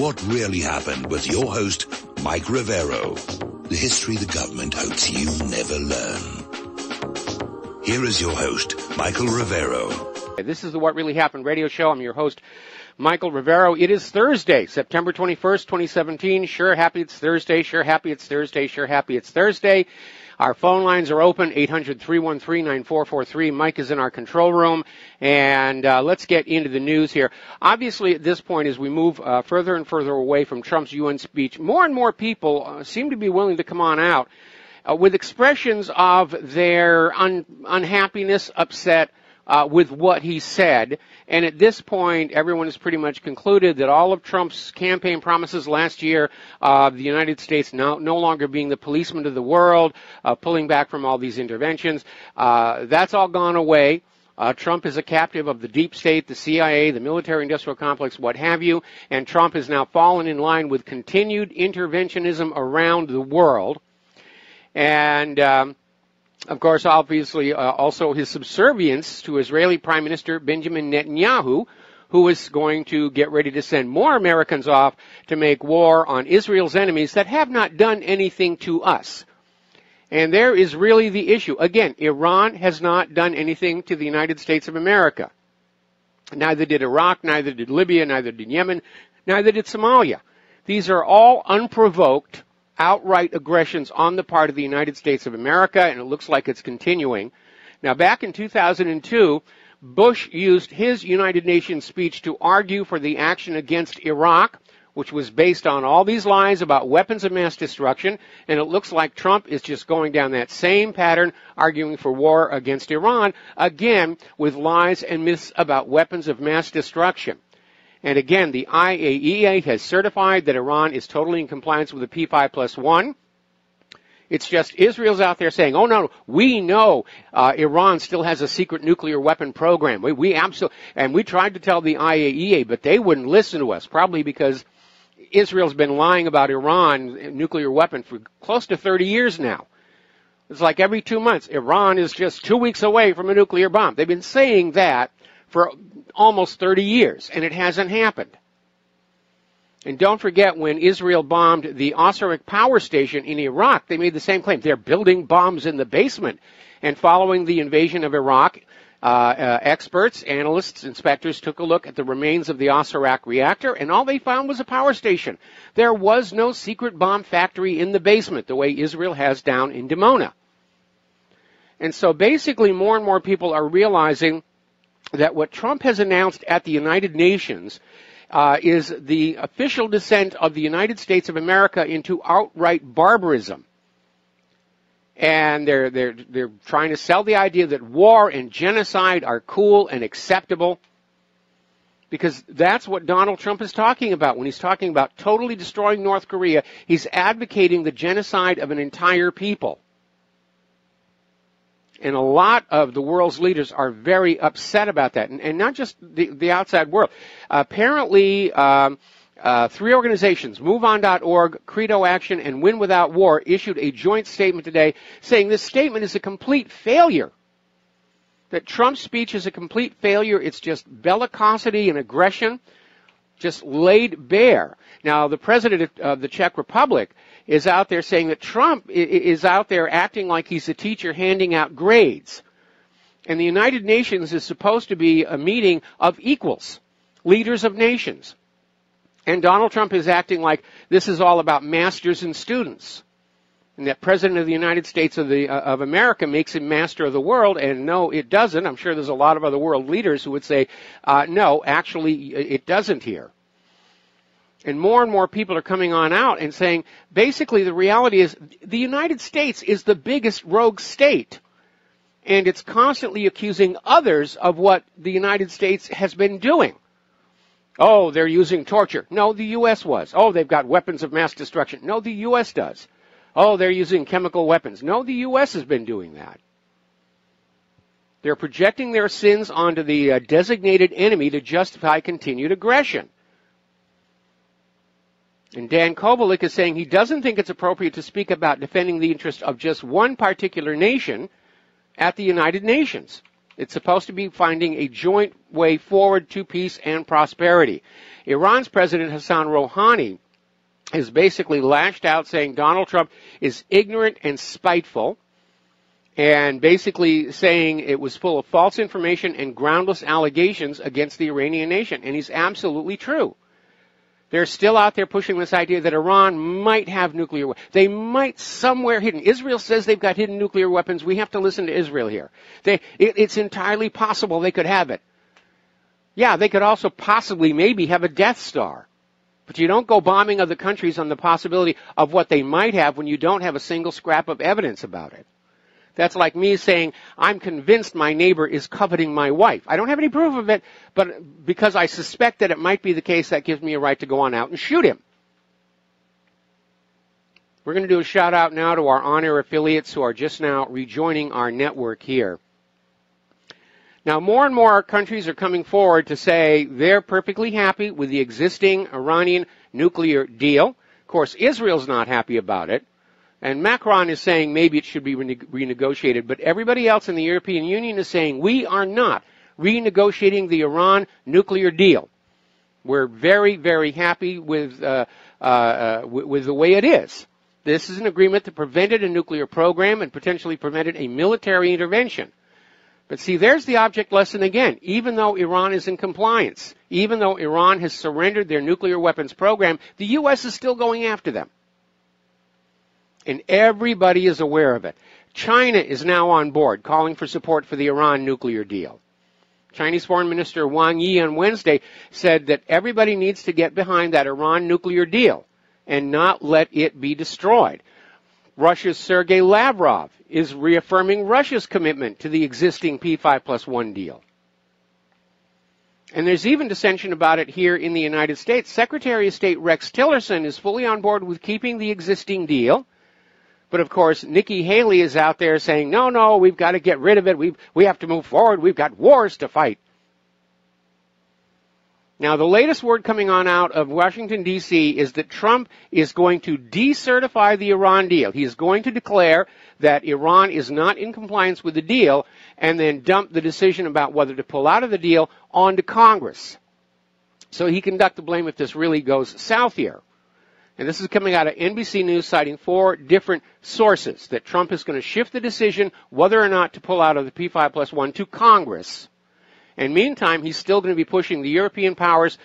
What Really Happened with your host, Mike Rivero. The history the government hopes you never learn. Here is your host, Michael Rivero. This is the What Really Happened radio show. I'm your host, Michael Rivero. It is Thursday, September 21st, 2017. Sure happy it's Thursday. Sure happy it's Thursday. Sure happy it's Thursday. Our phone lines are open, 800-313-9443. Mike is in our control room, and let's get into the news here. Obviously, at this point, as we move further and further away from Trump's UN speech, more and more people seem to be willing to come on out with expressions of their unhappiness, upset, with what he said. And at this point, everyone has pretty much concluded that all of Trump's campaign promises last year of the United States no longer being the policeman of the world, pulling back from all these interventions, that's all gone away. Trump is a captive of the deep state, the CIA, the military-industrial complex, what have you, and Trump has now fallen in line with continued interventionism around the world. And of course, obviously, also his subservience to Israeli Prime Minister Benjamin Netanyahu, who is going to get ready to send more Americans off to make war on Israel's enemies that have not done anything to us. And there is really the issue. Again, Iran has not done anything to the United States of America. Neither did Iraq, neither did Libya, neither did Yemen, neither did Somalia. These are all unprovoked, outright aggressions on the part of the United States of America, and it looks like it's continuing. Now, back in 2002, Bush used his United Nations speech to argue for the action against Iraq, which was based on all these lies about weapons of mass destruction, and it looks like Trump is just going down that same pattern, arguing for war against Iran, again, with lies and myths about weapons of mass destruction. And again, the Aiea has certified that Iran is totally in compliance with the P5+1. It's just Israel's out there saying, oh, no, we know Iran still has a secret nuclear weapon program. We absolutely, and we tried to tell the Aiea, but they wouldn't listen to us, probably because Israel's been lying about Iran nuclear weapon for close to 30 years now. It's like every 2 months, Iran is just 2 weeks away from a nuclear bomb. They've been saying that for almost 30 years, and it hasn't happened. And don't forget, when Israel bombed the Osirak power station in Iraq, they made the same claim. They're building bombs in the basement. And following the invasion of Iraq, experts, analysts, inspectors took a look at the remains of the Osirak reactor, and all they found was a power station. There was no secret bomb factory in the basement, the way Israel has down in Dimona. And so basically, more and more people are realizing that what Trump has announced at the United Nations is the official descent of the United States of America into outright barbarism. And they're trying to sell the idea that war and genocide are cool and acceptable, because that's what Donald Trump is talking about. When he's talking about totally destroying North Korea, he's advocating the genocide of an entire people. And a lot of the world's leaders are very upset about that, and not just the outside world. Apparently, 3 organizations, MoveOn.org, Credo Action, and Win Without War, issued a joint statement today saying this statement is a complete failure, that Trump's speech is a complete failure. It's just bellicosity and aggression, just laid bare. Now, the president of the Czech Republic is out there saying that Trump is out there acting like he's a teacher handing out grades. And the United Nations is supposed to be a meeting of equals, leaders of nations. And Donald Trump is acting like this is all about masters and students. And that President of the United States of America makes him master of the world, and no, it doesn't. I'm sure there's a lot of other world leaders who would say, no, actually, it doesn't here. And more people are coming on out and saying, basically, the reality is the United States is the biggest rogue state. And it's constantly accusing others of what the United States has been doing. Oh, they're using torture. No, the U.S. was. Oh, they've got weapons of mass destruction. No, the U.S. does. Oh, they're using chemical weapons. No, the U.S. has been doing that. They're projecting their sins onto the designated enemy to justify continued aggression. And Dan Kovalik is saying he doesn't think it's appropriate to speak about defending the interest of just one particular nation at the United Nations. It's supposed to be finding a joint way forward to peace and prosperity. Iran's President Hassan Rouhani has basically lashed out saying Donald Trump is ignorant and spiteful, and basically saying it was full of false information and groundless allegations against the Iranian nation. And he's absolutely true. They're still out there pushing this idea that Iran might have nuclear weapons. They might somewhere hidden. Israel says they've got hidden nuclear weapons. We have to listen to Israel here. It's entirely possible they could have it. Yeah, they could also possibly maybe have a Death Star. But you don't go bombing other countries on the possibility of what they might have when you don't have a single scrap of evidence about it. That's like me saying, I'm convinced my neighbor is coveting my wife. I don't have any proof of it, but because I suspect that it might be the case, that gives me a right to go on out and shoot him. We're going to do a shout out now to our on-air affiliates who are just now rejoining our network here. Now, more and more countries are coming forward to say they're perfectly happy with the existing Iranian nuclear deal. Of course, Israel's not happy about it. And Macron is saying maybe it should be renegotiated, but everybody else in the European Union is saying we are not renegotiating the Iran nuclear deal. We're very, very happy with the way it is. This is an agreement that prevented a nuclear program and potentially prevented a military intervention. But see, there's the object lesson again. Even though Iran is in compliance, even though Iran has surrendered their nuclear weapons program, the U.S. is still going after them. And everybody is aware of it. China is now on board, calling for support for the Iran nuclear deal. Chinese Foreign Minister Wang Yi on Wednesday said that everybody needs to get behind that Iran nuclear deal and not let it be destroyed. Russia's Sergei Lavrov is reaffirming Russia's commitment to the existing P5+1 deal. And there's even dissension about it here in the United States. Secretary of State Rex Tillerson is fully on board with keeping the existing deal. But, of course, Nikki Haley is out there saying, no, we've got to get rid of it. We have to move forward. We've got wars to fight. Now, the latest word coming on out of Washington, D.C. is that Trump is going to decertify the Iran deal. He is going to declare that Iran is not in compliance with the deal and then dump the decision about whether to pull out of the deal onto Congress. So he can duck the blame if this really goes south here. And this is coming out of NBC News, citing 4 different sources, that Trump is going to shift the decision whether or not to pull out of the P5+1 to Congress. And meantime, he's still going to be pushing the European powers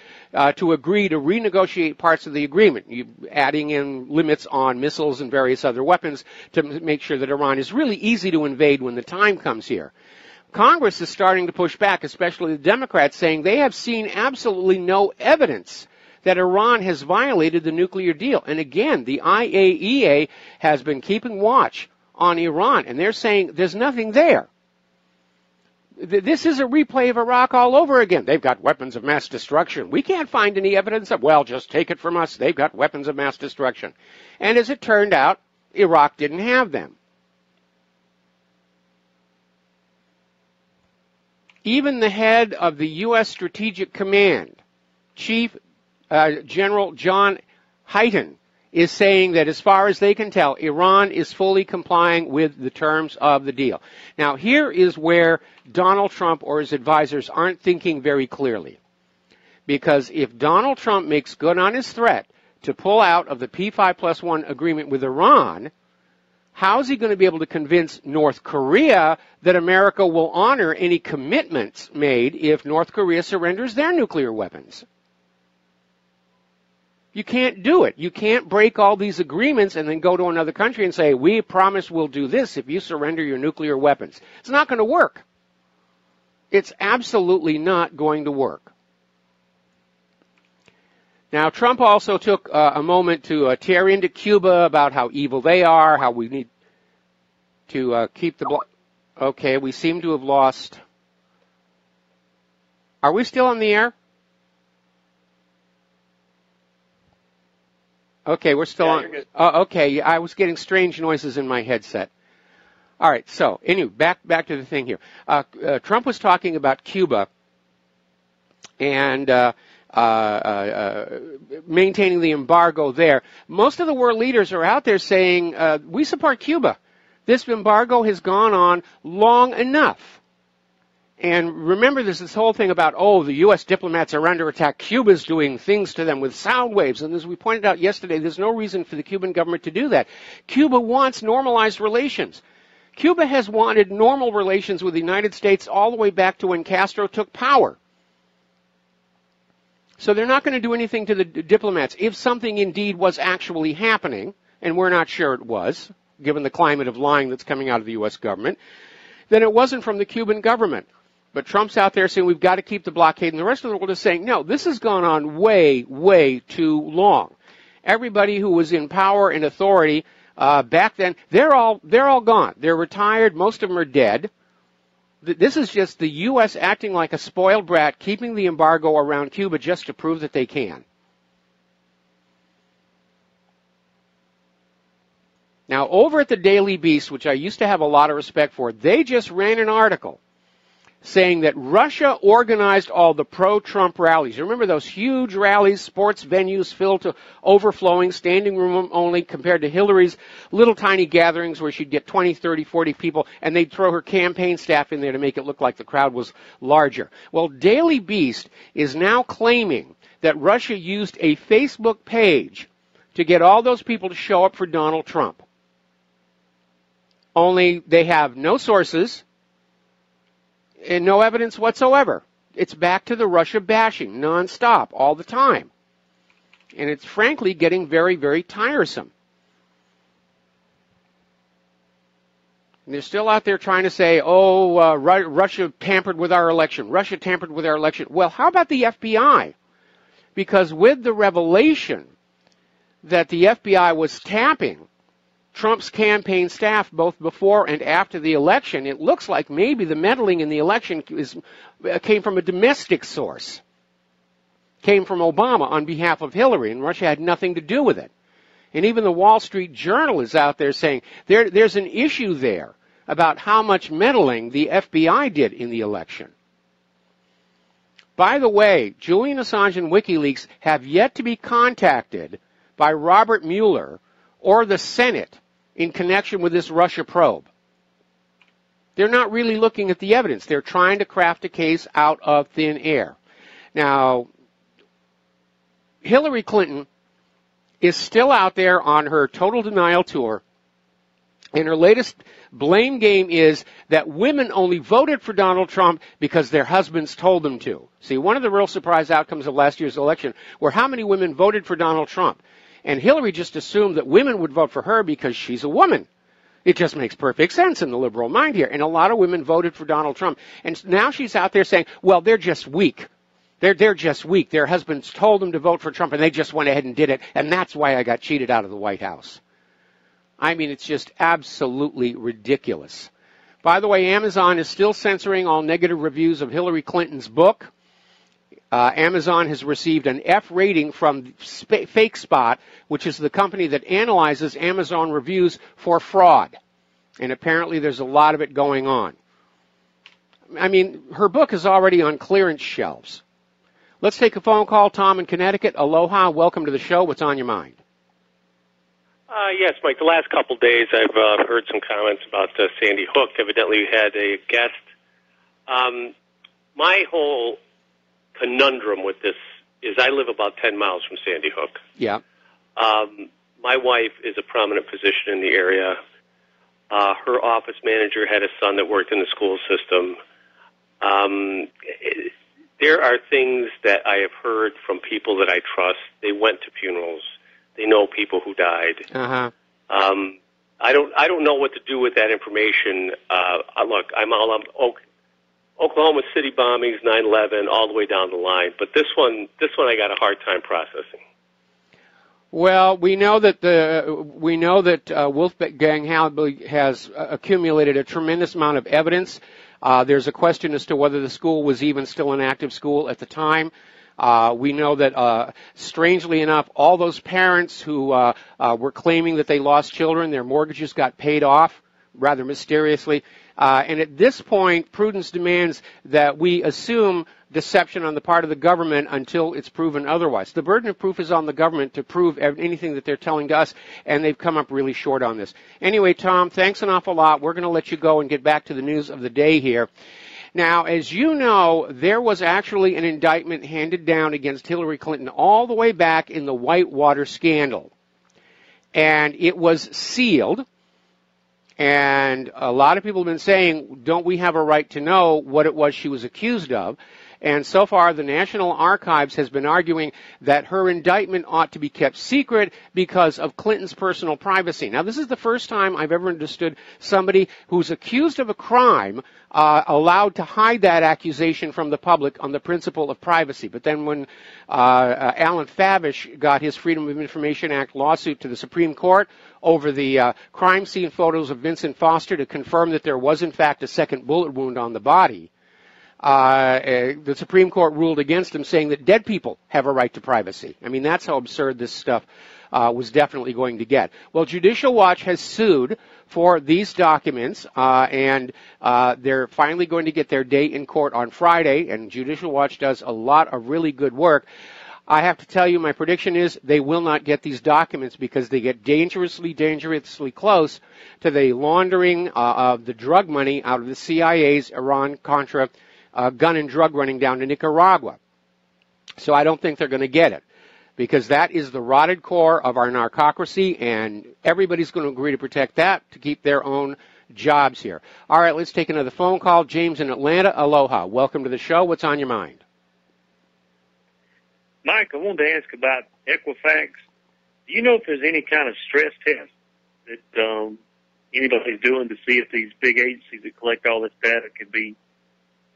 to agree to renegotiate parts of the agreement, adding in limits on missiles and various other weapons to make sure that Iran is really easy to invade when the time comes here. Congress is starting to push back, especially the Democrats, saying they have seen absolutely no evidence that Iran has violated the nuclear deal. And again, the IAEA has been keeping watch on Iran, and they're saying there's nothing there. This is a replay of Iraq all over again. They've got weapons of mass destruction. We can't find any evidence of, well, just take it from us. They've got weapons of mass destruction. And as it turned out, Iraq didn't have them. Even the head of the U.S. Strategic Command, Chief General John Hyten, is saying that as far as they can tell, Iran is fully complying with the terms of the deal. Now, here is where Donald Trump or his advisors aren't thinking very clearly. Because if Donald Trump makes good on his threat to pull out of the P5+1 agreement with Iran, how is he going to be able to convince North Korea that America will honor any commitments made if North Korea surrenders their nuclear weapons? You can't do it. You can't break all these agreements and then go to another country and say, we promise we'll do this if you surrender your nuclear weapons. It's not going to work. It's absolutely not going to work. Now, Trump also took a moment to tear into Cuba about how evil they are, how we need to keep the... Okay, we seem to have lost... Are we still on the air? Okay, we're still on. Okay, I was getting strange noises in my headset. All right, so anyway, back to the thing here. Trump was talking about Cuba and maintaining the embargo there. Most of the world leaders are out there saying, we support Cuba. This embargo has gone on long enough. And remember, there's this whole thing about, oh, the U.S. diplomats are under attack. Cuba's doing things to them with sound waves. And as we pointed out yesterday, there's no reason for the Cuban government to do that. Cuba wants normalized relations. Cuba has wanted normal relations with the United States all the way back to when Castro took power. So they're not going to do anything to the diplomats. If something indeed was actually happening, and we're not sure it was, given the climate of lying that's coming out of the U.S. government, then it wasn't from the Cuban government. But Trump's out there saying we've got to keep the blockade, and the rest of the world is saying, no, this has gone on way, way too long. Everybody who was in power and authority back then, they're all gone. They're retired. Most of them are dead. This is just the U.S. acting like a spoiled brat, keeping the embargo around Cuba just to prove that they can. Now, over at the Daily Beast, which I used to have a lot of respect for, they just ran an article saying that Russia organized all the pro-Trump rallies. You remember those huge rallies, sports venues filled to overflowing, standing room only, compared to Hillary's little tiny gatherings where she'd get 20, 30, 40 people, and they'd throw her campaign staff in there to make it look like the crowd was larger. Well, Daily Beast is now claiming that Russia used a Facebook page to get all those people to show up for Donald Trump. Only they have no sources and no evidence whatsoever. It's back to the Russia bashing nonstop all the time. And it's frankly getting very, very tiresome. And they're still out there trying to say, oh, Russia tampered with our election. Russia tampered with our election. Well, how about the FBI? Because with the revelation that the FBI was tapping Trump's campaign staff both before and after the election, it looks like maybe the meddling in the election came from a domestic source. Came from Obama on behalf of Hillary, and Russia had nothing to do with it. And even the Wall Street Journal is out there saying there's an issue there about how much meddling the FBI did in the election. By the way, Julian Assange and WikiLeaks have yet to be contacted by Robert Mueller or the Senate in connection with this Russia probe. They're not really looking at the evidence. They're trying to craft a case out of thin air. Now, Hillary Clinton is still out there on her total denial tour, and her latest blame game is that women only voted for Donald Trump because their husbands told them to. See, one of the real surprise outcomes of last year's election were how many women voted for Donald Trump. And Hillary just assumed that women would vote for her because she's a woman. It just makes perfect sense in the liberal mind here. And a lot of women voted for Donald Trump. And now she's out there saying, well, they're just weak. They're just weak. Their husbands told them to vote for Trump, and they just went ahead and did it. And that's why I got cheated out of the White House. I mean, it's just absolutely ridiculous. By the way, Amazon is still censoring all negative reviews of Hillary Clinton's book. Amazon has received an F rating from FakeSpot, which is the company that analyzes Amazon reviews for fraud. And apparently there's a lot of it going on. I mean, her book is already on clearance shelves. Let's take a phone call. Tom in Connecticut. Aloha. Welcome to the show. What's on your mind? Yes, Mike. The last couple days I've heard some comments about Sandy Hook. Evidently you had a guest. My whole conundrum with this is I live about 10 miles from Sandy Hook. Yeah. My wife is a prominent physician in the area. Her office manager had a son that worked in the school system. There are things that I have heard from people that I trust. They went to funerals. They know people who died. Uh-huh. I don't know what to do with that information. Look, I'm all on Oklahoma City bombings, 9/11, all the way down the line. But this one I got a hard time processing. Well, we know that Wolfgang Halbig has accumulated a tremendous amount of evidence. There's a question as to whether the school was even still an active school at the time. We know that, strangely enough, all those parents who were claiming that they lost children, their mortgages got paid off rather mysteriously. And at this point, prudence demands that we assume deception on the part of the government until it's proven otherwise. The burden of proof is on the government to prove anything that they're telling to us, and they've come up really short on this. Anyway, Tom, thanks an awful lot. We're going to let you go and get back to the news of the day here. Now, as you know, there was actually an indictment handed down against Hillary Clinton all the way back in the Whitewater scandal. And it was sealed. And a lot of people have been saying, don't we have a right to know what it was she was accused of? And so far, the National Archives has been arguing that her indictment ought to be kept secret because of Clinton's personal privacy. Now, this is the first time I've ever understood somebody who's accused of a crime allowed to hide that accusation from the public on the principle of privacy. But then when Alan Favish got his Freedom of Information Act lawsuit to the Supreme Court over the crime scene photos of Vincent Foster to confirm that there was, in fact, a second bullet wound on the body, the Supreme Court ruled against him, saying that dead people have a right to privacy. I mean, that's how absurd this stuff was definitely going to get. Well, Judicial Watch has sued for these documents, and they're finally going to get their day in court on Friday, and Judicial Watch does a lot of really good work. I have to tell you, my prediction is they will not get these documents because they get dangerously close to the laundering of the drug money out of the CIA's Iran-Contra gun and drug running down to Nicaragua. So I don't think they're going to get it because that is the rotted core of our narcocracy, and everybody's going to agree to protect that to keep their own jobs here. All right, let's take another phone call. James in Atlanta, aloha. Welcome to the show. What's on your mind? Mike, I wanted to ask about Equifax. Do you know if there's any kind of stress test that anybody's doing to see if these big agencies that collect all this data can be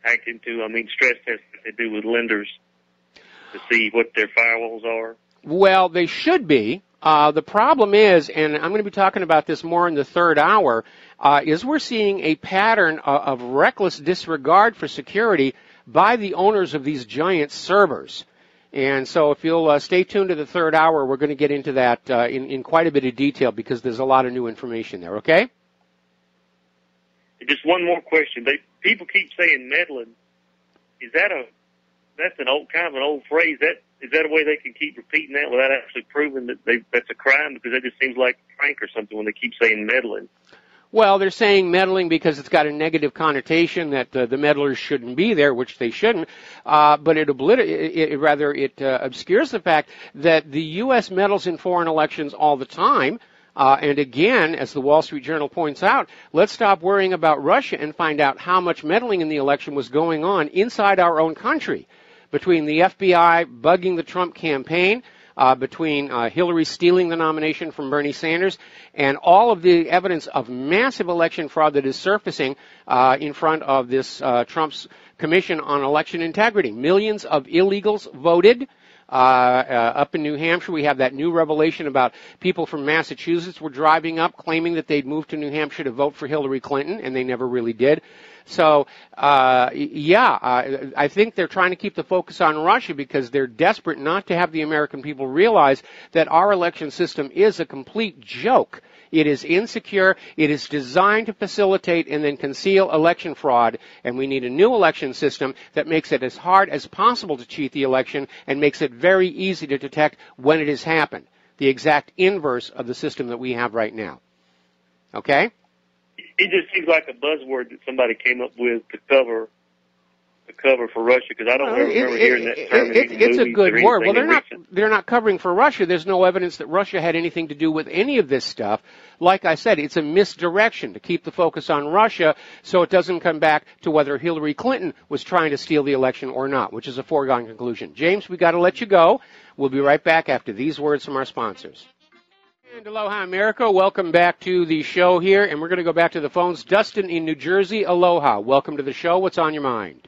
hacked into? I mean, stress tests that they do with lenders to see what their firewalls are? Well, they should be. The problem is, and I'm going to be talking about this more in the third hour, is we're seeing a pattern of reckless disregard for security by the owners of these giant servers. And so if you'll stay tuned to the third hour, we're going to get into that in quite a bit of detail because there's a lot of new information there, okay? Just one more question. People keep saying meddling. That's an old kind of an old phrase. Is that a way they can keep repeating that without actually proving that that's a crime? Because that just seems like a prank or something when they keep saying meddling. Well, they're saying meddling because it's got a negative connotation that the meddlers shouldn't be there, which they shouldn't. But it obscures the fact that the U.S. meddles in foreign elections all the time. And again, as the Wall Street Journal points out, let's stop worrying about Russia and find out how much meddling in the election was going on inside our own country, between the FBI bugging the Trump campaign, between Hillary stealing the nomination from Bernie Sanders, and all of the evidence of massive election fraud that is surfacing in front of this Trump's Commission on Election Integrity. Millions of illegals voted. Up in New Hampshire, we have that new revelation about people from Massachusetts were driving up claiming that they'd moved to New Hampshire to vote for Hillary Clinton, and they never really did. So, I think they're trying to keep the focus on Russia because they're desperate not to have the American people realize that our election system is a complete joke. It is insecure. It is designed to facilitate and then conceal election fraud, and we need a new election system that makes it as hard as possible to cheat the election and makes it very easy to detect when it has happened, the exact inverse of the system that we have right now. Okay? It just seems like a buzzword that somebody came up with to cover for Russia, because I don't remember hearing that term in any It's a movies good or word. Well, anything they're not covering for Russia. There's no evidence that Russia had anything to do with any of this stuff. Like I said, it's a misdirection to keep the focus on Russia so it doesn't come back to whether Hillary Clinton was trying to steal the election or not, which is a foregone conclusion. James, we got to let you go. We'll be right back after these words from our sponsors. And aloha, America. Welcome back to the show here, and we're going to go back to the phones. Dustin in New Jersey, aloha. Welcome to the show. What's on your mind?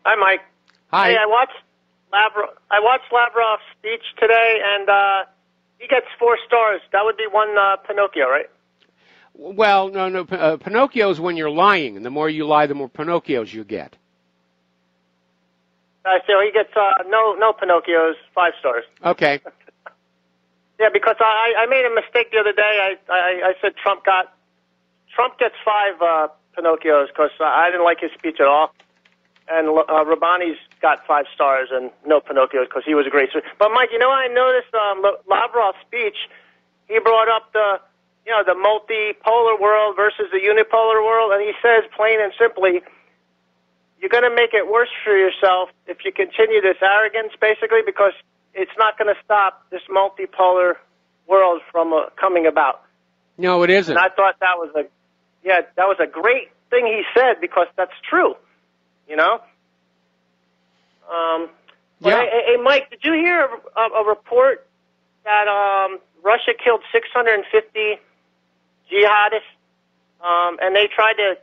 Hi, Mike. Hi. Hey, I watched Lavrov's speech today, and he gets 4 stars. That would be one Pinocchio, right? Well, no. Pinocchio's when you're lying, and the more you lie, the more Pinocchios you get. So he gets no Pinocchios, 5 stars. Okay. Yeah, because I made a mistake the other day. I said Trump gets 5 Pinocchios because I didn't like his speech at all. And Rabbani's got 5 stars and no Pinocchios because he was a great speaker. But, Mike, I noticed Lavrov's speech, he brought up the the multipolar world versus the unipolar world, and he says plain and simply, you're going to make it worse for yourself if you continue this arrogance, basically, because it's not going to stop this multipolar world from coming about. No, it isn't. And I thought that was a great thing he said, because that's true, Hey, Mike, did you hear a report that Russia killed 650 jihadists, and they tried to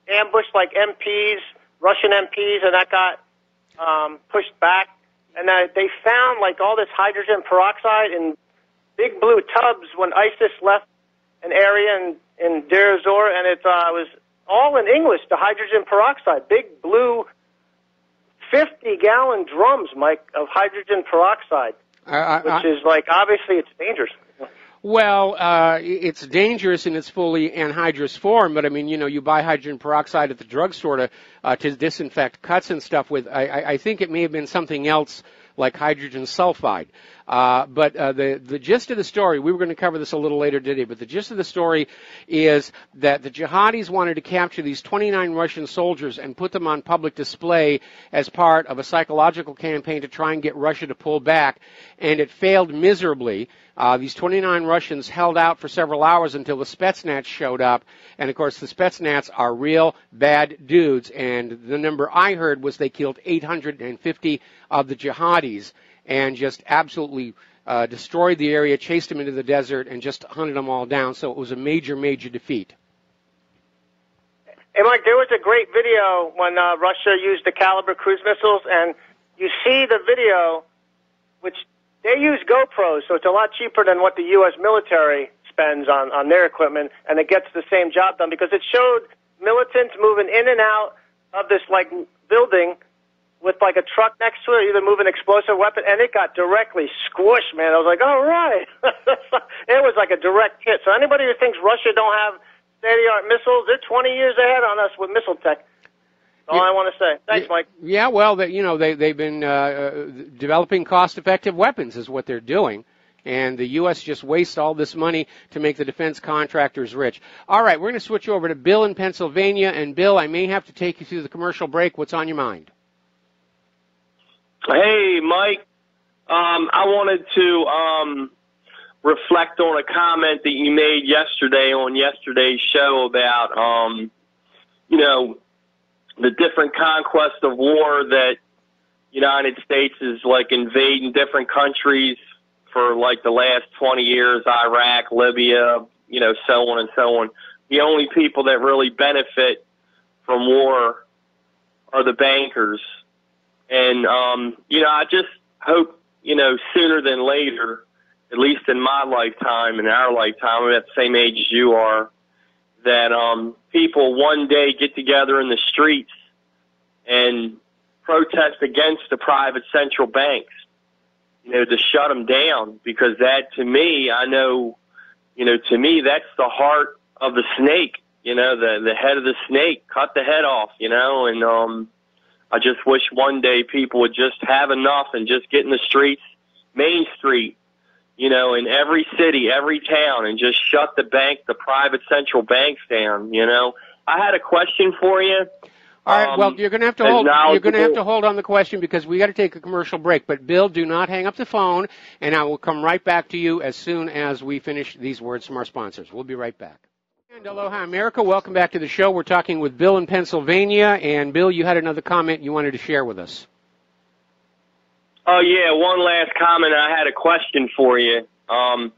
ambush like MPs, Russian MPs, and that got pushed back, and they found like all this hydrogen peroxide in big blue tubs when ISIS left an area in Deir ez-Zor, and it was all in English, the hydrogen peroxide, big blue 50-gallon drums, Mike, of hydrogen peroxide, which is like, obviously it's dangerous. Well, it's dangerous in its fully anhydrous form, but I mean, you buy hydrogen peroxide at the drugstore to disinfect cuts and stuff with. I think it may have been something else like hydrogen sulfide. But the gist of the story, we were going to cover this a little later today, but the gist of the story is that the jihadis wanted to capture these 29 Russian soldiers and put them on public display as part of a psychological campaign to try and get Russia to pull back, and it failed miserably. These 29 Russians held out for several hours until the Spetsnaz showed up, and of course the Spetsnaz are real bad dudes, and the number I heard was they killed 850 of the jihadis and just absolutely destroyed the area, chased them into the desert, and just hunted them all down. So it was a major, major defeat. Hey, Mike, there was a great video when Russia used the Caliber cruise missiles, and you see the video, which they use GoPros, so it's a lot cheaper than what the U.S. military spends on their equipment, and it gets the same job done because it showed militants moving in and out of this, like, building with, like, a truck next to it, either moving explosive weapon, and it got directly squished, man. I was like, all right. It was like a direct hit. So anybody who thinks Russia don't have state-of-the-art missiles, they're 20 years ahead on us with missile tech. That's all I want to say. Thanks, Mike. Yeah, well, they've been developing cost-effective weapons is what they're doing, and the U.S. just wastes all this money to make the defense contractors rich. All right, we're going to switch over to Bill in Pennsylvania, and Bill, I may have to take you through the commercial break. What's on your mind? Hey, Mike. I wanted to reflect on a comment that you made yesterday on yesterday's show about, the different conquest of war that United States is like invading different countries for like the last 20 years, Iraq, Libya, so on and so on. The only people that really benefit from war are the bankers. And, I just hope, sooner than later, at least in my lifetime, in our lifetime, I'm at the same age as you are, that people one day get together in the streets and protest against the private central banks, to shut them down, because that, to me, I know, to me, that's the heart of the snake, the head of the snake, cut the head off, and I just wish one day people would just have enough and just get in the streets, Main Street, in every city, every town, and just shut the private central banks down. I had a question for you. All right. Well, you're going to have to hold. You're going to have to hold on the question because we got to take a commercial break. But Bill, do not hang up the phone, and I will come right back to you as soon as we finish these words from our sponsors. We'll be right back. And aloha, America. Welcome back to the show. We're talking with Bill in Pennsylvania, and Bill, you had another comment you wanted to share with us. Oh, yeah, one last comment. I had a question for you. My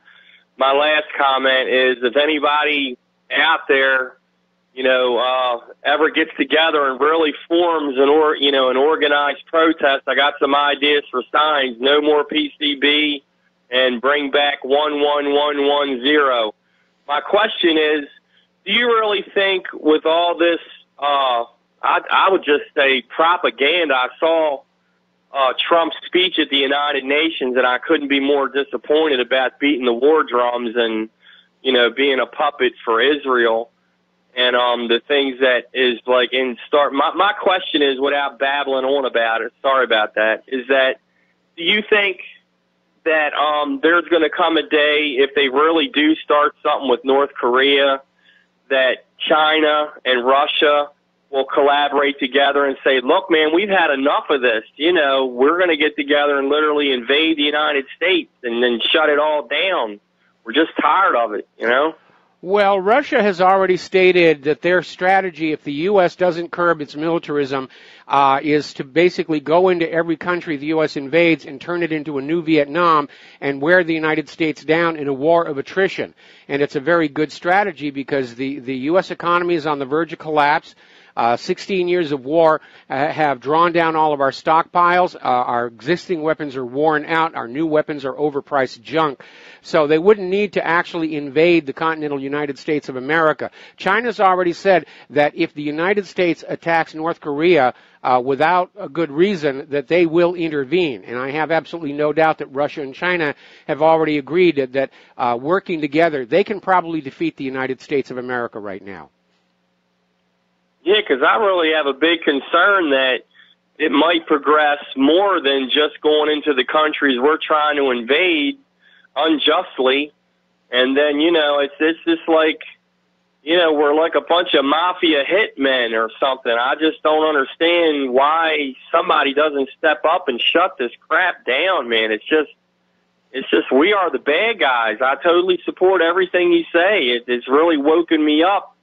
last comment is if anybody out there, ever gets together and really forms an organized protest, I got some ideas for signs. No more PCB and bring back 11110. My question is, do you really think with all this, I would just say propaganda, I saw Trump's speech at the United Nations, and I couldn't be more disappointed about beating the war drums and, being a puppet for Israel and the things that is like in start. My question is, without babbling on about it, sorry about that, is that do you think that there's going to come a day, if they really do start something with North Korea, that China and Russia will collaborate together and say, look, man, we've had enough of this. You know, we're going to get together and literally invade the United States and then shut it all down. We're just tired of it, you know? Well, Russia has already stated that their strategy, if the U.S. doesn't curb its militarism, is to basically go into every country the U.S. invades and turn it into a new Vietnam and wear the United States down in a war of attrition. And it's a very good strategy because the U.S. economy is on the verge of collapse. 16 years of war have drawn down all of our stockpiles. Our existing weapons are worn out. Our new weapons are overpriced junk. So they wouldn't need to actually invade the continental United States of America. China's already said that if the United States attacks North Korea without a good reason, that they will intervene. And I have absolutely no doubt that Russia and China have already agreed that working together, they can probably defeat the United States of America right now. Yeah, because I really have a big concern that it might progress more than just going into the countries we're trying to invade unjustly. And then, you know, it's just like, you know, we're like a bunch of mafia hitmen or something. I just don't understand why somebody doesn't step up and shut this crap down, man. It's just we are the bad guys. I totally support everything you say. It's really woken me up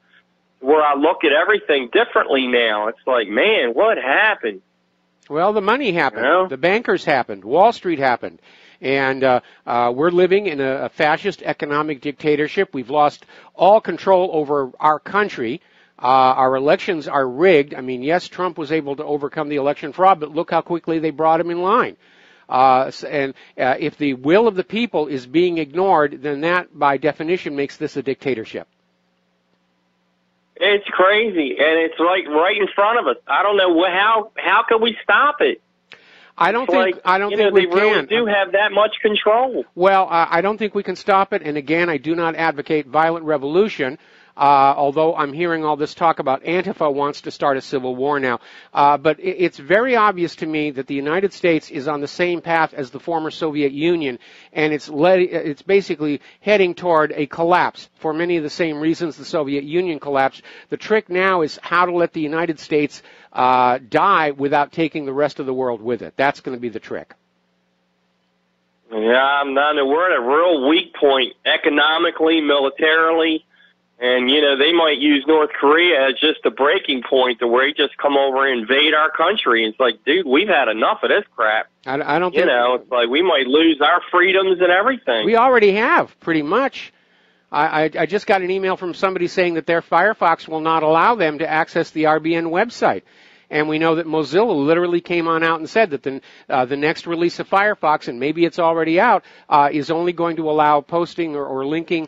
where I look at everything differently now. It's like, man, what happened? Well, the money happened. You know? The bankers happened. Wall Street happened. And we're living in a fascist economic dictatorship. We've lost all control over our country. Our elections are rigged. I mean, yes, Trump was able to overcome the election fraud, but look how quickly they brought him in line. If the will of the people is being ignored, then that, by definition, makes this a dictatorship. It's crazy, and it's like right in front of us. I don't know how can we stop it? I don't think they we can. Really do have that much control. Well, I don't think we can stop it. And again, I do not advocate violent revolution. Although I'm hearing all this talk about Antifa wants to start a civil war now. But it's very obvious to me that the United States is on the same path as the former Soviet Union, and it's basically heading toward a collapse for many of the same reasons the Soviet Union collapsed. The trick now is how to let the United States die without taking the rest of the world with it. That's going to be the trick. Yeah, we're at a real weak point economically, militarily. And, you know, they might use North Korea as just a breaking point to where they just come over and invade our country. It's like, dude, we've had enough of this crap. I don't think... You know, it's like we might lose our freedoms and everything. We already have, pretty much. I just got an email from somebody saying that their Firefox will not allow them to access the RBN website. And we know that Mozilla literally came on out and said that the next release of Firefox, and maybe it's already out, is only going to allow posting or linking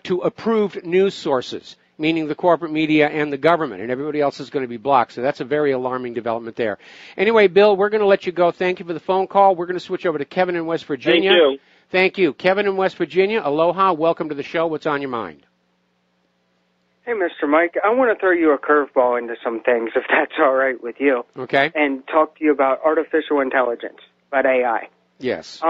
to approved news sources, meaning the corporate media and the government, and everybody else is going to be blocked. So that's a very alarming development there. Anyway, Bill, we're going to let you go. Thank you for the phone call. We're going to switch over to Kevin in West Virginia. Thank you. Thank you. Kevin in West Virginia, aloha. Welcome to the show. What's on your mind? Hey, Mr. Mike, I want to throw you a curveball into some things, if that's all right with you. Okay. And talk to you about artificial intelligence, about AI. Yes.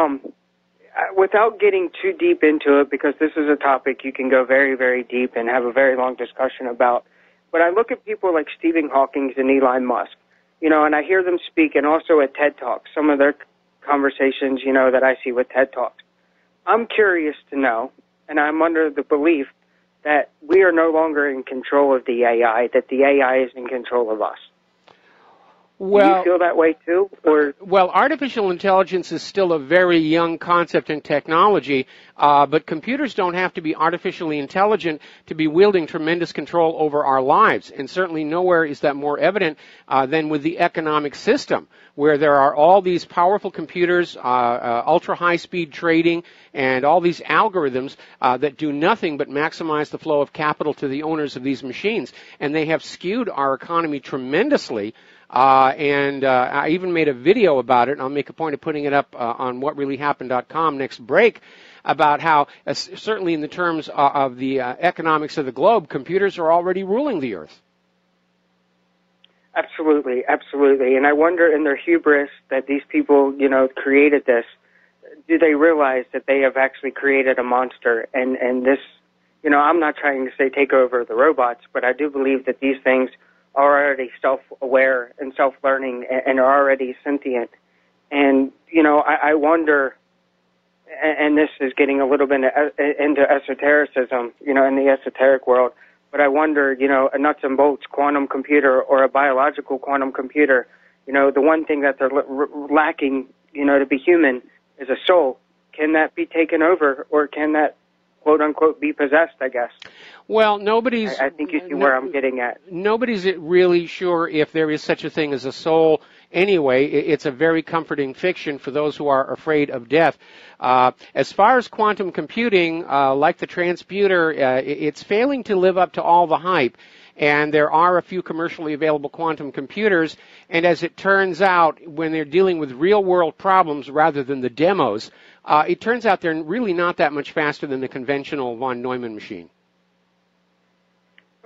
Without getting too deep into it, because this is a topic you can go very, very deep and have a very long discussion about, but I look at people like Stephen Hawking and Elon Musk, you know, and I hear them speak, and also at TED Talks, some of their conversations, you know, that I see with TED Talks. I'm curious to know, and I'm under the belief that we are no longer in control of the AI, that the AI is in control of us. Well, do you feel that way too? Or? Well, artificial intelligence is still a very young concept in technology, but computers don't have to be artificially intelligent to be wielding tremendous control over our lives. And certainly nowhere is that more evident than with the economic system, where there are all these powerful computers, ultra-high-speed trading, and all these algorithms that do nothing but maximize the flow of capital to the owners of these machines. And they have skewed our economy tremendously. I even made a video about it, and I'll make a point of putting it up on whatreallyhappened.com next break, about how, certainly in the terms of the economics of the globe, computers are already ruling the earth. Absolutely, absolutely. And I wonder, in their hubris that these people, you know, created this, do they realize that they have actually created a monster? And this, I'm not trying to say take over the robots, but I do believe that these things are already self-aware and self-learning and are already sentient. And, I wonder, and this is getting a little bit into esotericism, in the esoteric world, but I wonder, a nuts and bolts quantum computer or a biological quantum computer, the one thing that they're lacking, to be human is a soul. Can that be taken over, or can that, quote unquote, be possessed, I guess? Well, nobody's... I think you see where I'm getting at. Nobody's really sure if there is such a thing as a soul anyway. It's a very comforting fiction for those who are afraid of death. As far as quantum computing, like the transputer, it's failing to live up to all the hype. And there are a few commercially available quantum computers, and as it turns out, when they're dealing with real-world problems rather than the demos, it turns out they're really not that much faster than the conventional von Neumann machine.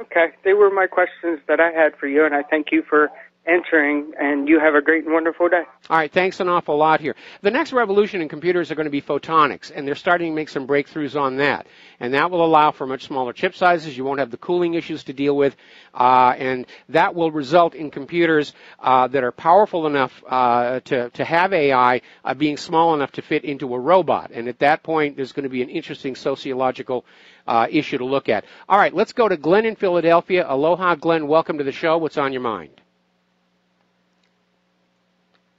Okay, they were my questions that I had for you, and I thank you for answering, and you have a great and wonderful day. All right, thanks an awful lot here. The next revolution in computers are going to be photonics, and they're starting to make some breakthroughs on that. And that will allow for much smaller chip sizes. You won't have the cooling issues to deal with, and that will result in computers that are powerful enough to have AI being small enough to fit into a robot. And at that point, there's going to be an interesting sociological issue to look at. All right, let's go to Glenn in Philadelphia. Aloha, Glenn. Welcome to the show. What's on your mind?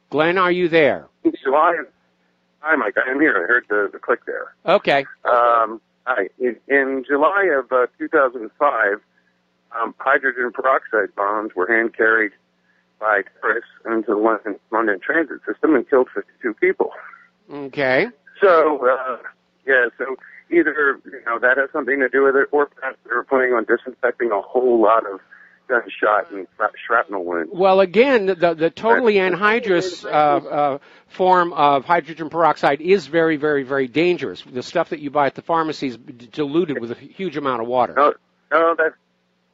Glenn, are you there? Hi, Mike. I am here. I heard the click there. Okay. Hi. In July of 2005, hydrogen peroxide bombs were hand-carried by terrorists into the London transit system and killed 52 people. Okay. So, so either that has something to do with it, or perhaps they were planning on disinfecting a whole lot of gunshot and shrapnel wounds. Well, again, the totally anhydrous form of hydrogen peroxide is very, very, very dangerous. The stuff that you buy at the pharmacy is diluted with a huge amount of water. No,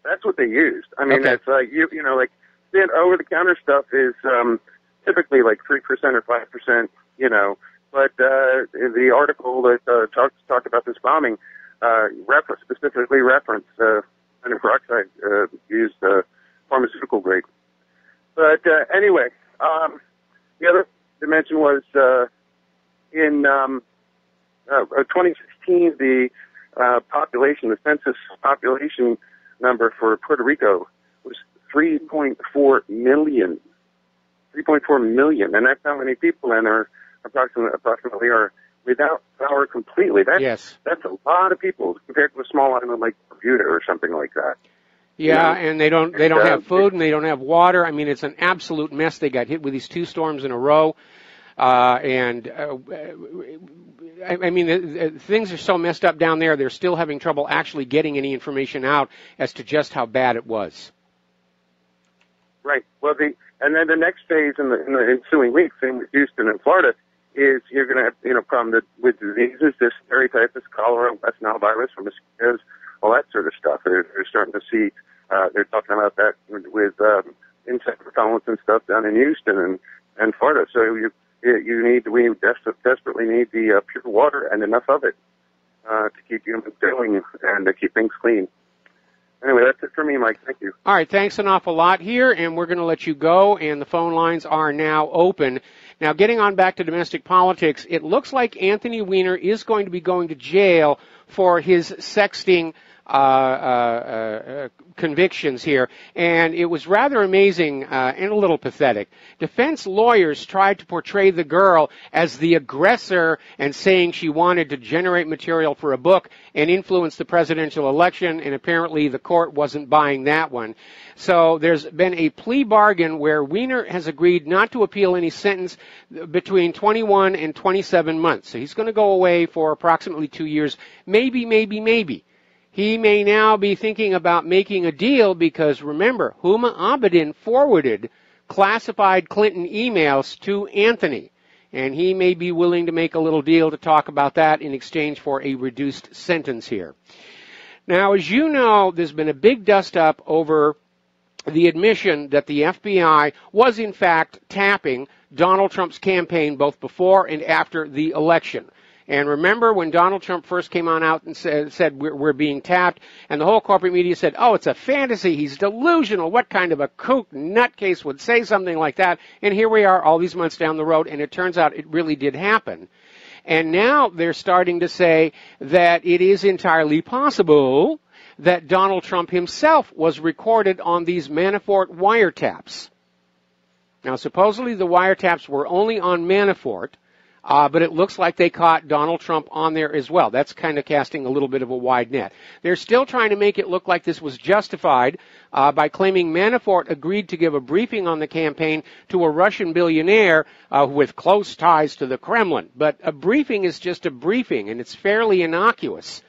that's what they used. I mean, okay. It's like like the over-the-counter stuff is typically like 3% or 5%. But the article that talked about this bombing specifically referenced hydrogen peroxide used pharmaceutical grade. But anyway, the other dimension was in 2016, the census population number for Puerto Rico was 3.4 million. 3.4 million, and that's how many people in there approximately are without power completely. That's a lot of people compared to a small island like Bermuda or something like that. Yeah, and they don't have food and they don't have water. I mean, it's an absolute mess. They got hit with these 2 storms in a row, I mean, things are so messed up down there. They're still having trouble actually getting any information out as to just how bad it was. Right. Well, and then the next phase in the ensuing weeks in Houston and Florida is you're going to have, problem with diseases, dysentery, typhus, cholera, West Nile virus, from mosquitoes, all that sort of stuff. They're starting to see, they're talking about that with insect repellents and stuff down in Houston and Florida. So we desperately need the pure water and enough of it to keep humans going and to keep things clean. Anyway, that's it for me, Mike. Thank you. All right, thanks an awful lot here, and we're going to let you go, and the phone lines are now open. Now, getting on back to domestic politics, it looks like Anthony Weiner is going to be going to jail for his sexting convictions here, and it was rather amazing and a little pathetic. Defense lawyers tried to portray the girl as the aggressor and saying she wanted to generate material for a book and influence the presidential election, and apparently the court wasn't buying that one. So there's been a plea bargain where Weiner has agreed not to appeal any sentence between 21 and 27 months. So he's going to go away for approximately 2 years, maybe. He may now be thinking about making a deal because, remember, Huma Abedin forwarded classified Clinton emails to Anthony, and he may be willing to make a little deal to talk about that in exchange for a reduced sentence here. Now, as you know, there's been a big dust-up over the admission that the FBI was, in fact, tapping Donald Trump's campaign both before and after the election. And remember when Donald Trump first came on out and said we're being tapped, and the whole corporate media said, oh, it's a fantasy, he's delusional, what kind of a kook nutcase would say something like that? And here we are all these months down the road, and it turns out it really did happen. And now they're starting to say that it is entirely possible that Donald Trump himself was recorded on these Manafort wiretaps. Now, supposedly the wiretaps were only on Manafort, but it looks like they caught Donald Trump on there as well. That's kind of casting a little bit of a wide net. They're still trying to make it look like this was justified by claiming Manafort agreed to give a briefing on the campaign to a Russian billionaire with close ties to the Kremlin. But a briefing is just a briefing, and it's fairly innocuous.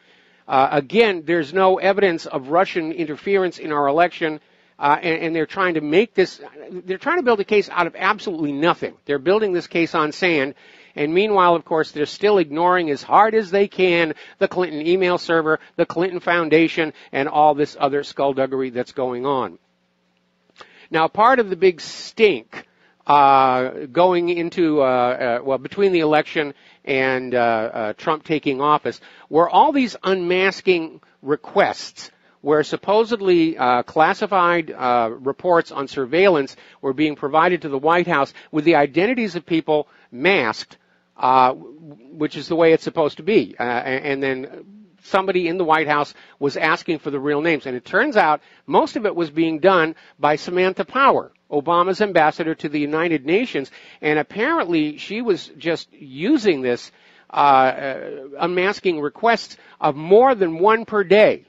Again, there's no evidence of Russian interference in our election, and they're trying to make this, they're trying to build a case out of absolutely nothing. They're building this case on sand. And meanwhile, of course, they're still ignoring as hard as they can the Clinton email server, the Clinton Foundation, and all this other skullduggery that's going on. Now, part of the big stink going into, between the election and Trump taking office were all these unmasking requests where supposedly classified reports on surveillance were being provided to the White House with the identities of people masked, which is the way it's supposed to be. And then somebody in the White House was asking for the real names. And it turns out most of it was being done by Samantha Power, Obama's ambassador to the United Nations. And apparently she was just using this unmasking requests of more than one per day.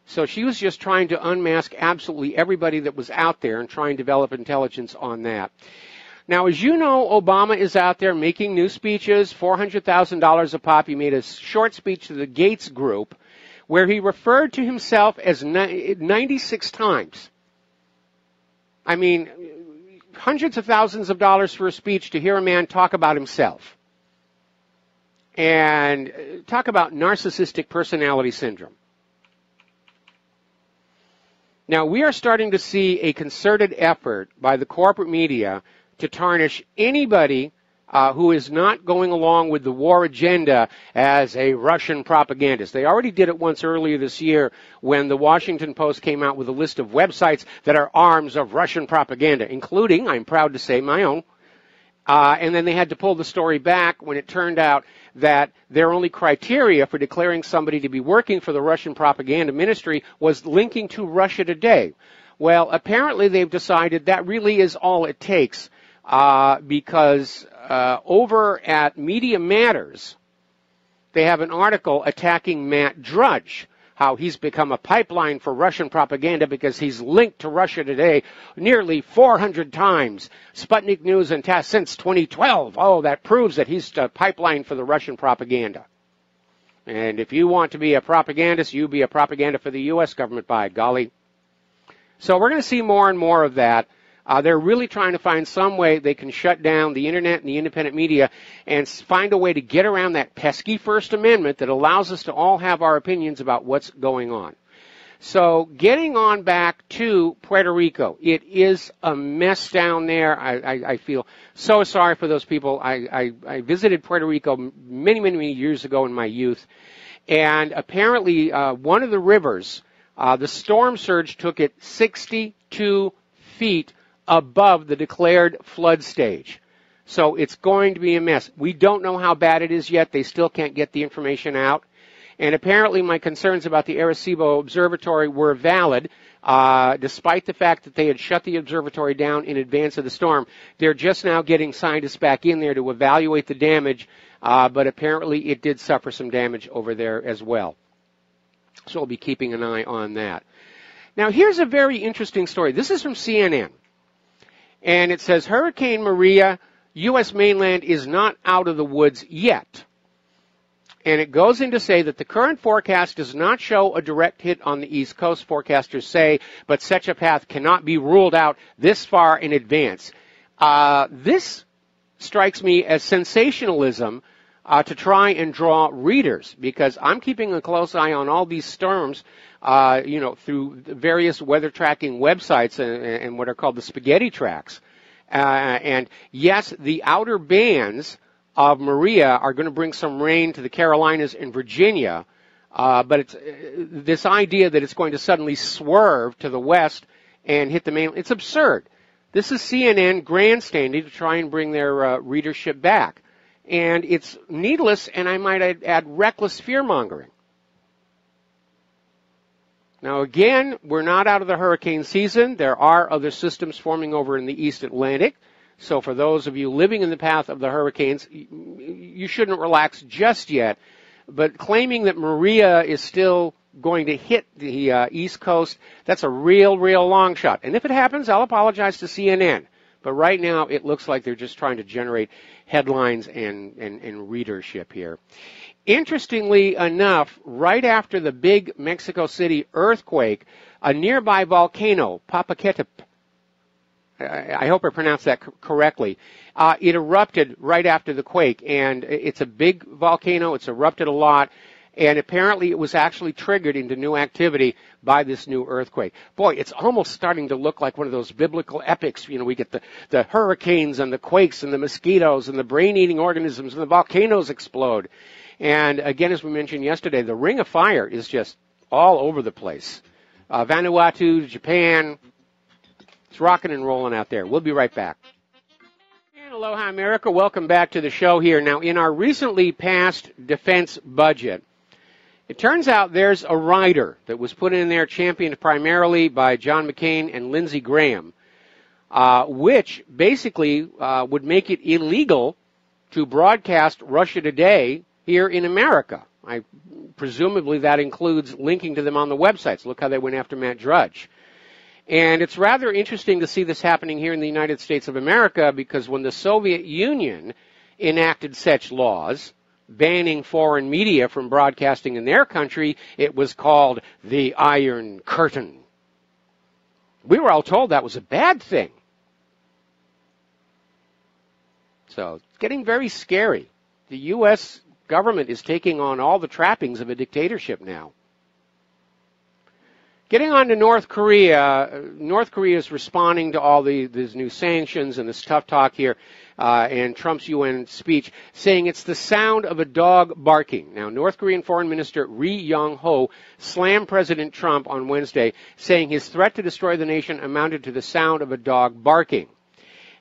So she was just trying to unmask absolutely everybody that was out there and try and develop intelligence on that. Now, as you know, Obama is out there making new speeches, $400,000 a pop. He made a short speech to the Gates Group where he referred to himself as 96 times. I mean, hundreds of thousands of dollars for a speech to hear a man talk about himself. And talk about narcissistic personality syndrome. Now, we are starting to see a concerted effort by the corporate media to tarnish anybody who is not going along with the war agenda as a Russian propagandist. They already did it once earlier this year when the Washington Post came out with a list of websites that are arms of Russian propaganda, including, I'm proud to say, my own. And then they had to pull the story back when it turned out that their only criteria for declaring somebody to be working for the Russian propaganda ministry was linking to Russia Today. Well, apparently they've decided that really is all it takes because over at Media Matters, they have an article attacking Matt Drudge, how he's become a pipeline for Russian propaganda because he's linked to Russia Today nearly 400 times. Sputnik News and TASS since 2012. Oh, that proves that he's a pipeline for the Russian propaganda. And if you want to be a propagandist, you be a propaganda for the U.S. government, by golly. So we're going to see more and more of that. They're really trying to find some way they can shut down the internet and the independent media and find a way to get around that pesky First Amendment that allows us to all have our opinions about what's going on. So getting on back to Puerto Rico, it is a mess down there. I feel so sorry for those people. I visited Puerto Rico many years ago in my youth, and apparently one of the rivers, the storm surge took it 62 feet above the declared flood stage. So it's going to be a mess. We don't know how bad it is yet. They still can't get the information out. And apparently my concerns about the Arecibo Observatory were valid, despite the fact that they had shut the observatory down in advance of the storm. They're just now getting scientists back in there to evaluate the damage, but apparently it did suffer some damage over there as well. So we'll be keeping an eye on that. Now here's a very interesting story. This is from CNN. And it says, Hurricane Maria, U.S. mainland is not out of the woods yet. And it goes in to say that the current forecast does not show a direct hit on the East Coast, forecasters say, but such a path cannot be ruled out this far in advance. This strikes me as sensationalism to try and draw readers, because I'm keeping a close eye on all these storms, through various weather tracking websites and what are called the spaghetti tracks. And yes, the outer bands of Maria are going to bring some rain to the Carolinas and Virginia, but it's this idea that it's going to suddenly swerve to the west and hit the mainland. It's absurd. This is CNN grandstanding to try and bring their readership back. And it's needless, and I might add reckless fear-mongering. Now, again, we're not out of the hurricane season. There are other systems forming over in the East Atlantic. So for those of you living in the path of the hurricanes, you shouldn't relax just yet. But claiming that Maria is still going to hit the East Coast, that's a real long shot. And if it happens, I'll apologize to CNN. But right now, it looks like they're just trying to generate headlines and readership here. Interestingly enough, right after the big Mexico City earthquake, a nearby volcano, Popocatépetl, I hope I pronounced that correctly, it erupted right after the quake, and it's a big volcano. It's erupted a lot, and apparently it was actually triggered into new activity by this new earthquake. Boy, it's almost starting to look like one of those biblical epics. You know, we get the hurricanes and the quakes and the mosquitoes and the brain-eating organisms and the volcanoes explode. And again, as we mentioned yesterday, the ring of fire is just all over the place. Vanuatu, Japan, it's rocking and rolling out there. We'll be right back. And aloha, America. Welcome back to the show here. Now, in our recently passed defense budget, it turns out there's a rider that was put in there, championed primarily by John McCain and Lindsey Graham, which basically would make it illegal to broadcast Russia Today here in America. Presumably that includes linking to them on the websites. Look how they went after Matt Drudge. And it's rather interesting to see this happening here in the United States of America, because when the Soviet Union enacted such laws, banning foreign media from broadcasting in their country, it was called the Iron Curtain. We were all told that was a bad thing. So it's getting very scary. The U.S. government is taking on all the trappings of a dictatorship now. Getting on to North Korea, North Korea is responding to all these new sanctions and this tough talk here and Trump's UN speech, saying it's the sound of a dog barking. Now, North Korean Foreign Minister Ri Yong-ho slammed President Trump on Wednesday, saying his threat to destroy the nation amounted to the sound of a dog barking.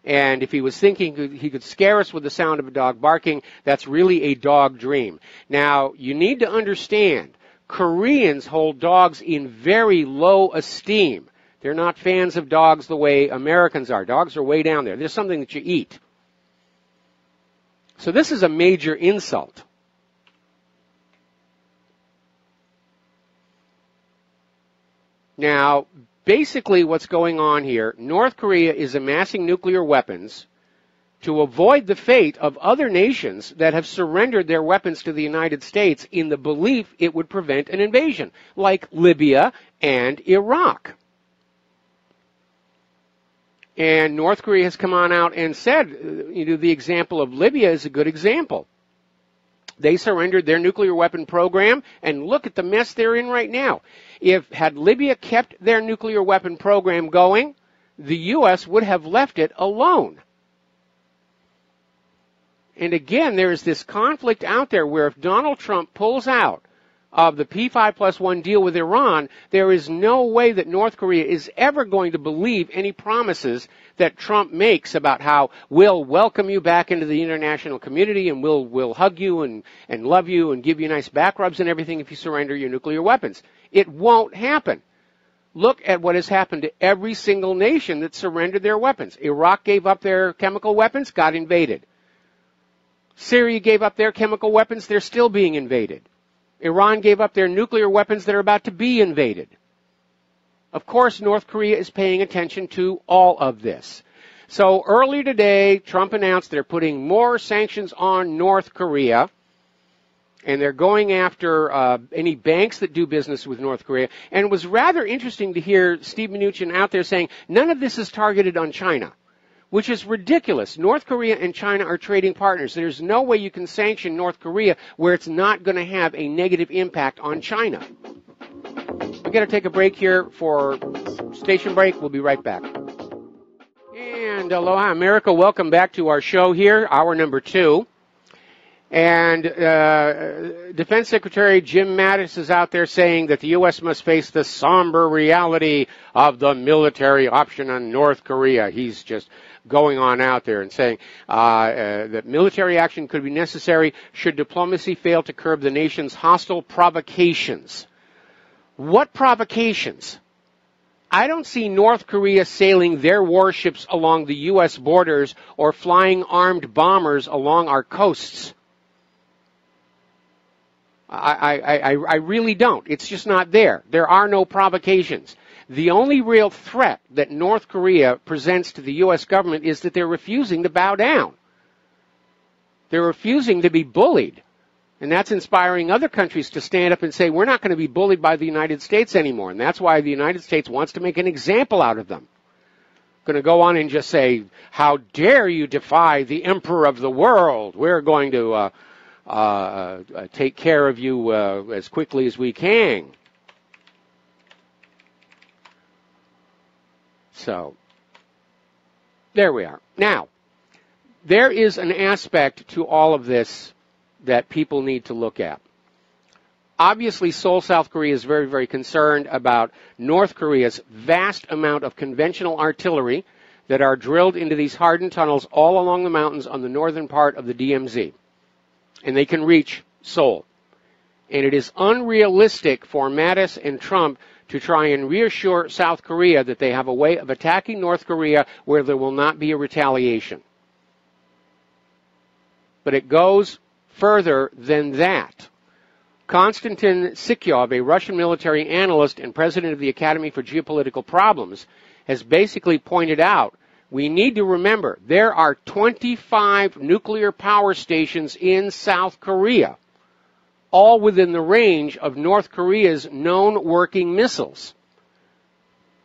And if he was thinking he could scare us with the sound of a dog barking, that's really a dog dream. Now, you need to understand, Koreans hold dogs in very low esteem. They're not fans of dogs the way Americans are. Dogs are way down there. They're something that you eat. So this is a major insult. Now, basically what's going on here, North Korea is amassing nuclear weapons to avoid the fate of other nations that have surrendered their weapons to the United States in the belief it would prevent an invasion, like Libya and Iraq. And North Korea has come on out and said, the example of Libya is a good example. They surrendered their nuclear weapon program, and look at the mess they're in right now. Had Libya kept their nuclear weapon program going, the U.S. would have left it alone. And again, there is this conflict out there where if Donald Trump pulls out of the P5+1 deal with Iran, there is no way that North Korea is ever going to believe any promises that Trump makes about how we'll welcome you back into the international community and we'll hug you and love you and give you nice back rubs and everything if you surrender your nuclear weapons. It won't happen. Look at what has happened to every single nation that surrendered their weapons. Iraq gave up their chemical weapons, got invaded. Syria gave up their chemical weapons, they're still being invaded. Iran gave up their nuclear weapons that are about to be invaded. Of course, North Korea is paying attention to all of this. So earlier today, Trump announced they're putting more sanctions on North Korea, and they're going after any banks that do business with North Korea. And it was rather interesting to hear Steve Mnuchin out there saying none of this is targeted on China, which is ridiculous. North Korea and China are trading partners. There's no way you can sanction North Korea where it's not going to have a negative impact on China. We've got to take a break here for station break. We'll be right back. And And aloha, America. Welcome back to our show here, hour number 2. And Defense Secretary Jim Mattis is out there saying that the U.S. must face the somber reality of the military option on North Korea. He's just going on out there and saying that military action could be necessary should diplomacy fail to curb the nation's hostile provocations. What provocations? I don't see North Korea sailing their warships along the U.S. borders or flying armed bombers along our coasts. I really don't. It's just not there. There are no provocations. The only real threat that North Korea presents to the U.S. government is that they're refusing to bow down. They're refusing to be bullied. And that's inspiring other countries to stand up and say, we're not going to be bullied by the United States anymore. And that's why the United States wants to make an example out of them. Going to go on and just say, how dare you defy the emperor of the world? We're going to take care of you as quickly as we can. So, there we are. Now, there is an aspect to all of this that people need to look at. Obviously, Seoul, South Korea is very, very concerned about North Korea's vast amount of conventional artillery that are drilled into these hardened tunnels all along the mountains on the northern part of the DMZ. And they can reach Seoul. And it is unrealistic for Mattis and Trump to try and reassure South Korea that they have a way of attacking North Korea where there will not be a retaliation. But it goes further than that. Konstantin Sikyov, a Russian military analyst and president of the Academy for Geopolitical Problems, has basically pointed out we need to remember there are 25 nuclear power stations in South Korea, all within the range of North Korea's known working missiles.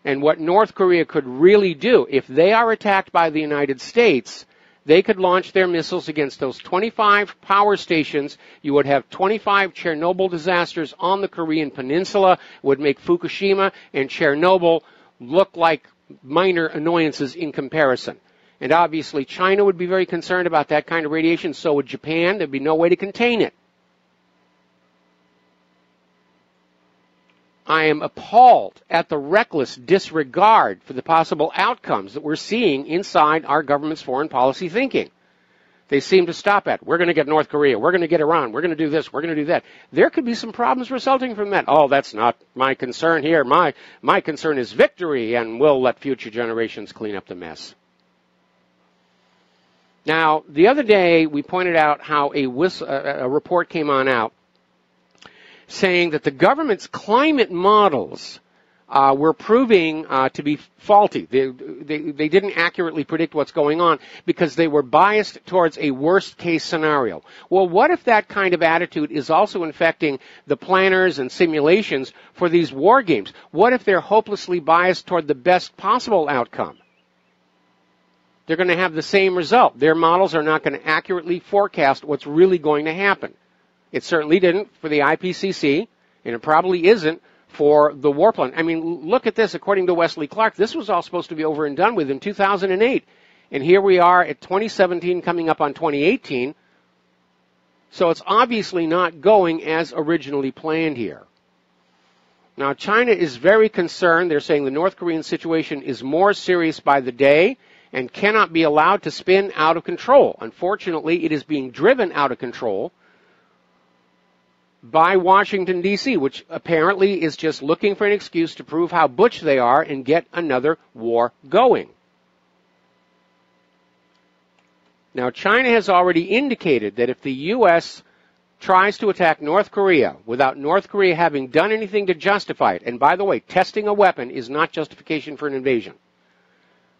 And what North Korea could really do, if they are attacked by the United States, they could launch their missiles against those 25 power stations. You would have 25 Chernobyl disasters on the Korean peninsula. It would make Fukushima and Chernobyl look like minor annoyances in comparison. And obviously China would be very concerned about that kind of radiation. So would Japan. There'd be no way to contain it. I am appalled at the reckless disregard for the possible outcomes that we're seeing inside our government's foreign policy thinking. They seem to stop at, we're going to get North Korea, we're going to get Iran, we're going to do this, we're going to do that. There could be some problems resulting from that. Oh, that's not my concern here. My concern is victory, and we'll let future generations clean up the mess. Now, the other day we pointed out how a report came on out saying that the government's climate models were proving to be faulty. They didn't accurately predict what's going on because they were biased towards a worst-case scenario. Well, what if that kind of attitude is also infecting the planners and simulations for these war games? What if they're hopelessly biased toward the best possible outcome? They're going to have the same result. Their models are not going to accurately forecast what's really going to happen. It certainly didn't for the IPCC, and it probably isn't for the war plan. I mean, look at this. According to Wesley Clark, this was all supposed to be over and done with in 2008. And here we are at 2017 coming up on 2018. So it's obviously not going as originally planned here. Now, China is very concerned. They're saying the North Korean situation is more serious by the day and cannot be allowed to spin out of control. Unfortunately, it is being driven out of control by Washington, D.C., which apparently is just looking for an excuse to prove how butch they are and get another war going. Now, China has already indicated that if the U.S. tries to attack North Korea without North Korea having done anything to justify it, and by the way, testing a weapon is not justification for an invasion,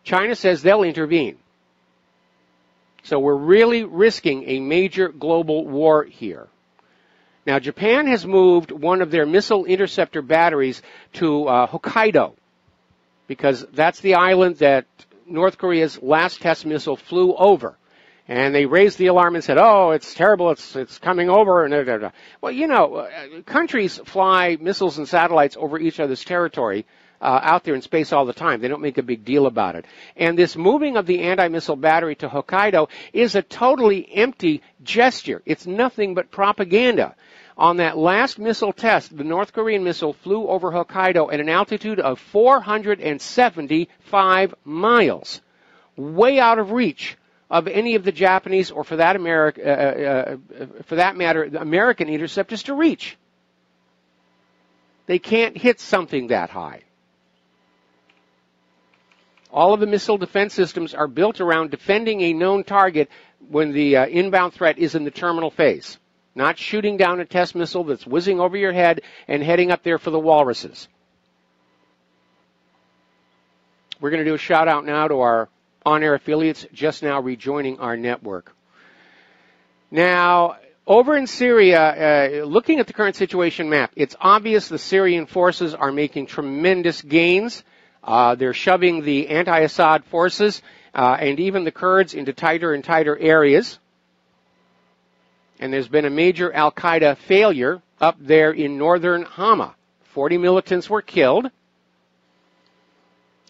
China says they'll intervene. So we're really risking a major global war here. Now, Japan has moved one of their missile interceptor batteries to Hokkaido because that's the island that North Korea's last test missile flew over. And they raised the alarm and said, oh, it's terrible, it's coming over. And well, you know, countries fly missiles and satellites over each other's territory out there in space all the time. They don't make a big deal about it. And this moving of the anti-missile battery to Hokkaido is a totally empty gesture. It's nothing but propaganda. On that last missile test, the North Korean missile flew over Hokkaido at an altitude of 475 miles, way out of reach of any of the Japanese, or for that matter, the American interceptors to reach. They can't hit something that high. All of the missile defense systems are built around defending a known target when the inbound threat is in the terminal phase, not shooting down a test missile that's whizzing over your head and heading up there for the walruses. We're going to do a shout out now to our on-air affiliates just now rejoining our network. Now, over in Syria, looking at the current situation map, it's obvious the Syrian forces are making tremendous gains. They're shoving the anti-Assad forces and even the Kurds into tighter and tighter areas. And there's been a major al-Qaeda failure up there in northern Hama. 40 militants were killed.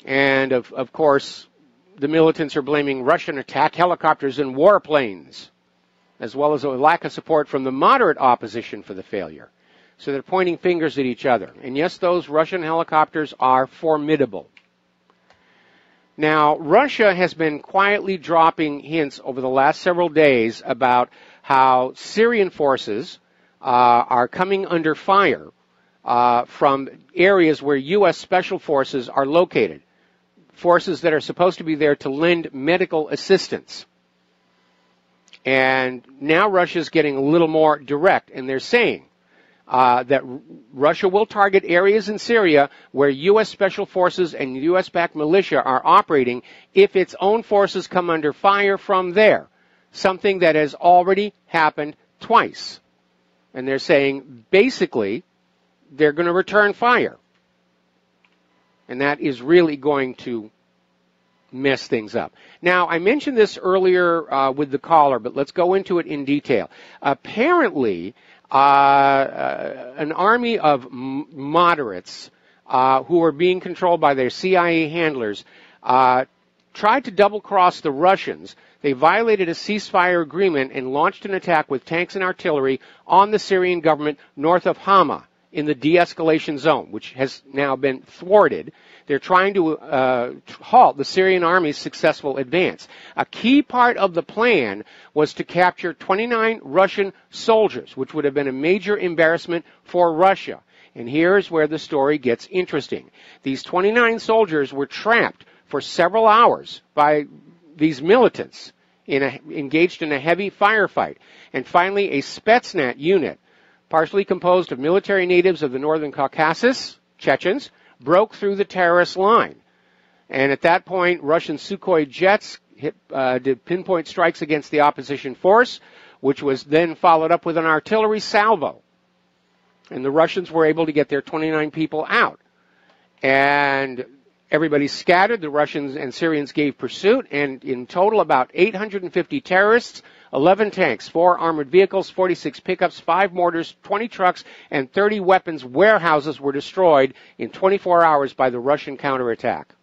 And, of course, the militants are blaming Russian attack helicopters and warplanes, as well as a lack of support from the moderate opposition for the failure. So they're pointing fingers at each other. And yes, those Russian helicopters are formidable. Now, Russia has been quietly dropping hints over the last several days about how Syrian forces are coming under fire from areas where U.S. special forces are located, forces that are supposed to be there to lend medical assistance. And now Russia's getting a little more direct, and they're saying that Russia will target areas in Syria where U.S. special forces and U.S.-backed militia are operating if its own forces come under fire from there, something that has already happened twice. And they're saying, basically, they're going to return fire. And that is really going to mess things up. Now, I mentioned this earlier with the caller, but let's go into it in detail. Apparently, an army of moderates who are being controlled by their CIA handlers tried to double-cross the Russians. They violated a ceasefire agreement and launched an attack with tanks and artillery on the Syrian government north of Hama in the de-escalation zone, which has now been thwarted. They're trying to halt the Syrian army's successful advance. A key part of the plan was to capture 29 Russian soldiers, which would have been a major embarrassment for Russia. And here's where the story gets interesting. These 29 soldiers were trapped for several hours by these militants engaged in a heavy firefight. And finally, a Spetsnaz unit, partially composed of military natives of the Northern Caucasus, Chechens, broke through the terrorist line. And at that point, Russian Sukhoi jets did pinpoint strikes against the opposition force, which was then followed up with an artillery salvo. And the Russians were able to get their 29 people out. And everybody scattered. The Russians and Syrians gave pursuit. And in total, about 850 terrorists, 11 tanks, 4 armored vehicles, 46 pickups, 5 mortars, 20 trucks, and 30 weapons warehouses were destroyed in 24 hours by the Russian counterattack.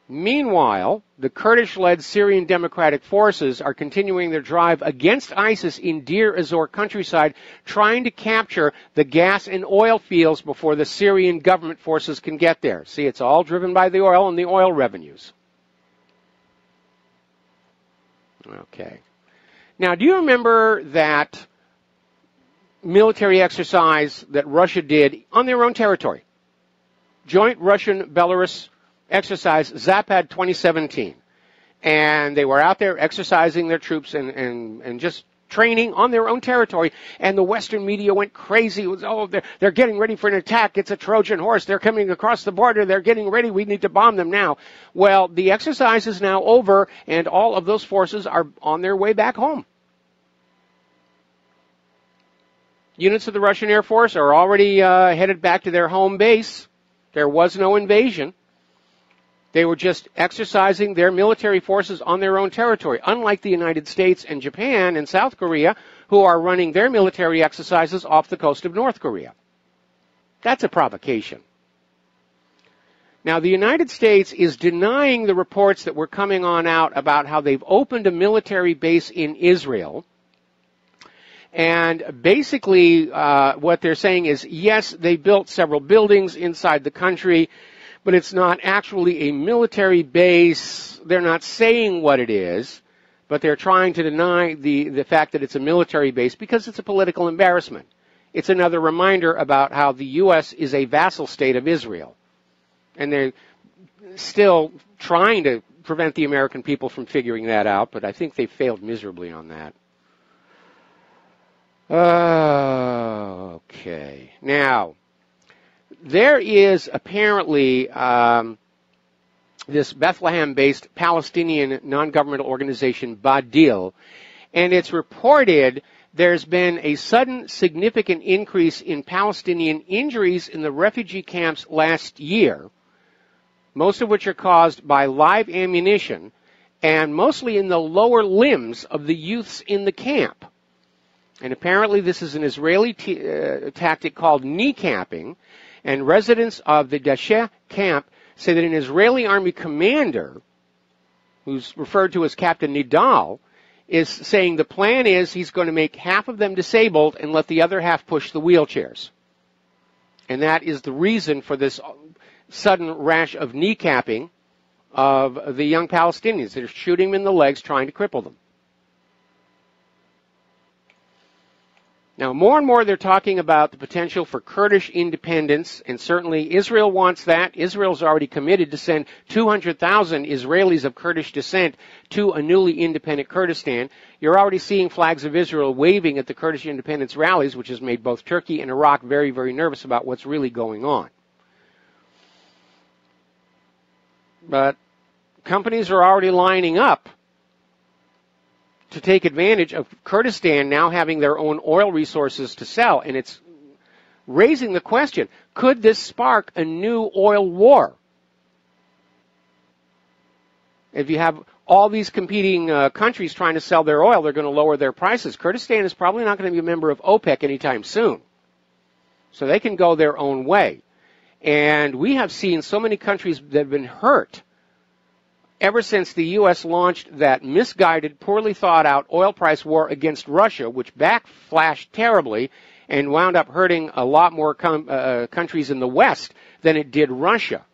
Meanwhile, the Kurdish-led Syrian Democratic Forces are continuing their drive against ISIS in Deir ez-Zor countryside, trying to capture the gas and oil fields before the Syrian government forces can get there. See, it's all driven by the oil and the oil revenues. Okay. Now, do you remember that military exercise that Russia did on their own territory? Joint Russian-Belarus exercise, Zapad 2017. And they were out there exercising their troops and just training on their own territory, and the Western media went crazy. It was, oh, they're getting ready for an attack. It's a Trojan horse. They're coming across the border. They're getting ready. We need to bomb them now. Well, the exercise is now over, and all of those forces are on their way back home. Units of the Russian Air Force are already headed back to their home base. There was no invasion. They were just exercising their military forces on their own territory, unlike the United States and Japan and South Korea, who are running their military exercises off the coast of North Korea. That's a provocation. Now, the United States is denying the reports that were coming on out about how they've opened a military base in Israel. And basically, what they're saying is, yes, they built several buildings inside the country, but it's not actually a military base. They're not saying what it is, but they're trying to deny the fact that it's a military base because it's a political embarrassment. It's another reminder about how the U.S. is a vassal state of Israel. And they're still trying to prevent the American people from figuring that out, but I think they failed miserably on that. Okay. Now, there is apparently this Bethlehem-based Palestinian non-governmental organization, Badil, and it's reported there's been a sudden significant increase in Palestinian injuries in the refugee camps last year, most of which are caused by live ammunition, and mostly in the lower limbs of the youths in the camp. And apparently this is an Israeli tactic called kneecapping, and residents of the Dasheh camp say that an Israeli army commander, who's referred to as Captain Nidal, is saying the plan is he's going to make half of them disabled and let the other half push the wheelchairs. And that is the reason for this sudden rash of kneecapping of the young Palestinians. They're shooting them in the legs, trying to cripple them. Now, more and more they're talking about the potential for Kurdish independence, and certainly Israel wants that. Israel's already committed to send 200,000 Israelis of Kurdish descent to a newly independent Kurdistan. You're already seeing flags of Israel waving at the Kurdish independence rallies, which has made both Turkey and Iraq very, very nervous about what's really going on. But companies are already lining up to take advantage of Kurdistan now having their own oil resources to sell. And it's raising the question, could this spark a new oil war? If you have all these competing countries trying to sell their oil, they're going to lower their prices. Kurdistan is probably not going to be a member of OPEC anytime soon. So they can go their own way. And we have seen so many countries that have been hurt ever since the U.S. launched that misguided, poorly thought out oil price war against Russia, which backflashed terribly and wound up hurting a lot more countries in the West than it did Russia.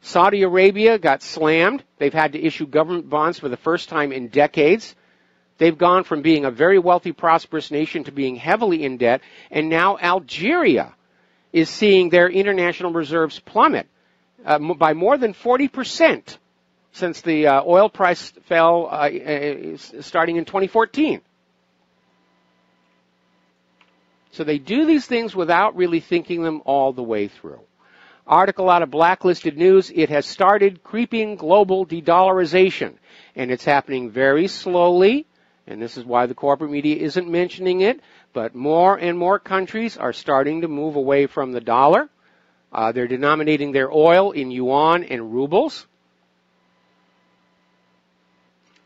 Saudi Arabia got slammed. They've had to issue government bonds for the first time in decades. They've gone from being a very wealthy, prosperous nation to being heavily in debt. And now Algeria is seeing their international reserves plummet by more than 40%. Since the oil price fell starting in 2014. So they do these things without really thinking them all the way through. Article out of Blacklisted News, it has started creeping global de-dollarization. And it's happening very slowly, and this is why the corporate media isn't mentioning it, but more and more countries are starting to move away from the dollar. They're denominating their oil in yuan and rubles.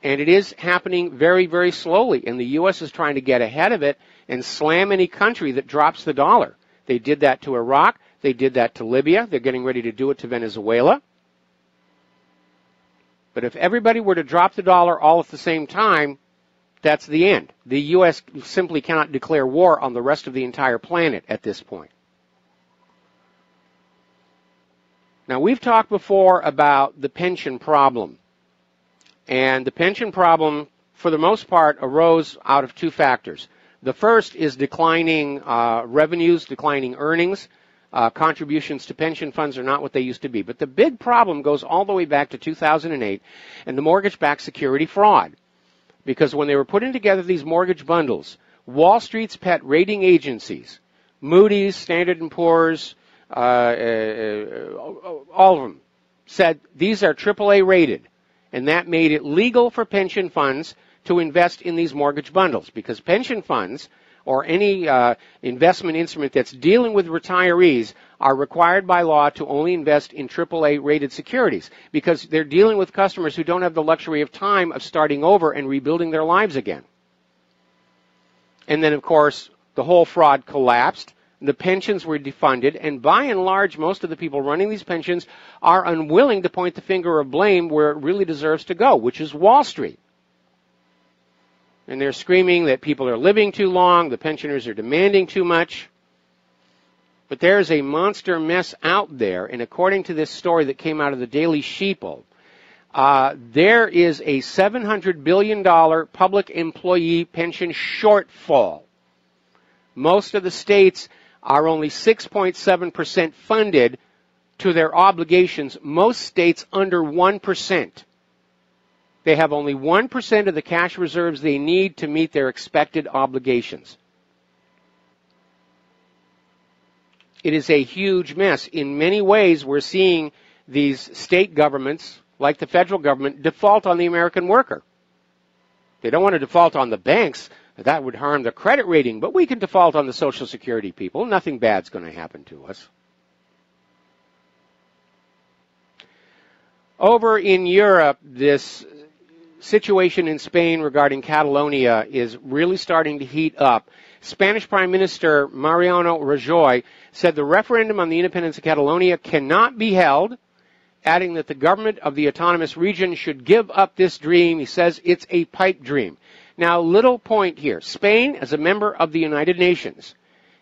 And it is happening very, very slowly. And the U.S. is trying to get ahead of it and slam any country that drops the dollar. They did that to Iraq. They did that to Libya. They're getting ready to do it to Venezuela. But if everybody were to drop the dollar all at the same time, that's the end. The U.S. simply cannot declare war on the rest of the entire planet at this point. Now, we've talked before about the pension problem. And the pension problem, for the most part, arose out of two factors. The first is declining revenues, declining earnings. Contributions to pension funds are not what they used to be. But the big problem goes all the way back to 2008 and the mortgage-backed security fraud. Because when they were putting together these mortgage bundles, Wall Street's pet rating agencies, Moody's, Standard & Poor's, all of them, said these are AAA rated. And that made it legal for pension funds to invest in these mortgage bundles because pension funds or any investment instrument that's dealing with retirees are required by law to only invest in AAA rated securities because they're dealing with customers who don't have the luxury of time of starting over and rebuilding their lives again. And then, of course, the whole fraud collapsed. The pensions were defunded, and by and large, most of the people running these pensions are unwilling to point the finger of blame where it really deserves to go, which is Wall Street. And they're screaming that people are living too long, the pensioners are demanding too much. But there's a monster mess out there, and according to this story that came out of the Daily Sheeple, there is a $700 billion public employee pension shortfall. Most of the states are only 6.7% funded to their obligations. Most states under 1%. They have only 1% of the cash reserves they need to meet their expected obligations. It is a huge mess. In many ways, we're seeing these state governments, like the federal government, default on the American worker. They don't want to default on the banks. That would harm the credit rating, but we can default on the Social Security people. Nothing bad's going to happen to us. Over in Europe, this situation in Spain regarding Catalonia is really starting to heat up. Spanish Prime Minister Mariano Rajoy said the referendum on the independence of Catalonia cannot be held, adding that the government of the autonomous region should give up this dream. He says it's a pipe dream. Now, little point here. Spain, as a member of the United Nations,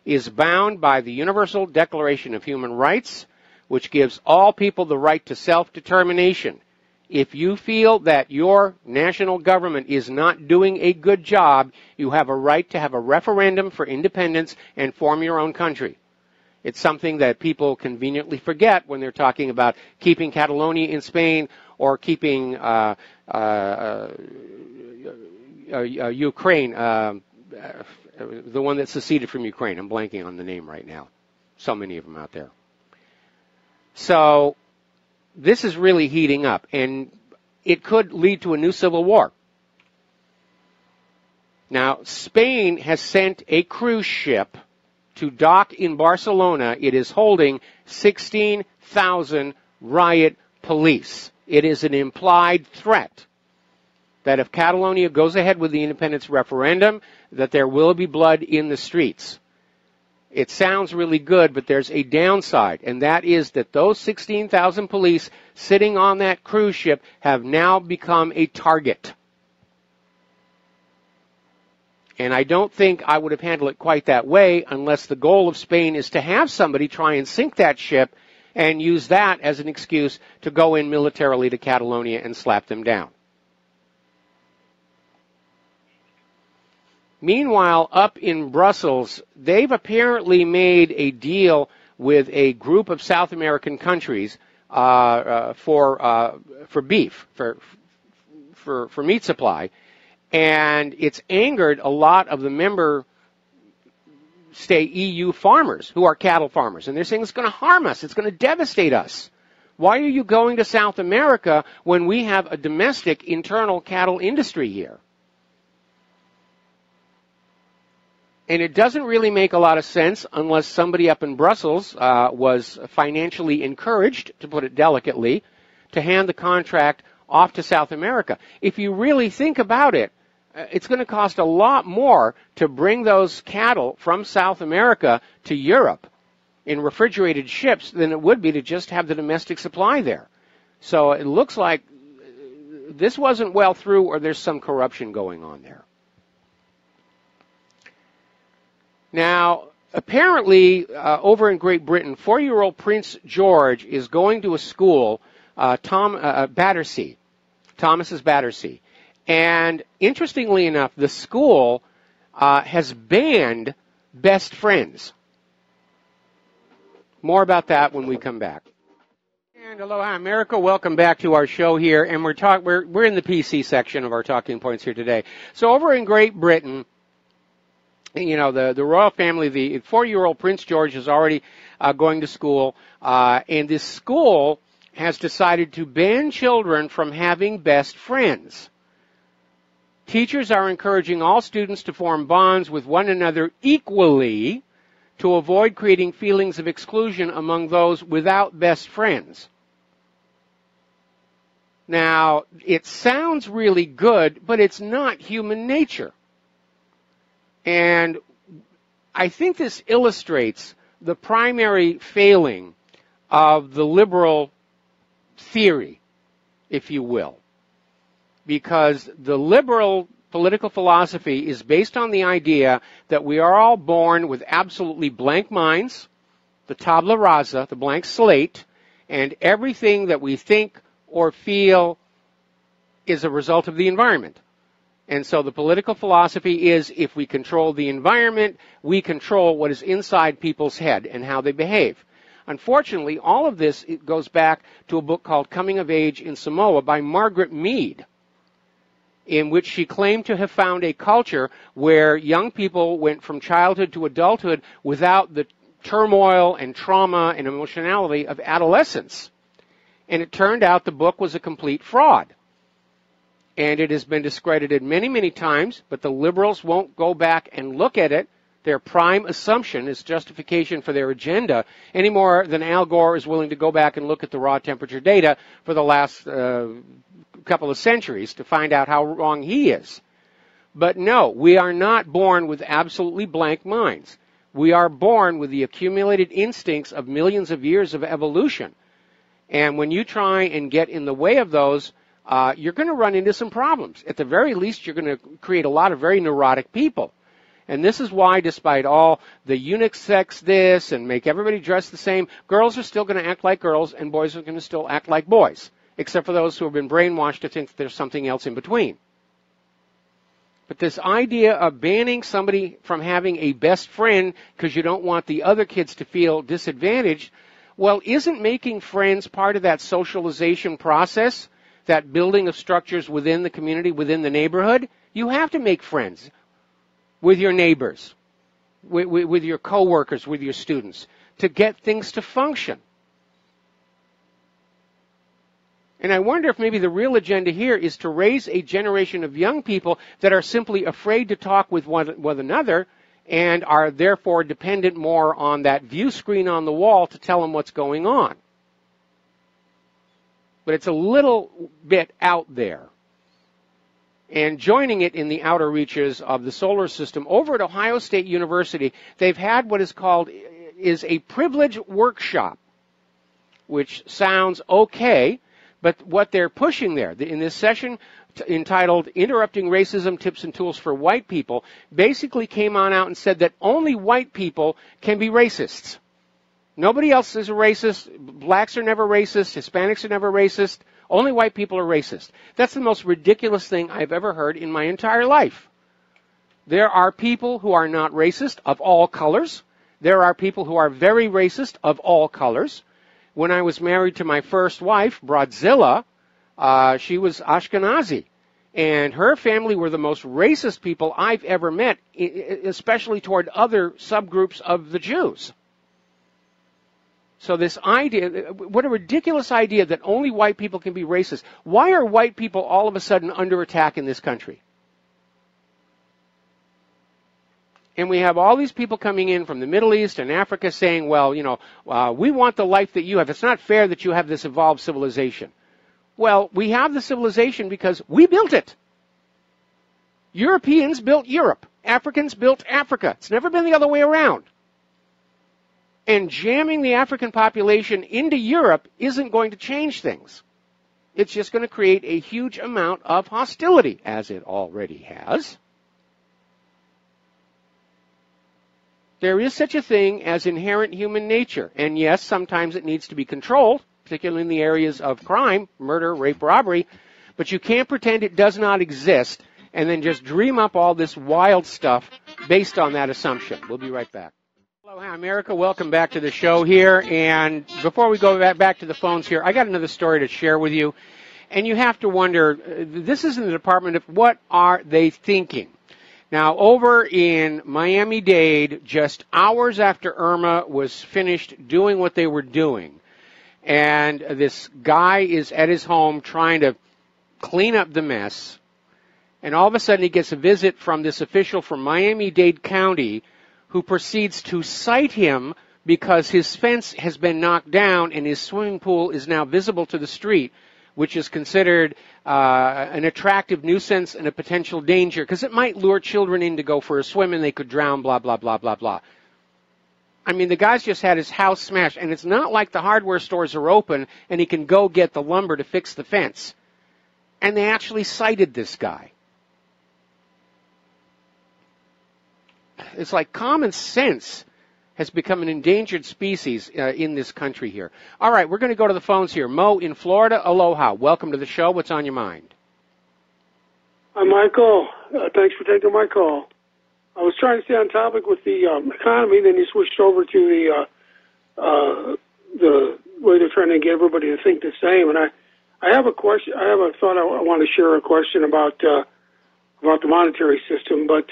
is bound by the Universal Declaration of Human Rights, which gives all people the right to self-determination. If you feel that your national government is not doing a good job, you have a right to have a referendum for independence and form your own country. It's something that people conveniently forget when they're talking about keeping Catalonia in Spain or keeping Ukraine, the one that seceded from Ukraine. I'm blanking on the name right now. So many of them out there. So this is really heating up, and it could lead to a new civil war. Now, Spain has sent a cruise ship to dock in Barcelona. It is holding 16,000 riot police. It is an implied threat that if Catalonia goes ahead with the independence referendum, that there will be blood in the streets. It sounds really good, but there's a downside, and that is that those 16,000 police sitting on that cruise ship have now become a target. And I don't think I would have handled it quite that way unless the goal of Spain is to have somebody try and sink that ship and use that as an excuse to go in militarily to Catalonia and slap them down. Meanwhile, up in Brussels, they've apparently made a deal with a group of South American countries for beef, for meat supply, and it's angered a lot of the member state EU farmers who are cattle farmers, and they're saying it's going to harm us, it's going to devastate us. Why are you going to South America when we have a domestic internal cattle industry here? And it doesn't really make a lot of sense unless somebody up in Brussels was financially encouraged, to put it delicately, to hand the contract off to South America. If you really think about it, it's going to cost a lot more to bring those cattle from South America to Europe in refrigerated ships than it would be to just have the domestic supply there. So it looks like this wasn't well through, or there's some corruption going on there. Now, apparently, over in Great Britain, 4-year-old Prince George is going to a school, Battersea, Thomas's Battersea. And interestingly enough, the school has banned best friends. More about that when we come back. And aloha, America. Welcome back to our show here. And we're in the PC section of our talking points here today. So over in Great Britain, you know, the royal family, the 4-year-old Prince George is already going to school, and this school has decided to ban children from having best friends. Teachers are encouraging all students to form bonds with one another equally to avoid creating feelings of exclusion among those without best friends. Now, it sounds really good, but it's not human nature. And I think this illustrates the primary failing of the liberal theory, if you will. Because the liberal political philosophy is based on the idea that we are all born with absolutely blank minds, the tabula rasa, the blank slate, and everything that we think or feel is a result of the environment. And so the political philosophy is if we control the environment, we control what is inside people's head and how they behave. Unfortunately, all of this goes back to a book called Coming of Age in Samoa by Margaret Mead, in which she claimed to have found a culture where young people went from childhood to adulthood without the turmoil and trauma and emotionality of adolescence. And it turned out the book was a complete fraud. And it has been discredited many, many times, but the liberals won't go back and look at it. Their prime assumption is justification for their agenda, any more than Al Gore is willing to go back and look at the raw temperature data for the last couple of centuries to find out how wrong he is. But no, we are not born with absolutely blank minds. We are born with the accumulated instincts of millions of years of evolution. And when you try and get in the way of those, you're going to run into some problems. At the very least, you're going to create a lot of very neurotic people. And this is why, despite all the unisex this and make everybody dress the same, girls are still going to act like girls and boys are going to still act like boys, except for those who have been brainwashed to think that there's something else in between. But this idea of banning somebody from having a best friend because you don't want the other kids to feel disadvantaged, well, isn't making friends part of that socialization process, that building of structures within the community, within the neighborhood? You have to make friends with your neighbors, with your coworkers, with your students, to get things to function. And I wonder if maybe the real agenda here is to raise a generation of young people that are simply afraid to talk with one another and are therefore dependent more on that view screen on the wall to tell them what's going on. But it's a little bit out there. And joining it in the outer reaches of the solar system, over at Ohio State University, they've had what is called a privilege workshop, which sounds okay, but what they're pushing there, in this session entitled Interrupting Racism, Tips and Tools for White People, basically came on out and said that only white people can be racists. Nobody else is a racist. Blacks are never racist. Hispanics are never racist. Only white people are racist. That's the most ridiculous thing I've ever heard in my entire life. There are people who are not racist of all colors. There are people who are very racist of all colors. When I was married to my first wife, Broadzilla, she was Ashkenazi. And her family were the most racist people I've ever met, especially toward other subgroups of the Jews. So this idea, what a ridiculous idea that only white people can be racist. Why are white people all of a sudden under attack in this country? And we have all these people coming in from the Middle East and Africa saying, well, we want the life that you have. It's not fair that you have this evolved civilization. Well, we have the civilization because we built it. Europeans built Europe. Africans built Africa. It's never been the other way around. And jamming the African population into Europe isn't going to change things. It's just going to create a huge amount of hostility, as it already has. There is such a thing as inherent human nature. And yes, sometimes it needs to be controlled, particularly in the areas of crime, murder, rape, robbery. But you can't pretend it does not exist and then just dream up all this wild stuff based on that assumption. We'll be right back. Hello, hi, America. Welcome back to the show here. And before we go back to the phones here, I got another story to share with you. And you have to wonder, this is in the Department of what are they thinking? Now, over in Miami-Dade, just hours after Irma was finished doing what they were doing, and this guy is at his home trying to clean up the mess, And all of a sudden he gets a visit from this official from Miami-Dade County who proceeds to cite him because his fence has been knocked down and his swimming pool is now visible to the street, which is considered an attractive nuisance and a potential danger because it might lure children in to go for a swim and they could drown, blah, blah, blah, blah, blah. I mean, the guy's just had his house smashed, and it's not like the hardware stores are open and he can go get the lumber to fix the fence. And they actually cited this guy. It's like common sense has become an endangered species in this country here. All right, we're going to go to the phones here. Mo in Florida, aloha. Welcome to the show. What's on your mind? Hi, Michael. Thanks for taking my call. I was trying to stay on topic with the economy, then you switched over to the way they're trying to get everybody to think the same. And I have a question. I want to share a question about the monetary system, but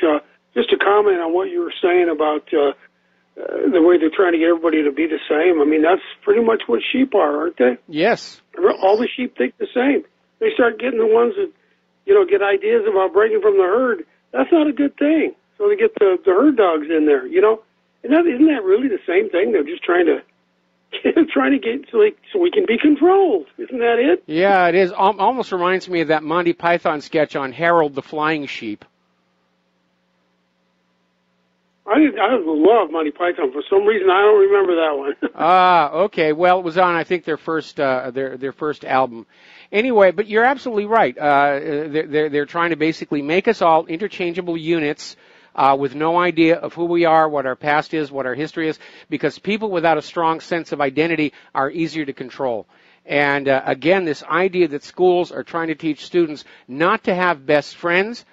just to comment on what you were saying about the way they're trying to get everybody to be the same. I mean, that's pretty much what sheep are, aren't they? Yes. All the sheep think the same. They start getting the ones that, get ideas about breaking from the herd. That's not a good thing. So they get the herd dogs in there, And isn't that really the same thing? They're just trying to get so we can be controlled. Isn't that it? Yeah, it is. Almost reminds me of that Monty Python sketch on Harold the Flying Sheep. I love Monty Python. For some reason, I don't remember that one. Okay. Well, it was on, I think, their first album. Anyway, but you're absolutely right. They're trying to basically make us all interchangeable units with no idea of who we are, what our past is, what our history is, because people without a strong sense of identity are easier to control. And again, this idea that schools are trying to teach students not to have best friends.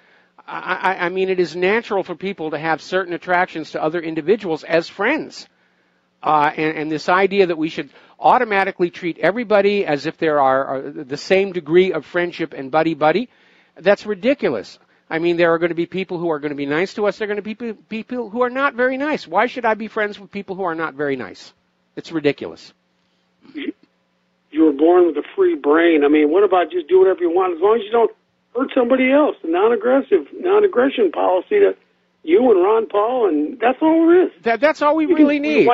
I mean, it is natural for people to have certain attractions to other individuals as friends. And this idea that we should automatically treat everybody as if there are the same degree of friendship and buddy-buddy, that's ridiculous. I mean, there are going to be people who are going to be nice to us. There are going to be people who are not very nice. Why should I be friends with people who are not very nice? It's ridiculous. You were born with a free brain. I mean, what about just do whatever you want as long as you don't hurt somebody else? The non-aggression policy that you and Ron Paul, and that's all there is. That's all we really need.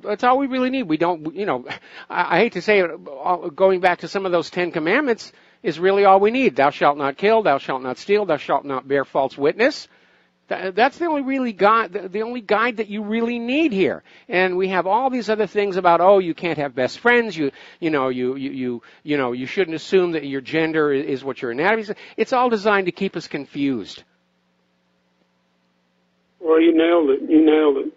That's all we really need. We don't, I hate to say it, going back to some of those 10 commandments is really all we need. Thou shalt not kill, thou shalt not steal, thou shalt not bear false witness. That's the only guide that you really need here. And we have all these other things about, you can't have best friends. You shouldn't assume that your gender is what your anatomy is. It's all designed to keep us confused. Well, you nailed it.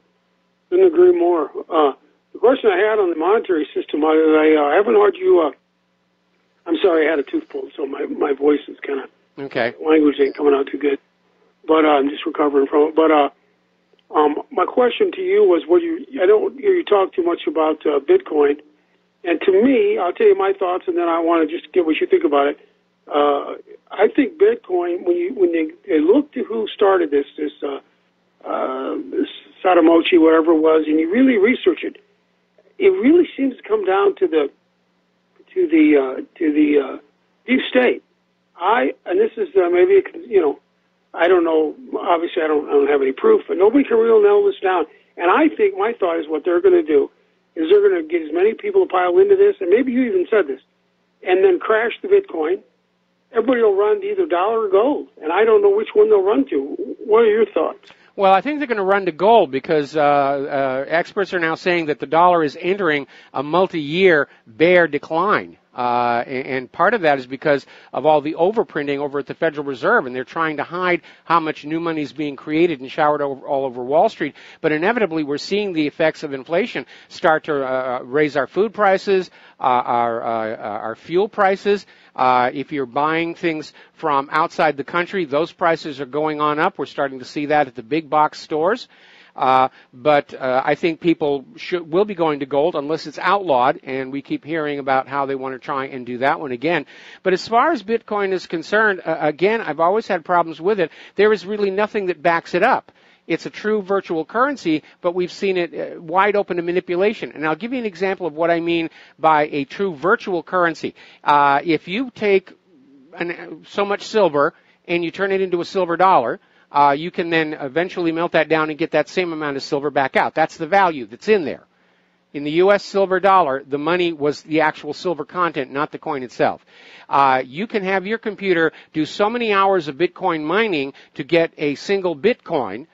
Couldn't agree more. The question I had on the monetary system, I haven't heard you. I'm sorry, I had a tooth pulled, so my voice is kind of okay. Language ain't coming out too good. But I'm just recovering from it. But my question to you was, I don't hear you talk too much about Bitcoin. And to me, I'll tell you my thoughts, and then I want to just get what you think about it. I think Bitcoin, when they look to who started this Satomochi, whatever it was, and you really research it, it really seems to come down to the deep state. And this is maybe I don't know. Obviously, I don't have any proof, but nobody can really nail this down. And I think my thought is what they're going to do is they're going to get as many people to pile into this, and maybe you even said this, and then crash the Bitcoin. Everybody will run to either dollar or gold, and I don't know which one they'll run to. What are your thoughts? Well, I think they're going to run to gold because experts are now saying that the dollar is entering a multi-year bear decline. And part of that is because of all the overprinting over at the Federal Reserve, and they're trying to hide how much new money is being created and showered all over Wall Street. But inevitably, we're seeing the effects of inflation start to raise our food prices, our fuel prices. If you're buying things from outside the country, those prices are going on up. We're starting to see that at the big box stores. But I think people will be going to gold unless it's outlawed, and we keep hearing about how they want to try and do that one again. But as far as Bitcoin is concerned, again, I've always had problems with it. There is really nothing that backs it up. It's a true virtual currency, but we've seen it wide open to manipulation. And I'll give you an example of what I mean by a true virtual currency. If you take so much silver and you turn it into a silver dollar, you can then eventually melt that down and get that same amount of silver back out. That's the value that's in there. In the U.S. silver dollar, the money was the actual silver content, not the coin itself. You can have your computer do so many hours of Bitcoin mining to get a single Bitcoin,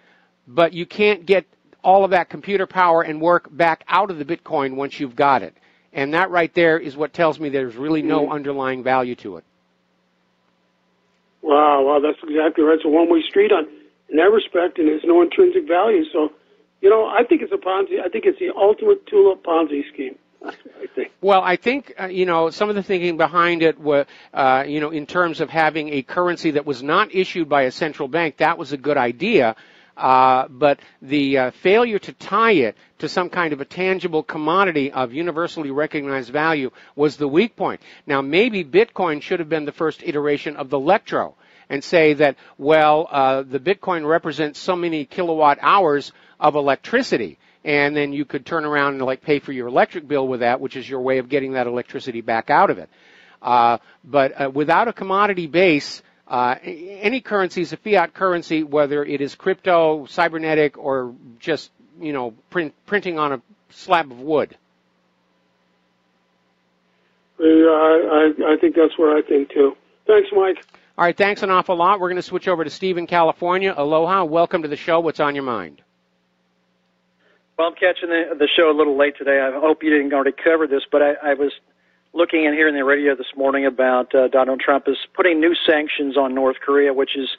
but you can't get all of that computer power and work back out of the Bitcoin once you've got it. And that right there is what tells me there's really no underlying value to it. Wow, that's exactly right. It's a one-way street in that respect, and there's no intrinsic value. So, I think it's a Ponzi. I think it's the ultimate tulip Ponzi scheme. I think. Well, I think, some of the thinking behind it was, in terms of having a currency that was not issued by a central bank, that was a good idea. But the failure to tie it to some kind of a tangible commodity of universally recognized value was the weak point. Now, maybe Bitcoin should have been the first iteration of the Electro and say that, the Bitcoin represents so many kilowatt hours of electricity, and then you could turn around and pay for your electric bill with that, which is your way of getting that electricity back out of it. But without a commodity base, any currency is a fiat currency, whether it is crypto, cybernetic, or just, printing on a slab of wood. I think that's what I think, too. Thanks, Mike. All right, thanks an awful lot. We're going to switch over to Steve in California. Aloha. Welcome to the show. What's on your mind? Well, I'm catching the show a little late today. I hope you didn't already cover this, but I was looking and hearing the radio this morning about Donald Trump is putting new sanctions on North Korea, which is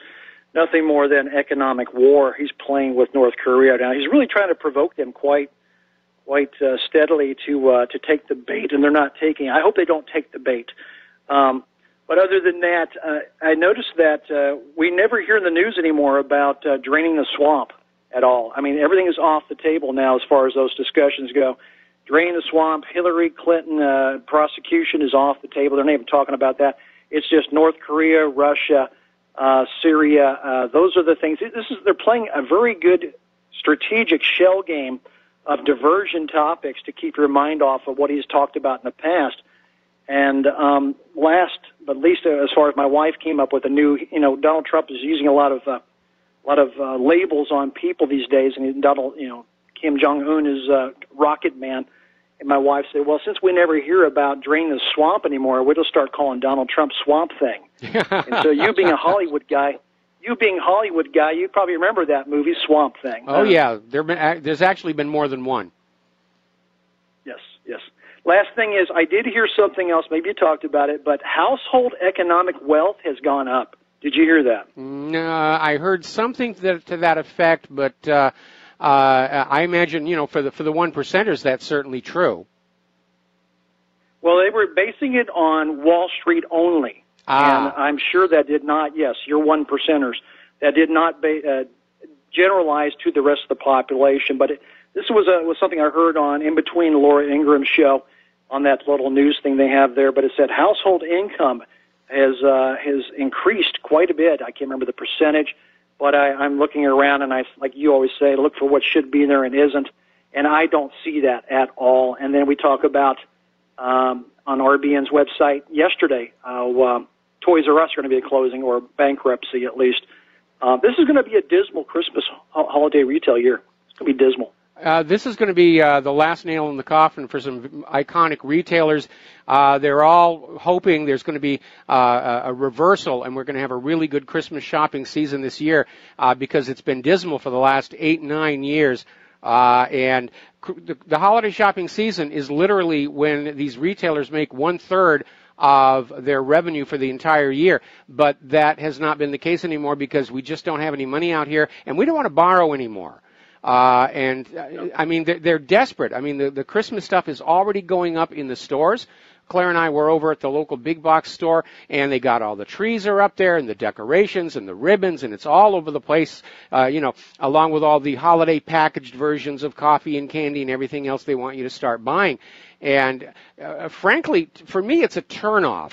nothing more than economic war. He's playing with North Korea now. He's really trying to provoke them quite steadily to take the bait, and they're not taking. I hope they don't take the bait. But other than that, I noticed that we never hear in the news anymore about draining the swamp at all. I mean, everything is off the table now as far as those discussions go. Draining the swamp, Hillary Clinton prosecution is off the table. They're not even talking about that. It's just North Korea, Russia, Syria. Those are the things. They're playing a very good strategic shell game of diversion topics to keep your mind off of what he's talked about in the past. And last but least, as far as my wife came up with a new, Donald Trump is using a lot of labels on people these days, and Donald, Kim Jong-un is Rocket Man. And my wife said, well, since we never hear about drain the swamp anymore, we'll just start calling Donald Trump Swamp Thing. And so you being a Hollywood guy, you probably remember that movie, Swamp Thing. Oh, yeah. There's actually been more than one. Yes. Last thing is, I did hear something else. Maybe you talked about it, but household economic wealth has gone up. Did you hear that? No, I heard something to that effect, but I imagine, for the one percenters, that's certainly true. Well, they were basing it on Wall Street only, and I'm sure that did not. Yes, you're one percenters. That did not generalize to the rest of the population. But this was something I heard on in between Laura Ingram's show on that little news thing they have there. But it said household income has increased quite a bit. I can't remember the percentage. But I'm looking around, and like you always say, look for what should be there and isn't, and I don't see that at all. And then we talk about on RBN's website yesterday how Toys R Us are going to be closing, or bankruptcy at least. This is going to be a dismal Christmas holiday retail year. It's going to be dismal. This is going to be the last nail in the coffin for some iconic retailers. They're all hoping there's going to be a reversal, and we're going to have a really good Christmas shopping season this year because it's been dismal for the last 8-9 years. And the holiday shopping season is literally when these retailers make 1/3 of their revenue for the entire year. But that has not been the case anymore because we just don't have any money out here, and we don't want to borrow anymore. I mean, they're desperate. I mean, the Christmas stuff is already going up in the stores. Claire and I were over at the local big box store, and they got all the trees are up there, and the decorations, and the ribbons, and it's all over the place, along with all the holiday packaged versions of coffee and candy and everything else they want you to start buying. And frankly, for me, it's a turnoff.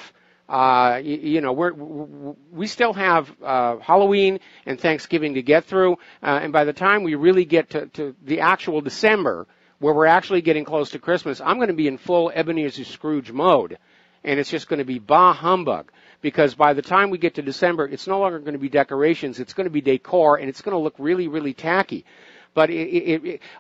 We still have Halloween and Thanksgiving to get through, and by the time we really get to the actual December, where we're actually getting close to Christmas, I'm going to be in full Ebenezer Scrooge mode, and it's just going to be bah humbug. because by the time we get to December, it's no longer going to be decorations, it's going to be decor, and it's going to look really, really tacky. But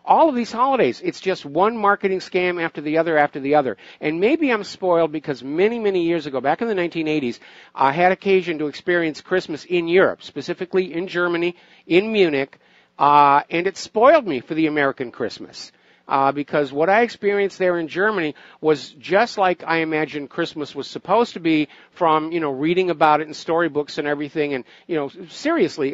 all of these holidays, it's just one marketing scam after the other. And maybe I'm spoiled because many, many years ago, back in the 1980s, I had occasion to experience Christmas in Europe, specifically in Germany, in Munich, and it spoiled me for the American Christmas. Because what I experienced there in Germany was just like I imagined Christmas was supposed to be from, reading about it in storybooks and everything. And, seriously,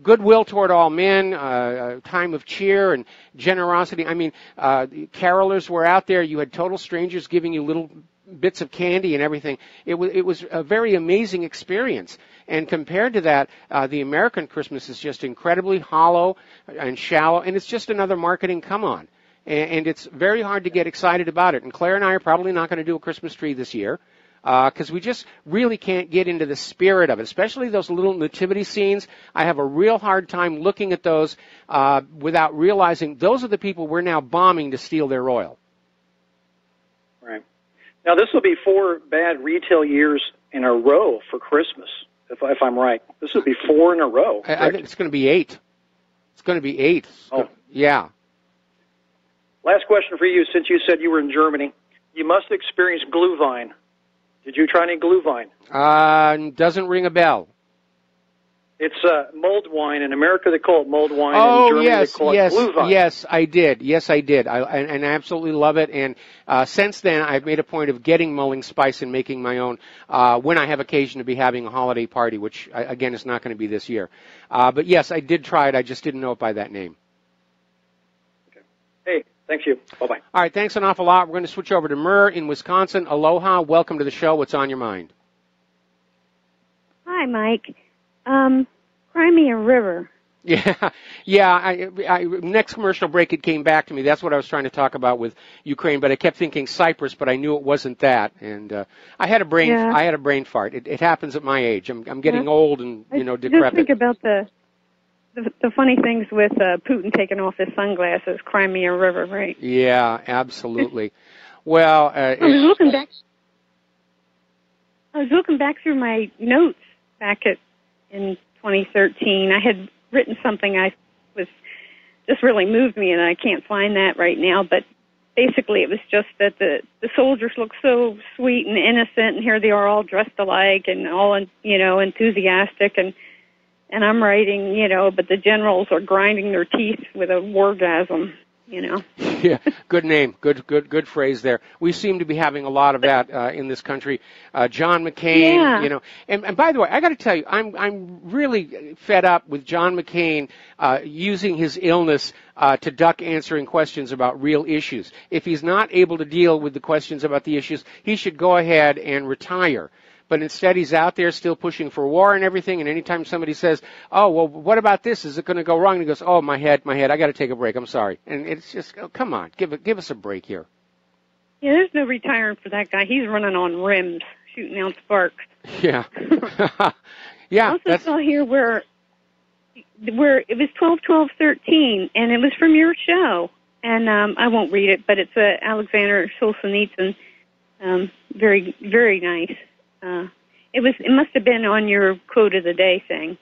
goodwill toward all men, a time of cheer and generosity. I mean, carolers were out there. You had total strangers giving you little bits of candy and everything. It was a very amazing experience. And compared to that, the American Christmas is just incredibly hollow and shallow, and it's just another marketing come-on. And it's very hard to get excited about it. And Claire and I are probably not going to do a Christmas tree this year because we just really can't get into the spirit of it, especially those little nativity scenes. I have a real hard time looking at those without realizing those are the people we're now bombing to steal their oil. Right. Now, this will be 4 bad retail years in a row for Christmas, if I'm right. This will be 4 in a row. I think it's going to be 8. It's going to be 8. Yeah. Last question for you, since you said you were in Germany. You must experience Glühwein. Did you try any Glühwein? Doesn't ring a bell. It's mulled wine. In America, they call it mulled wine. Oh, in Germany, they call it Glühwein. Yes, I did. And I absolutely love it. And since then, I've made a point of getting mulling spice and making my own when I have occasion to be having a holiday party, which, again, is not going to be this year. But, yes, I did try it. I just didn't know it by that name. Okay. Hey. Thank you. Bye-bye. All right, thanks an awful lot. We're going to switch over to Murr in Wisconsin. Aloha. Welcome to the show. What's on your mind? Hi, Mike. Crimea River. Yeah. Next commercial break, it came back to me. That's what I was trying to talk about with Ukraine, but I kept thinking Cyprus, but I knew it wasn't that. And I had a brain fart. It happens at my age. I'm getting old and decrepit. Just think about the funny things with Putin taking off his sunglasses, Crimea River, right? Yeah, absolutely. Well, I was looking back through my notes back in 2013. I had written something I was just really moved me, and I can't find that right now. But basically, it was just that the soldiers look so sweet and innocent, and here they are all dressed alike and all enthusiastic and I'm writing, but the generals are grinding their teeth with a wargasm, Yeah, good name. Good phrase there. We seem to be having a lot of that in this country. John McCain, and by the way, I got to tell you, I'm really fed up with John McCain using his illness to duck answering questions about real issues. If he's not able to deal with the questions about the issues, he should go ahead and retire. But instead, he's out there still pushing for war and everything. And anytime somebody says, "Oh, well, what about this? Is it going to go wrong?" And he goes, "Oh, my head. I got to take a break. I'm sorry." And it's just, come on, give us a break here. Yeah, there's no retiring for that guy. He's running on rims, shooting out sparks. Yeah, yeah. I also saw here where it was 12/12/13, and it was from your show. And I won't read it, but it's Alexander Solzhenitsyn. Very, very nice. It must have been on your quote of the day thing.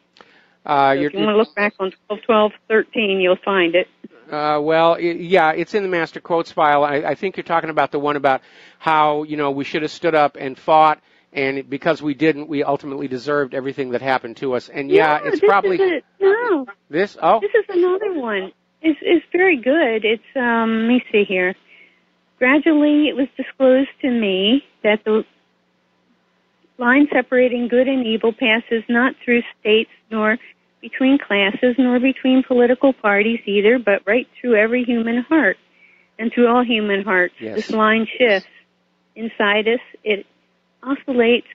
So if you want to look back on 12/12/13, you'll find it. It's in the master quotes file. I think you're talking about the one about how we should have stood up and fought, and because we didn't, we ultimately deserved everything that happened to us. And it's probably This is another one. It's very good. It's let me see here. Gradually, it was disclosed to me that the line separating good and evil passes not through states, nor between classes, nor between political parties either, but right through every human heart and through all human hearts. Yes. This line shifts inside us. It oscillates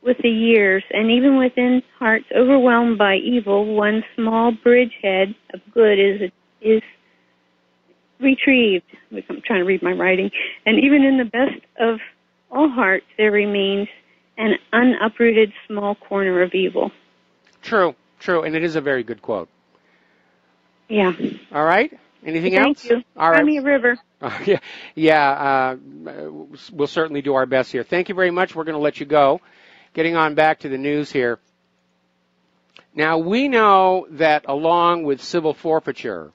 with the years, and even within hearts overwhelmed by evil, one small bridgehead of good is retrieved. I'm trying to read my writing. And even in the best of all hearts, there remains an unuprooted small corner of evil. True, and it is a very good quote. Yeah. All right. Anything else? Thank you. All right. Crimea River. We'll certainly do our best here. Thank you very much. We're going to let you go. getting on back to the news here. Now, we know that along with civil forfeiture,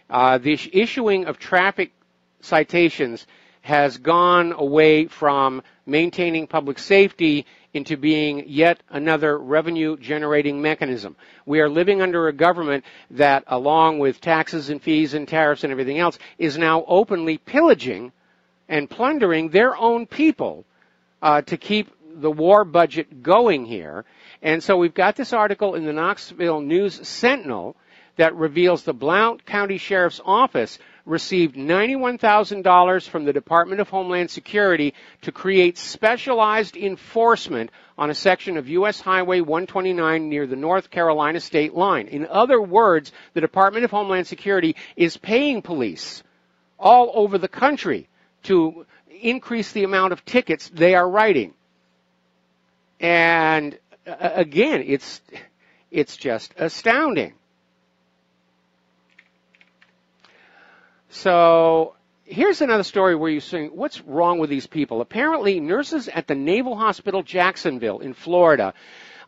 the issuing of traffic citations has gone away from maintaining public safety into being yet another revenue-generating mechanism. We are living under a government that, along with taxes and fees and tariffs and everything else, is now openly pillaging and plundering their own people to keep the war budget going here. And so we've got this article in the Knoxville News Sentinel that reveals the Blount County Sheriff's Office received $91,000 from the Department of Homeland Security to create specialized enforcement on a section of U.S. Highway 129 near the North Carolina state line. In other words, the Department of Homeland Security is paying police all over the country to increase the amount of tickets they are writing. And again, it's just astounding. So here's another story where you're saying, what's wrong with these people? Apparently, nurses at the Naval Hospital Jacksonville in Florida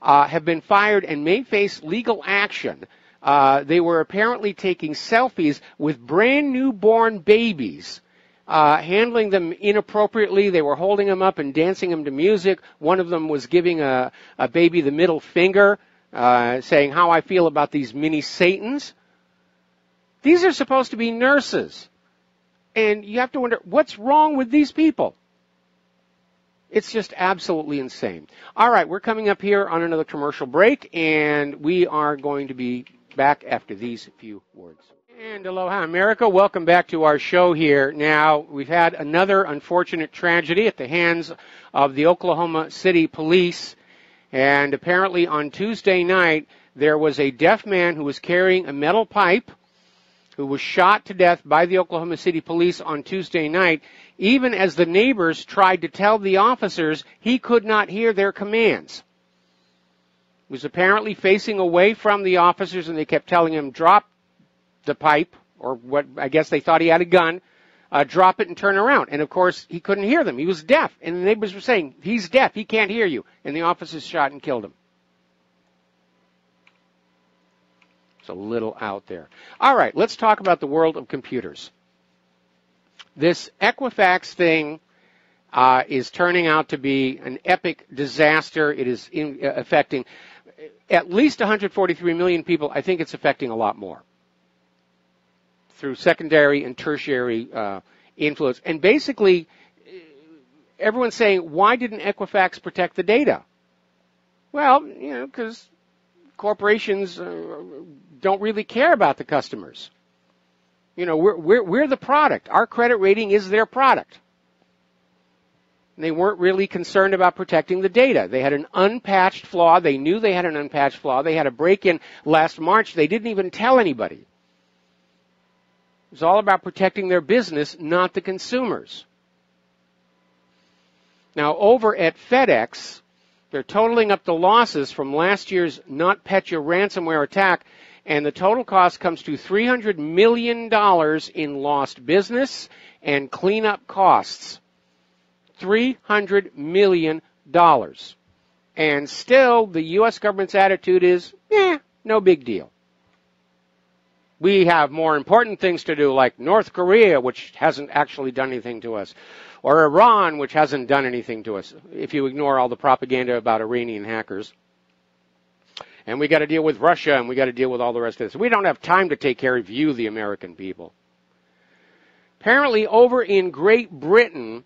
have been fired and may face legal action. They were apparently taking selfies with brand newborn babies, handling them inappropriately. They were holding them up and dancing them to music. One of them was giving a baby the middle finger, saying how I feel about these mini Satans. These are supposed to be nurses. And you have to wonder, what's wrong with these people? It's just absolutely insane. All right, we're coming up here on another commercial break, and we are going to be back after these few words. And aloha, America. Welcome back to our show here. Now, we've had another unfortunate tragedy at the hands of the Oklahoma City Police. And apparently on Tuesday night, there was a deaf man who was carrying a metal pipe who was shot to death by the Oklahoma City Police on Tuesday night, even as the neighbors tried to tell the officers he could not hear their commands. He was apparently facing away from the officers, and they kept telling him, drop the pipe, or what I guess they thought he had a gun, drop it and turn around. And, of course, he couldn't hear them. He was deaf. And the neighbors were saying, he's deaf, he can't hear you. And the officers shot and killed him. It's a little out there. All right, let's talk about the world of computers. This Equifax thing is turning out to be an epic disaster. It is affecting at least 143 million people. I think it's affecting a lot more through secondary and tertiary influence. And basically, everyone's saying, why didn't Equifax protect the data? Well, because corporations don't really care about the customers. We're the product. Our credit rating is their product. And they weren't really concerned about protecting the data. They had an unpatched flaw. They knew they had an unpatched flaw. They had a break-in last March. They didn't even tell anybody. It was all about protecting their business, not the consumers. Now, over at FedEx, they're totaling up the losses from last year's NotPetya ransomware attack, and the total cost comes to $300 million in lost business and cleanup costs. $300 million. And still, the U.S. government's attitude is, no big deal. We have more important things to do, like North Korea, which hasn't actually done anything to us, or Iran, which hasn't done anything to us, if you ignore all the propaganda about Iranian hackers. And we got to deal with Russia, and we got to deal with all the rest of this. We don't have time to take care of you, the American people. Apparently, over in Great Britain,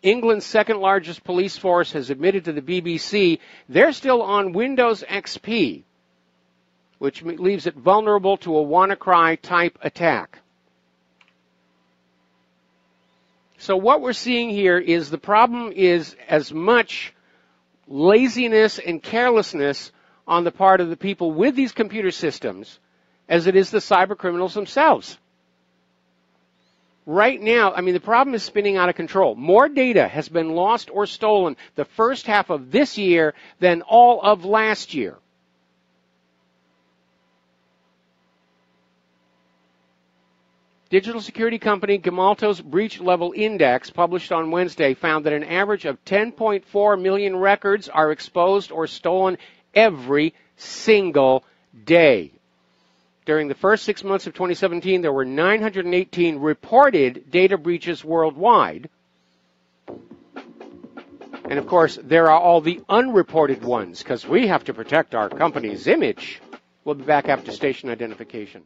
England's second largest police force has admitted to the BBC they're still on Windows XP, which leaves it vulnerable to a WannaCry type attack. So what we're seeing here is the problem is as much laziness and carelessness on the part of the people with these computer systems as it is the cyber criminals themselves. Right now, the problem is spinning out of control. More data has been lost or stolen the first half of this year than all of last year. Digital security company Gemalto's breach level index, published on Wednesday, found that an average of 10.4 million records are exposed or stolen every single day. During the first 6 months of 2017, there were 918 reported data breaches worldwide. And, of course, there are all the unreported ones, because we have to protect our company's image. We'll be back after station identification.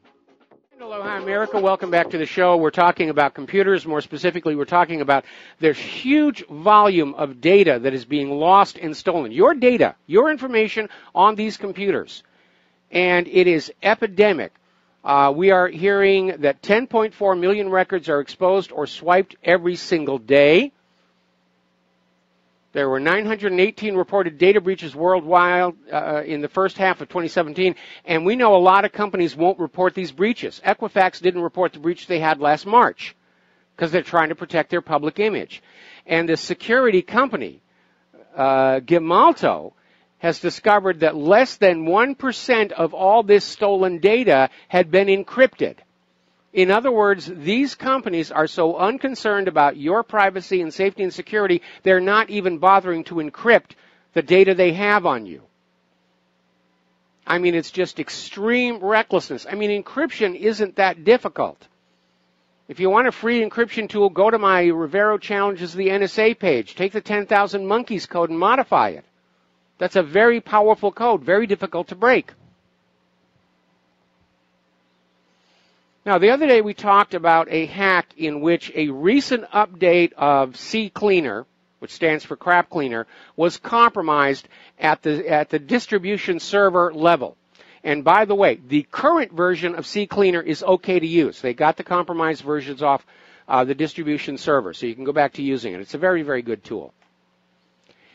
Aloha, America. Welcome back to the show. We're talking about computers. More specifically, we're talking about the huge volume of data that is being lost and stolen. Your data, your information on these computers. And it is epidemic. We are hearing that 10.4 million records are exposed or swiped every single day. There were 918 reported data breaches worldwide in the first half of 2017, and we know a lot of companies won't report these breaches. Equifax didn't report the breach they had last March because they're trying to protect their public image. And the security company, Gemalto, has discovered that less than 1% of all this stolen data had been encrypted. In other words, these companies are so unconcerned about your privacy and safety and security, they're not even bothering to encrypt the data they have on you. I mean, it's just extreme recklessness. I mean, encryption isn't that difficult. If you want a free encryption tool, go to my Rivero Challenges the NSA page. Take the 10,000 Monkeys code and modify it. That's a very powerful code, very difficult to break. Now, the other day we talked about a hack in which a recent update of CCleaner, which stands for Crap Cleaner, was compromised at the distribution server level. And by the way, the current version of CCleaner is okay to use. They got the compromised versions off the distribution server, so you can go back to using it. It's a very, very good tool.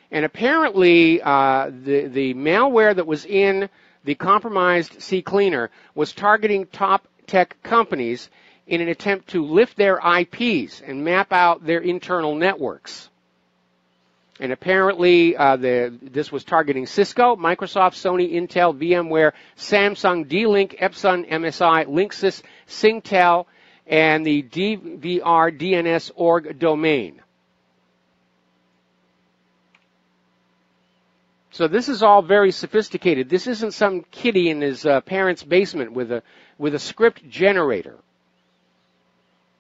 And apparently, the malware that was in the compromised CCleaner was targeting top tech companies in an attempt to lift their IPs and map out their internal networks. And apparently, this was targeting Cisco, Microsoft, Sony, Intel, VMware, Samsung, D-Link, Epson, MSI, Linksys, Singtel, and the DVR DNS org domain. So this is all very sophisticated. This isn't some kiddie in his parents' basement with a script generator.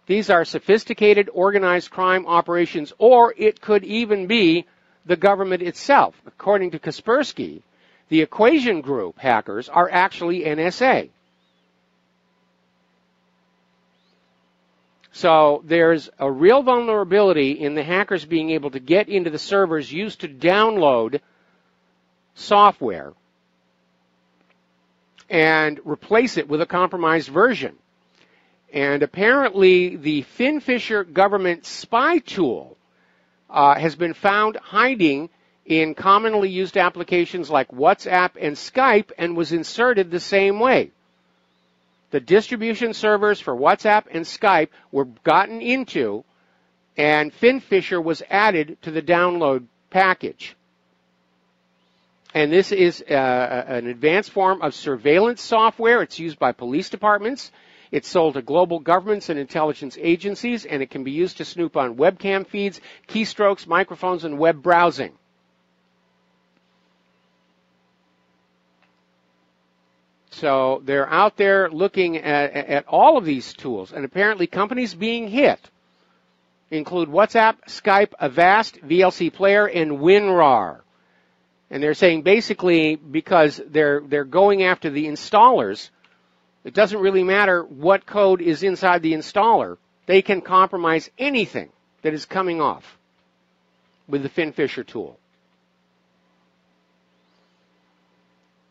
These are sophisticated, organized crime operations, or it could even be the government itself. According to Kaspersky, the Equation Group hackers are actually NSA. So there's a real vulnerability in the hackers being able to get into the servers used to download software and replace it with a compromised version. And apparently the Finfisher government spy tool has been found hiding in commonly used applications like WhatsApp and Skype and was inserted the same way. The distribution servers for WhatsApp and Skype were gotten into, and Finfisher was added to the download package. And this is an advanced form of surveillance software. It's used by police departments. It's sold to global governments and intelligence agencies, and it can be used to snoop on webcam feeds, keystrokes, microphones, and web browsing. So they're out there looking at all of these tools, and apparently companies being hit include WhatsApp, Skype, Avast, VLC Player, and WinRAR. And they're saying basically because they're going after the installers, it doesn't really matter what code is inside the installer. They can compromise anything that is coming off with the Finfisher tool.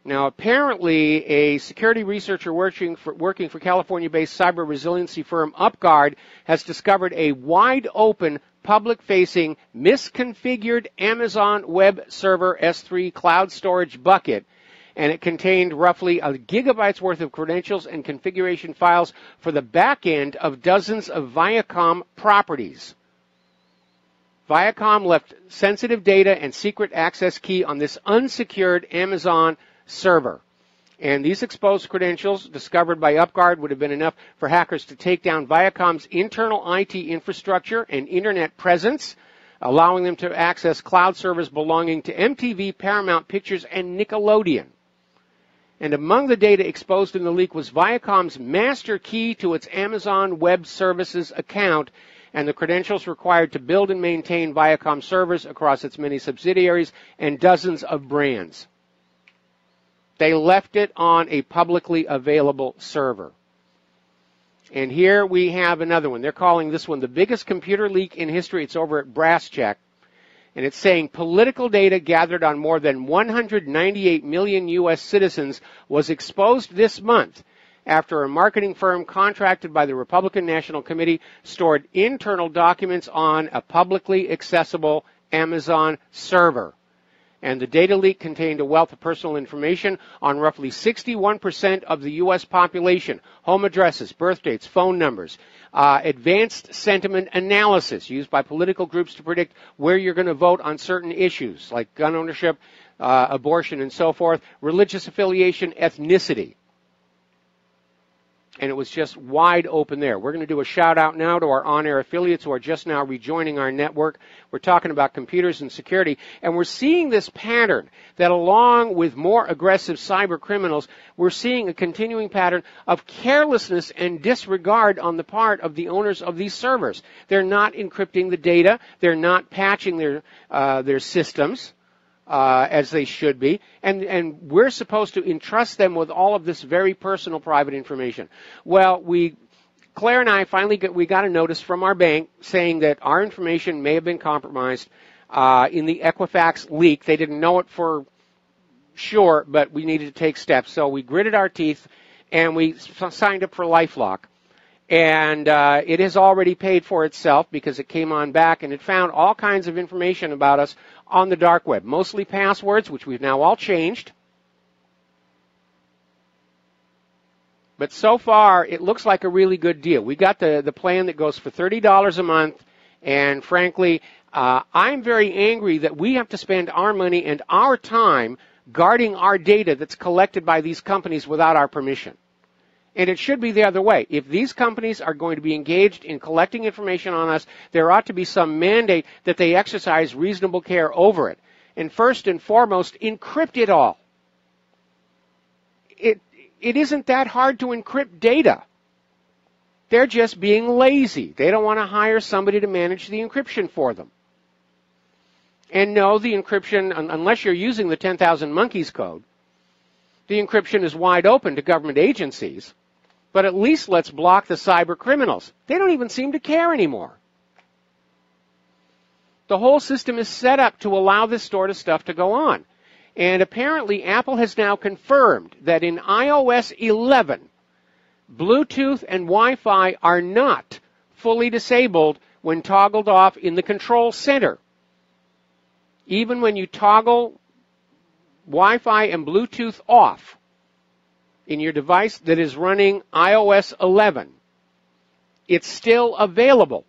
Now, apparently, a security researcher working for California-based cyber resiliency firm UpGuard has discovered a wide-open, public-facing, misconfigured Amazon Web Server S3 cloud storage bucket, and it contained roughly a gigabyte's worth of credentials and configuration files for the back end of dozens of Viacom properties. Viacom left sensitive data and secret access key on this unsecured Amazon server. And these exposed credentials discovered by UpGuard would have been enough for hackers to take down Viacom's internal IT infrastructure and internet presence, allowing them to access cloud servers belonging to MTV, Paramount Pictures, and Nickelodeon. And among the data exposed in the leak was Viacom's master key to its Amazon Web Services account and the credentials required to build and maintain Viacom servers across its many subsidiaries and dozens of brands. They left it on a publicly available server. And here we have another one. They're calling this one the biggest computer leak in history. It's over at Brass Check. And it's saying political data gathered on more than 198 million U.S. citizens was exposed this month after a marketing firm contracted by the Republican National Committee stored internal documents on a publicly accessible Amazon server. And the data leak contained a wealth of personal information on roughly 61% of the U.S. population, home addresses, birth dates, phone numbers, advanced sentiment analysis used by political groups to predict where you're going to vote on certain issues like gun ownership, abortion, and so forth, religious affiliation, ethnicity. And it was just wide open there. We're going to do a shout out now to our on-air affiliates who are just now rejoining our network. We're talking about computers and security, and we're seeing this pattern that along with more aggressive cyber criminals, we're seeing a continuing pattern of carelessness and disregard on the part of the owners of these servers. They're not encrypting the data. They're not patching their systems. As they should be, and we're supposed to entrust them with all of this very personal private information. Well, Claire and I finally got a notice from our bank saying that our information may have been compromised in the Equifax leak. They didn't know it for sure, but we needed to take steps. So we gritted our teeth and we signed up for LifeLock. And it has already paid for itself because it came on back and it found all kinds of information about us on the dark web, mostly passwords, which we've now all changed. But so far, it looks like a really good deal. We got the plan that goes for $30 a month, and frankly, I'm very angry that we have to spend our money and our time guarding our data that's collected by these companies without our permission. And it should be the other way. If these companies are going to be engaged in collecting information on us, there ought to be some mandate that they exercise reasonable care over it. And first and foremost, encrypt it all. It isn't that hard to encrypt data. They're just being lazy. They don't want to hire somebody to manage the encryption for them. And no, the encryption, unless you're using the 10,000 Monkeys code, the encryption is wide open to government agencies. But at least let's block the cyber criminals. They don't even seem to care anymore. The whole system is set up to allow this sort of stuff to go on. And apparently Apple has now confirmed that in iOS 11, Bluetooth and Wi-Fi are not fully disabled when toggled off in the control center. Even when you toggle Wi-Fi and Bluetooth off in your device that is running iOS 11, it's still available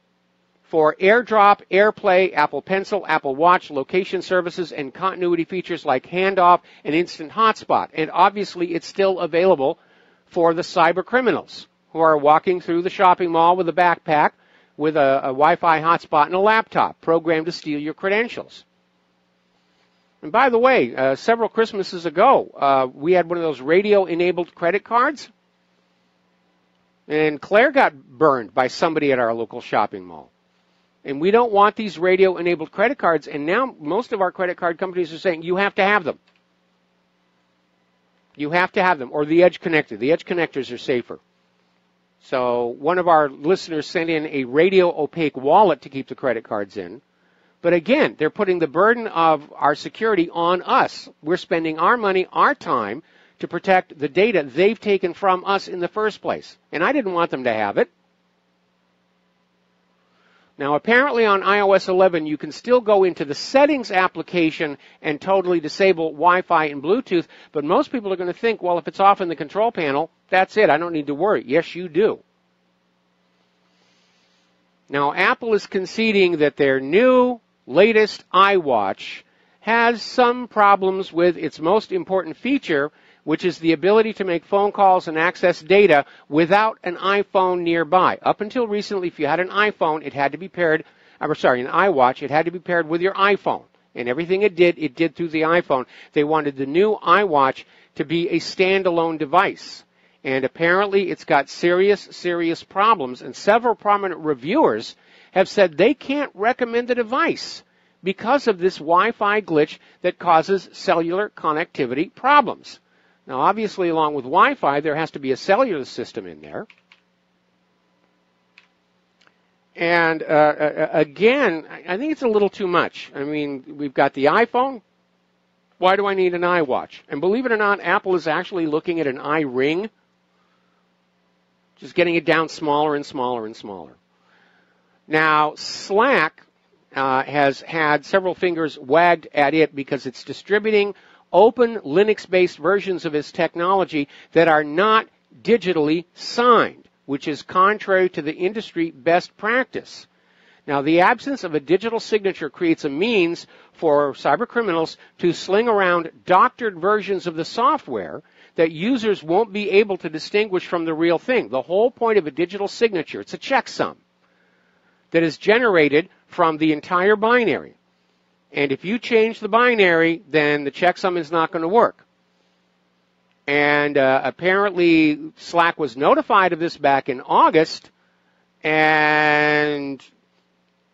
for AirDrop, AirPlay, Apple Pencil, Apple Watch, location services, and continuity features like handoff and instant hotspot. And obviously it's still available for the cyber criminals who are walking through the shopping mall with a backpack with a Wi-Fi hotspot and a laptop programmed to steal your credentials. And by the way, several Christmases ago, we had one of those radio-enabled credit cards. And Claire got burned by somebody at our local shopping mall. And we don't want these radio-enabled credit cards. And now most of our credit card companies are saying, you have to have them. You have to have them. Or the Edge Connector. The Edge Connectors are safer. So one of our listeners sent in a radio-opaque wallet to keep the credit cards in. But again, they're putting the burden of our security on us. We're spending our money, our time, to protect the data they've taken from us in the first place. And I didn't want them to have it. Now, apparently on iOS 11, you can still go into the settings application and totally disable Wi-Fi and Bluetooth. But most people are going to think, well, if it's off in the control panel, that's it. I don't need to worry. Yes, you do. Now, Apple is conceding that their new latest iWatch has some problems with its most important feature, which is the ability to make phone calls and access data without an iPhone nearby. Up until recently, if you had an iPhone, it had to be paired, an iWatch, it had to be paired with your iPhone. And everything it did through the iPhone. They wanted the new iWatch to be a standalone device. And apparently it's got serious problems. And several prominent reviewers have said they can't recommend the device because of this Wi-Fi glitch that causes cellular connectivity problems. Now, obviously, along with Wi-Fi, there has to be a cellular system in there. And again, I think it's a little too much. I mean, we've got the iPhone. Why do I need an iWatch? And believe it or not, Apple is actually looking at an iRing, just getting it down smaller and smaller and smaller. Now, Slack has had several fingers wagged at it because it's distributing open Linux-based versions of its technology that are not digitally signed, which is contrary to the industry best practice. Now, the absence of a digital signature creates a means for cybercriminals to sling around doctored versions of the software that users won't be able to distinguish from the real thing. The whole point of a digital signature, it's a checksum that is generated from the entire binary. And if you change the binary, then the checksum is not going to work. And apparently Slack was notified of this back in August and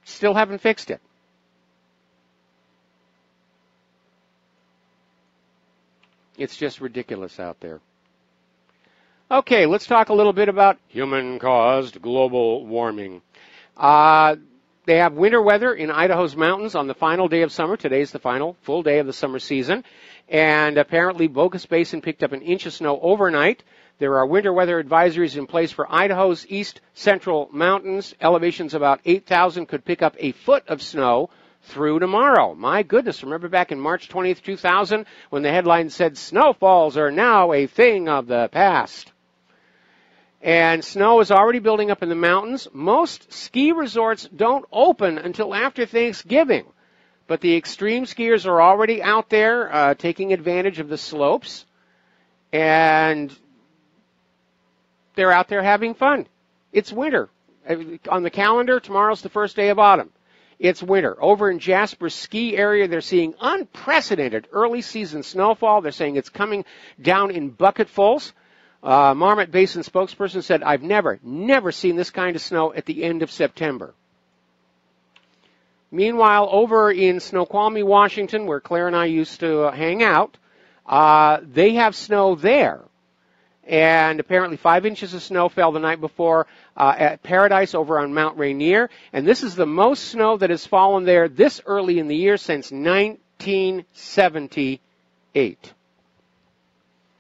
still haven't fixed it. It's just ridiculous out there. Okay, let's talk a little bit about human-caused global warming. They have winter weather in Idaho's mountains on the final day of summer. Today's the final full day of the summer season. And apparently Bogus Basin picked up an inch of snow overnight. There are winter weather advisories in place for Idaho's east central mountains. Elevations about 8,000 could pick up a foot of snow through tomorrow. My goodness, remember back in March 20th, 2000, when the headline said, "Snowfalls are now a thing of the past." And snow is already building up in the mountains. Most ski resorts don't open until after Thanksgiving. But the extreme skiers are already out there taking advantage of the slopes. And they're out there having fun. It's winter. On the calendar, tomorrow's the first day of autumn. It's winter. Over in Jasper's ski area, they're seeing unprecedented early season snowfall. They're saying it's coming down in bucketfuls. Marmot Basin spokesperson said, "I've never seen this kind of snow at the end of September." Meanwhile, over in Snoqualmie, Washington, where Claire and I used to hang out, they have snow there. And apparently 5 inches of snow fell the night before at Paradise over on Mount Rainier. And this is the most snow that has fallen there this early in the year since 1978.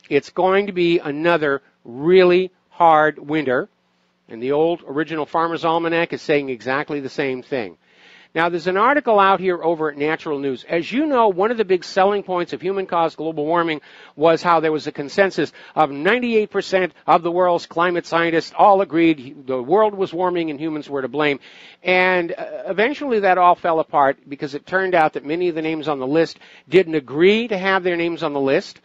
It's going to be another really hard winter. And the old original Farmer's Almanac is saying exactly the same thing. Now, there's an article out here over at Natural News. As you know, one of the big selling points of human-caused global warming was how there was a consensus of 98% of the world's climate scientists all agreed the world was warming and humans were to blame. And eventually that all fell apart because it turned out that many of the names on the list didn't agree to have their names on the list.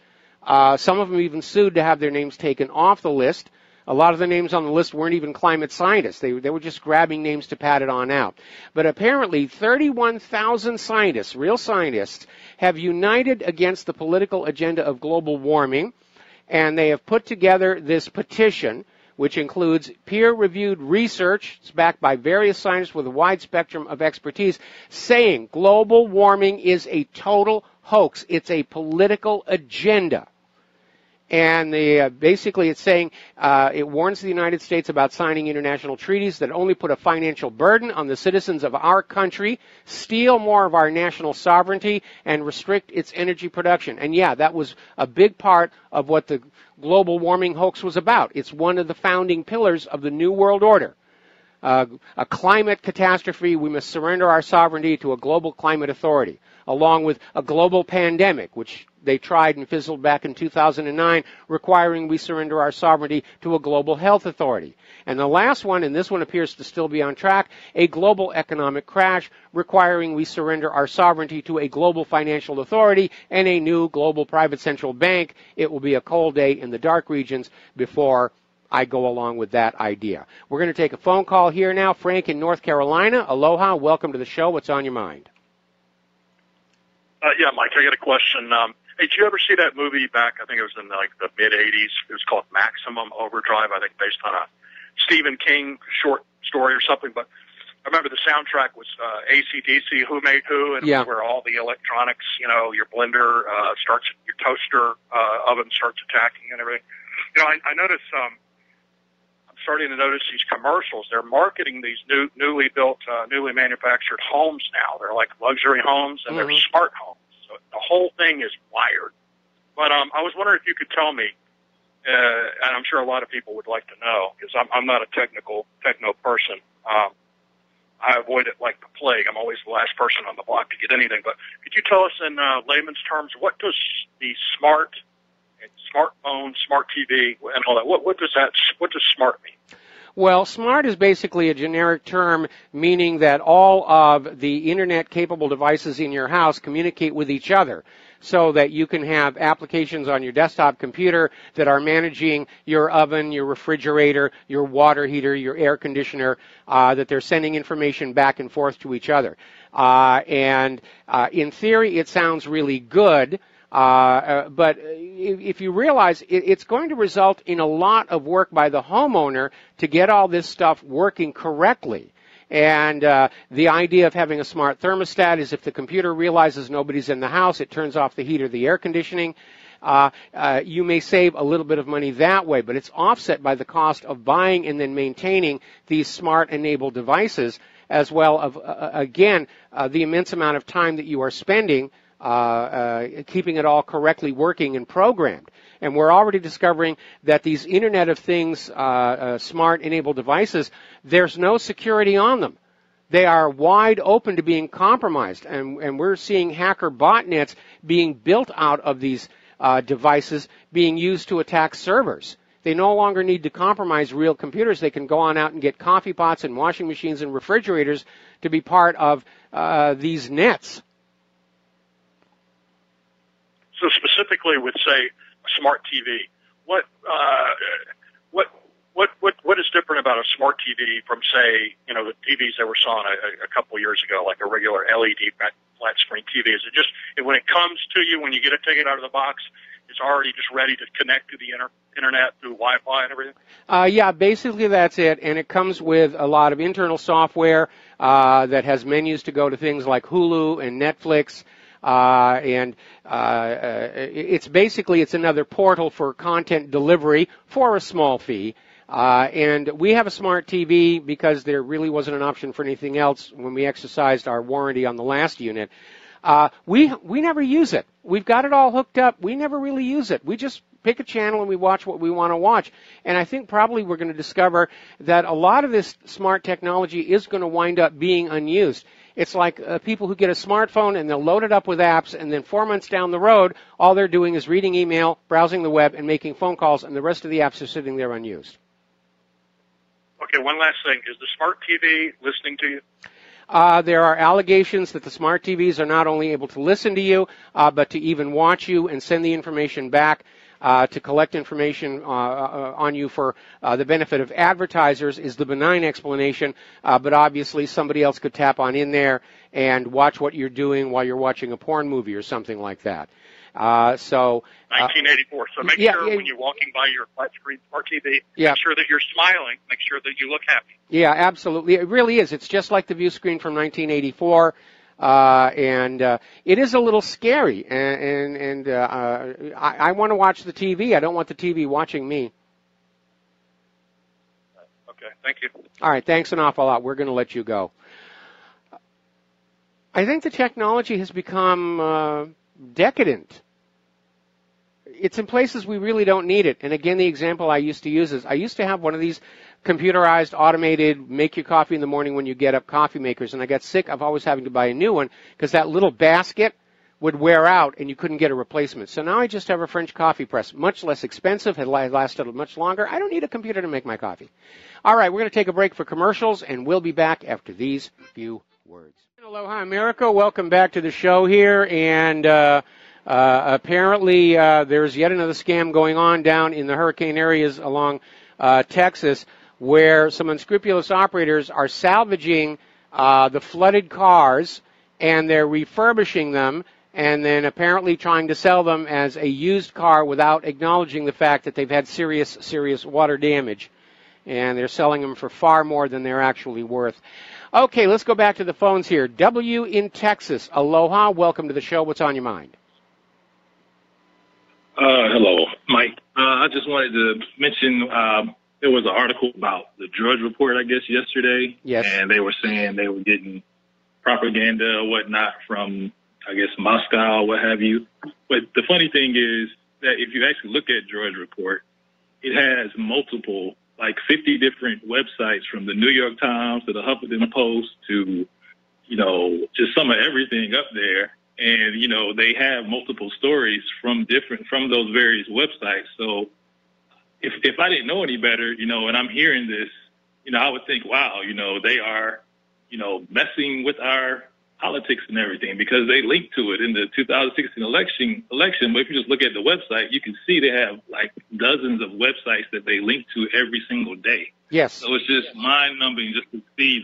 Some of them even sued to have their names taken off the list. A lot of the names on the list weren't even climate scientists. They were just grabbing names to pad it on out. But apparently 31,000 scientists, real scientists, have united against the political agenda of global warming, and they have put together this petition, which includes peer-reviewed research. It's backed by various scientists with a wide spectrum of expertise, saying global warming is a total hoax. It's a political agenda. And basically it's saying it warns the United States about signing international treaties that only put a financial burden on the citizens of our country, steal more of our national sovereignty, and restrict its energy production. And yeah, that was a big part of what the global warming hoax was about. It's one of the founding pillars of the New World Order. a climate catastrophe, we must surrender our sovereignty to a global climate authority, along with a global pandemic, which they tried and fizzled back in 2009, requiring we surrender our sovereignty to a global health authority. And the last one, and this one appears to still be on track, a global economic crash, requiring we surrender our sovereignty to a global financial authority and a new global private central bank. It will be a cold day in the dark regions before I go along with that idea. We're going to take a phone call here now. Frank in North Carolina. Aloha. Welcome to the show. What's on your mind? Yeah, Mike, I got a question. Hey, did you ever see that movie back, I think it was in like the mid-'80s, it was called Maximum Overdrive, I think based on a Stephen King short story or something, but I remember the soundtrack was AC/DC, Who Made Who, and it was where all the electronics, you know, your blender starts, your toaster oven starts attacking and everything. You know, I notice, I'm starting to notice these commercials. They're marketing these newly built, newly manufactured homes now. They're like luxury homes, and they're smart homes. So the whole thing is wired. But I was wondering if you could tell me, and I'm sure a lot of people would like to know, because I'm not a techno person. I avoid it like the plague. I'm always the last person on the block to get anything. But could you tell us in layman's terms, what does the smartphone, smart TV, and all that, what does smart mean? Well, smart is basically a generic term meaning that all of the internet-capable devices in your house communicate with each other so that you can have applications on your desktop computer that are managing your oven, your refrigerator, your water heater, your air conditioner, that they're sending information back and forth to each other. And in theory, it sounds really good. But if you realize it's going to result in a lot of work by the homeowner to get all this stuff working correctly. And the idea of having a smart thermostat is if the computer realizes nobody's in the house, it turns off the heat or the air conditioning. You may save a little bit of money that way, but it's offset by the cost of buying and then maintaining these smart-enabled devices, as well as, again, the immense amount of time that you are spending keeping it all correctly working and programmed. And we're already discovering that these Internet of Things smart-enabled devices, there's no security on them. They are wide open to being compromised, and we're seeing hacker botnets being built out of these devices being used to attack servers. They no longer need to compromise real computers. They can go on out and get coffee pots and washing machines and refrigerators to be part of these nets. So specifically with, say, a smart TV, what is different about a smart TV from, say, you know, the TVs that were saw a couple of years ago, like a regular LED flat screen TV? Is it just when it comes to you, when you take it out of the box, it's already just ready to connect to the internet through Wi-Fi and everything? Yeah, basically that's it, and it comes with a lot of internal software that has menus to go to things like Hulu and Netflix. It's another portal for content delivery for a small fee. And we have a smart TV because there really wasn't an option for anything else when we exercised our warranty on the last unit. We never use it. We've got it all hooked up. We never really use it. We just pick a channel and we watch what we want to watch. And I think probably we're going to discover that a lot of this smart technology is going to wind up being unused. It's like people who get a smartphone and they'll load it up with apps, and then 4 months down the road, all they're doing is reading email, browsing the web, and making phone calls, and the rest of the apps are sitting there unused. Okay, one last thing. Is the smart TV listening to you? There are allegations that the smart TVs are not only able to listen to you, but to even watch you and send the information back. To collect information on you for the benefit of advertisers is the benign explanation, but obviously somebody else could tap on in there and watch what you're doing while you're watching a porn movie or something like that. 1984. So make sure when you're walking by your flat screen smart TV, make sure that you're smiling, make sure that you look happy. Yeah, absolutely. It really is. It's just like the view screen from 1984. And it is a little scary, and I want to watch the TV. I don't want the TV watching me. Okay, thank you. All right, thanks an awful lot. We're going to let you go. I think the technology has become decadent. it's in places we really don't need it. And again, the example I used to use is I used to have one of these computerized, automated, make your coffee in the morning when you get up coffee makers, and I got sick of always having to buy a new one because that little basket would wear out and you couldn't get a replacement. So now I just have a French coffee press, much less expensive, had lasted much longer. I don't need a computer to make my coffee. All right, we're going to take a break for commercials, and we'll be back after these few words. Aloha, America. Welcome back to the show here, and apparently there's yet another scam going on down in the hurricane areas along Texas, where some unscrupulous operators are salvaging the flooded cars, and they're refurbishing them, and then apparently trying to sell them as a used car without acknowledging the fact that they've had serious water damage. And they're selling them for far more than they're actually worth. Okay, let's go back to the phones here. W in Texas. Aloha, welcome to the show. What's on your mind? Hello, Mike. I just wanted to mention there was an article about the Drudge Report, I guess, yesterday. Yes. And they were saying they were getting propaganda or whatnot from, I guess, Moscow or what have you. But the funny thing is that if you actually look at Drudge Report, it has multiple, like 50 different websites, from the New York Times to the Huffington Post to, just some of everything up there. And, they have multiple stories from those various websites. So if I didn't know any better, and I'm hearing this, I would think, wow, they are, messing with our politics and everything, because they linked to it in the 2016 election. But if you just look at the website, you can see they have like dozens of websites that they link to every single day. Yes. So it's just mind-numbing just to see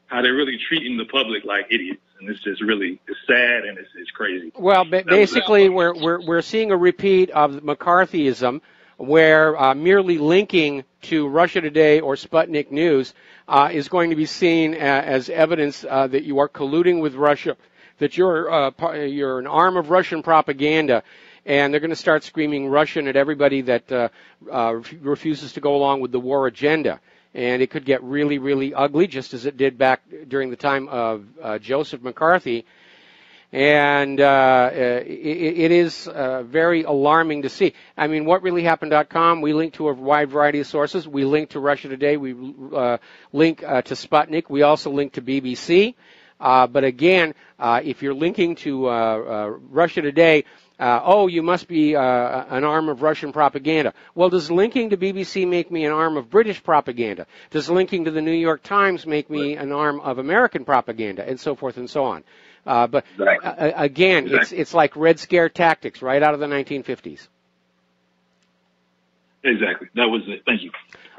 how they're really treating the public like idiots. And it's just really, it's sad and it's crazy. Well, basically, we're seeing a repeat of McCarthyism, where merely linking to Russia Today or Sputnik News is going to be seen as evidence that you are colluding with Russia, that you're an arm of Russian propaganda, and they're going to start screaming Russian at everybody that refuses to go along with the war agenda. And it could get really, really ugly, just as it did back during the time of Joseph McCarthy. And it is very alarming to see. I mean, whatreallyhappened.com, we link to a wide variety of sources. We link to Russia Today. We link to Sputnik. We also link to BBC. But again, if you're linking to Russia Today, you must be an arm of Russian propaganda. Well, does linking to BBC make me an arm of British propaganda? Does linking to the New York Times make me an arm of American propaganda? And so forth and so on. But again, it's like Red Scare tactics right out of the 1950s. Exactly. That was it. Thank you.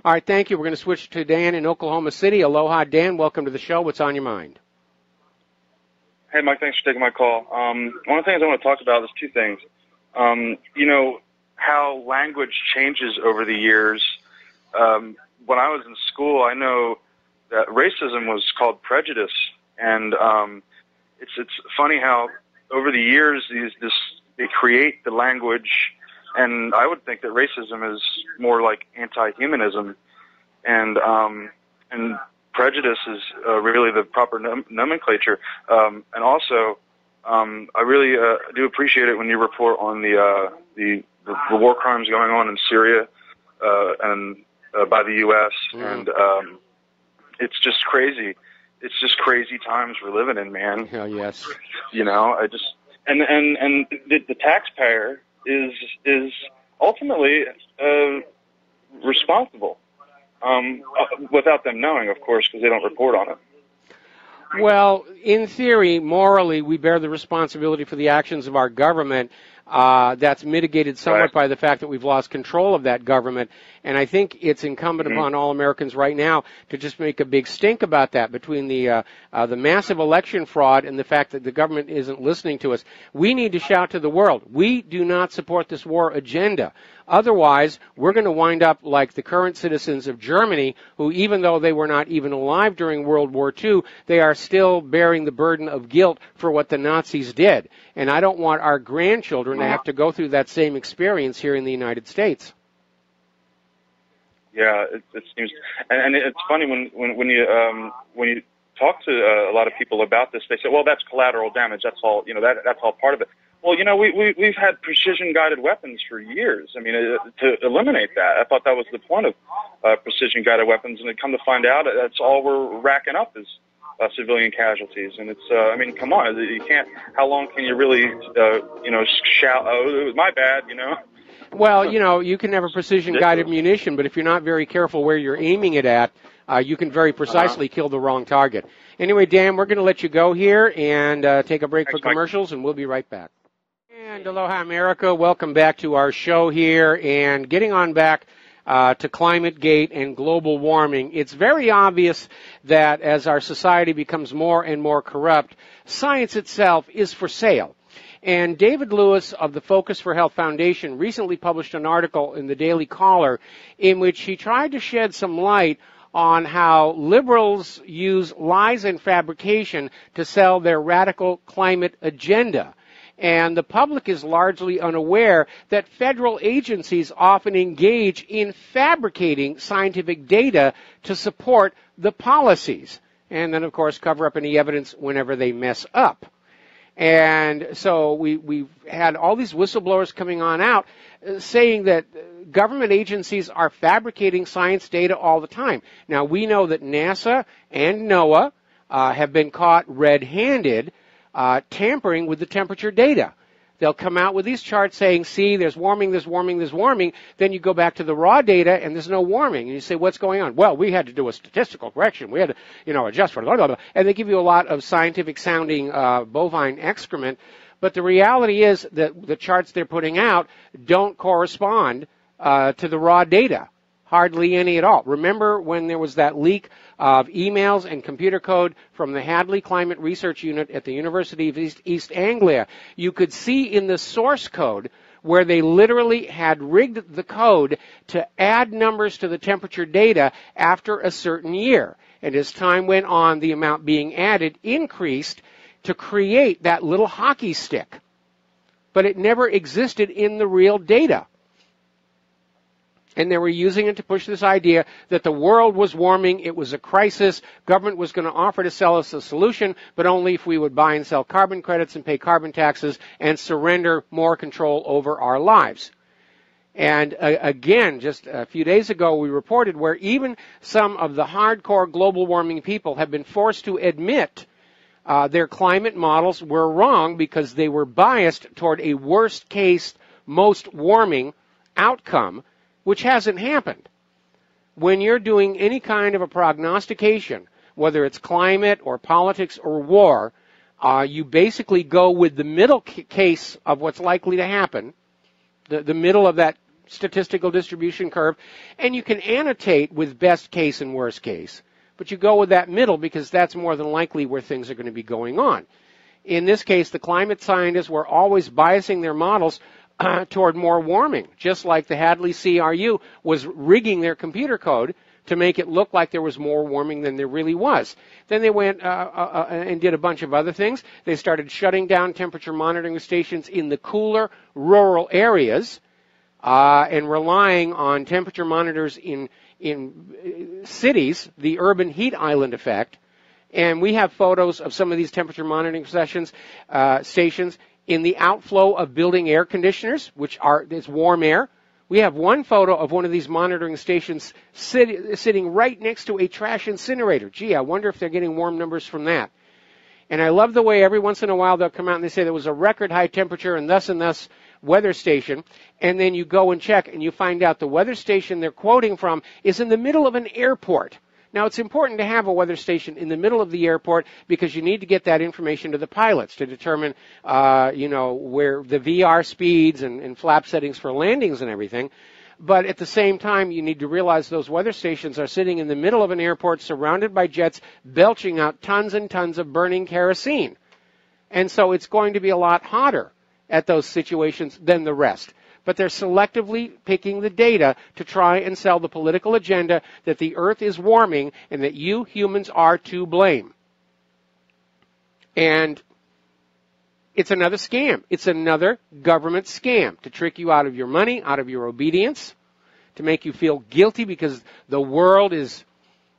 All right, thank you. We're going to switch to Dan in Oklahoma City. Aloha, Dan. Welcome to the show. What's on your mind? Hey, Mike, thanks for taking my call. One of the things I want to talk about is two things. How language changes over the years. When I was in school, I know that racism was called prejudice, and it's funny how over the years they create the language, and I would think that racism is more like anti-humanism, and prejudice is really the proper nomenclature. And also, I really do appreciate it when you report on the war crimes going on in Syria and by the U.S. And it's just crazy. It's just crazy times we're living in, man. Hell yes. I just and the taxpayer is ultimately responsible. Without them knowing, of course, because they don't report on it. Well, in theory, morally, we bear the responsibility for the actions of our government. That's mitigated somewhat by the fact that we've lost control of that government. And I think it's incumbent upon all Americans right now to just make a big stink about that, between the massive election fraud and the fact that the government isn't listening to us. We need to shout to the world, we do not support this war agenda. Otherwise, we're going to wind up like the current citizens of Germany, who, even though they were not even alive during World War II, they are still bearing the burden of guilt for what the Nazis did. And I don't want our grandchildren to have to go through that same experience here in the United States. Yeah, it seems, and it's funny when you talk to a lot of people about this, they say, well, that's collateral damage. That's all, that's all part of it. Well, we've had precision-guided weapons for years. I mean, to eliminate that, I thought that was the point of precision-guided weapons, and to come to find out, that's all we're racking up is civilian casualties. And it's, I mean, come on, you can't. How long can you really, shout? Oh, it was my bad, Well, you can have a precision-guided munition, but if you're not very careful where you're aiming it at, you can very precisely kill the wrong target. Anyway, Dan, we're going to let you go here and take a break for commercials, and we'll be right back. And aloha, America. Welcome back to our show here, and getting on back to ClimateGate and global warming. It's very obvious that as our society becomes more and more corrupt, science itself is for sale. And David Lewis of the Focus for Health Foundation recently published an article in the Daily Caller in which he tried to shed some light on how liberals use lies and fabrication to sell their radical climate agenda. And the public is largely unaware that federal agencies often engage in fabricating scientific data to support the policies. And then, of course, cover up any evidence whenever they mess up. And so we've had all these whistleblowers coming on out saying that government agencies are fabricating science data all the time. Now, we know that NASA and NOAA have been caught red-handed tampering with the temperature data. They'll come out with these charts saying, see, there's warming, there's warming, there's warming. Then you go back to the raw data and there's no warming. And you say, what's going on? Well, we had to do a statistical correction. We had to, adjust for blah, blah, blah. And they give you a lot of scientific-sounding bovine excrement. But the reality is that the charts they're putting out don't correspond to the raw data. Hardly any at all. Remember when there was that leak of emails and computer code from the Hadley Climate Research Unit at the University of East Anglia? You could see in the source code where they literally had rigged the code to add numbers to the temperature data after a certain year. And as time went on, the amount being added increased to create that little hockey stick. But it never existed in the real data. And they were using it to push this idea that the world was warming, it was a crisis, government was going to offer to sell us a solution, but only if we would buy and sell carbon credits and pay carbon taxes and surrender more control over our lives. And again, just a few days ago, we reported where even some of the hardcore global warming people have been forced to admit their climate models were wrong because they were biased toward a worst case, most warming outcome, which hasn't happened. When you're doing any kind of a prognostication, whether it's climate or politics or war, you basically go with the middle case of what's likely to happen, the middle of that statistical distribution curve, and you can annotate with best case and worst case. But you go with that middle because that's more than likely where things are going to be going on. In this case, the climate scientists were always biasing their models toward more warming, just like the Hadley CRU was rigging their computer code to make it look like there was more warming than there really was. Then they went and did a bunch of other things. They started shutting down temperature monitoring stations in the cooler rural areas and relying on temperature monitors in cities, the urban heat island effect. And we have photos of some of these temperature monitoring stations in the outflow of building air conditioners, which is warm air. We have one photo of one of these monitoring stations sitting right next to a trash incinerator. Gee, I wonder if they're getting warm numbers from that. And I love the way every once in a while they'll come out and they say there was a record high temperature and thus weather station. And then you go and check and you find out the weather station they're quoting from is in the middle of an airport. Now, it's important to have a weather station in the middle of the airport because you need to get that information to the pilots to determine, where the VR speeds and flap settings for landings and everything. But at the same time, you need to realize those weather stations are sitting in the middle of an airport surrounded by jets belching out tons and tons of burning kerosene. And so it's going to be a lot hotter at those situations than the rest. But they're selectively picking the data to try and sell the political agenda that the earth is warming and that you humans are to blame. And it's another scam. It's another government scam to trick you out of your money, out of your obedience, to make you feel guilty because the world is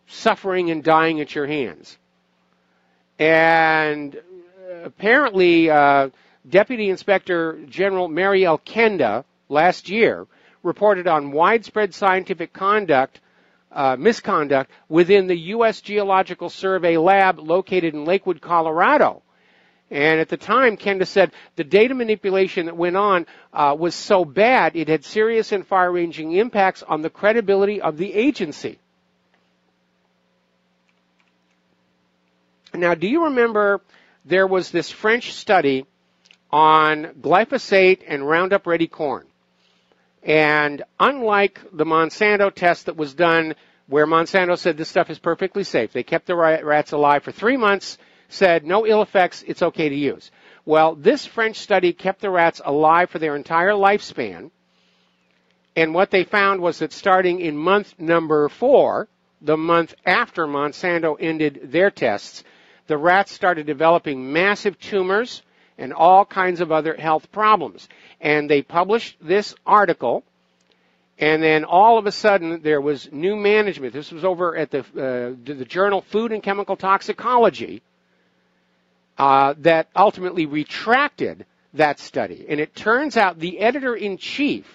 suffering and dying at your hands. And apparently Deputy Inspector General Mary L. Kenda last year reported on widespread scientific misconduct within the U.S. Geological Survey lab located in Lakewood, Colorado. And at the time, Kenda said the data manipulation that went on was so bad it had serious and far-ranging impacts on the credibility of the agency. Now, do you remember there was this French study on glyphosate and Roundup Ready corn? And unlike the Monsanto test that was done where Monsanto said this stuff is perfectly safe, they kept the rats alive for 3 months, said no ill effects, it's okay to use. Well, this French study kept the rats alive for their entire lifespan, and what they found was that starting in month number 4, the month after Monsanto ended their tests, the rats started developing massive tumors and all kinds of other health problems. And they published this article, and then all of a sudden there was new management. This was over at the journal Food and Chemical Toxicology that ultimately retracted that study. And it turns out the editor-in-chief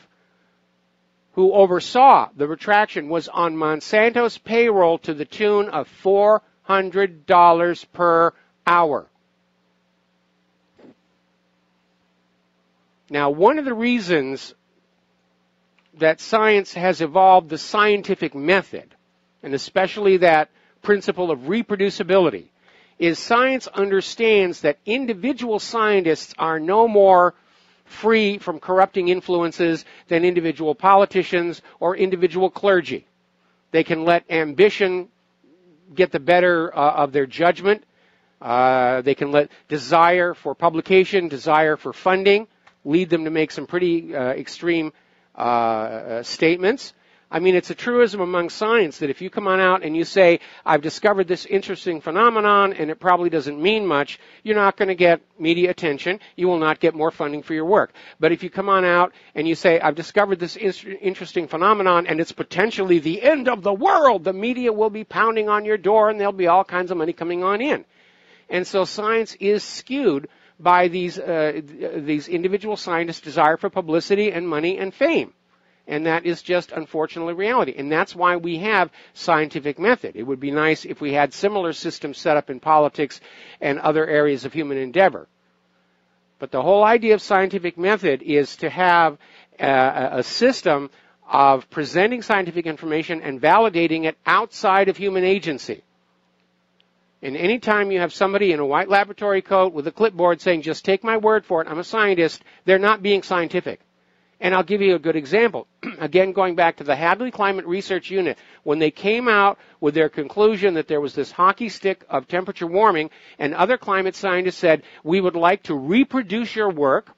who oversaw the retraction was on Monsanto's payroll to the tune of $400 per hour. Now, one of the reasons that science has evolved the scientific method, and especially that principle of reproducibility, is science understands that individual scientists are no more free from corrupting influences than individual politicians or individual clergy. They can let ambition get the better of their judgment. They can let desire for publication, desire for funding, lead them to make some pretty extreme statements. I mean, it's a truism among science that if you come on out and you say, I've discovered this interesting phenomenon and it probably doesn't mean much, you're not going to get media attention. You will not get more funding for your work. But if you come on out and you say, I've discovered this interesting phenomenon and it's potentially the end of the world, the media will be pounding on your door and there'll be all kinds of money coming on in. And so science is skewed by these individual scientists' desire for publicity and money and fame. And that is just, unfortunately, reality. And that's why we have scientific method. It would be nice if we had similar systems set up in politics and other areas of human endeavor. But the whole idea of scientific method is to have a system of presenting scientific information and validating it outside of human agency. And any time you have somebody in a white laboratory coat with a clipboard saying, just take my word for it, I'm a scientist, they're not being scientific. And I'll give you a good example. Again, going back to the Hadley Climate Research Unit, when they came out with their conclusion that there was this hockey stick of temperature warming, and other climate scientists said, we would like to reproduce your work,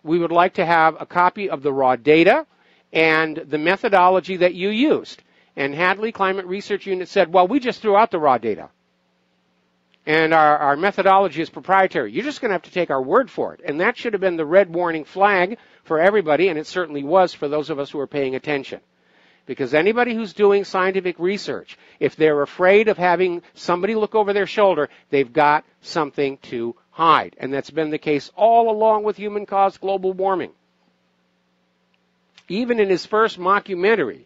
we would like to have a copy of the raw data and the methodology that you used. And Hadley Climate Research Unit said, well, we just threw out the raw data. And our methodology is proprietary. You're just going to have to take our word for it. And that should have been the red warning flag for everybody, and it certainly was for those of us who are paying attention. Because anybody who's doing scientific research, if they're afraid of having somebody look over their shoulder, they've got something to hide. And that's been the case all along with human-caused global warming. Even in his first mockumentary,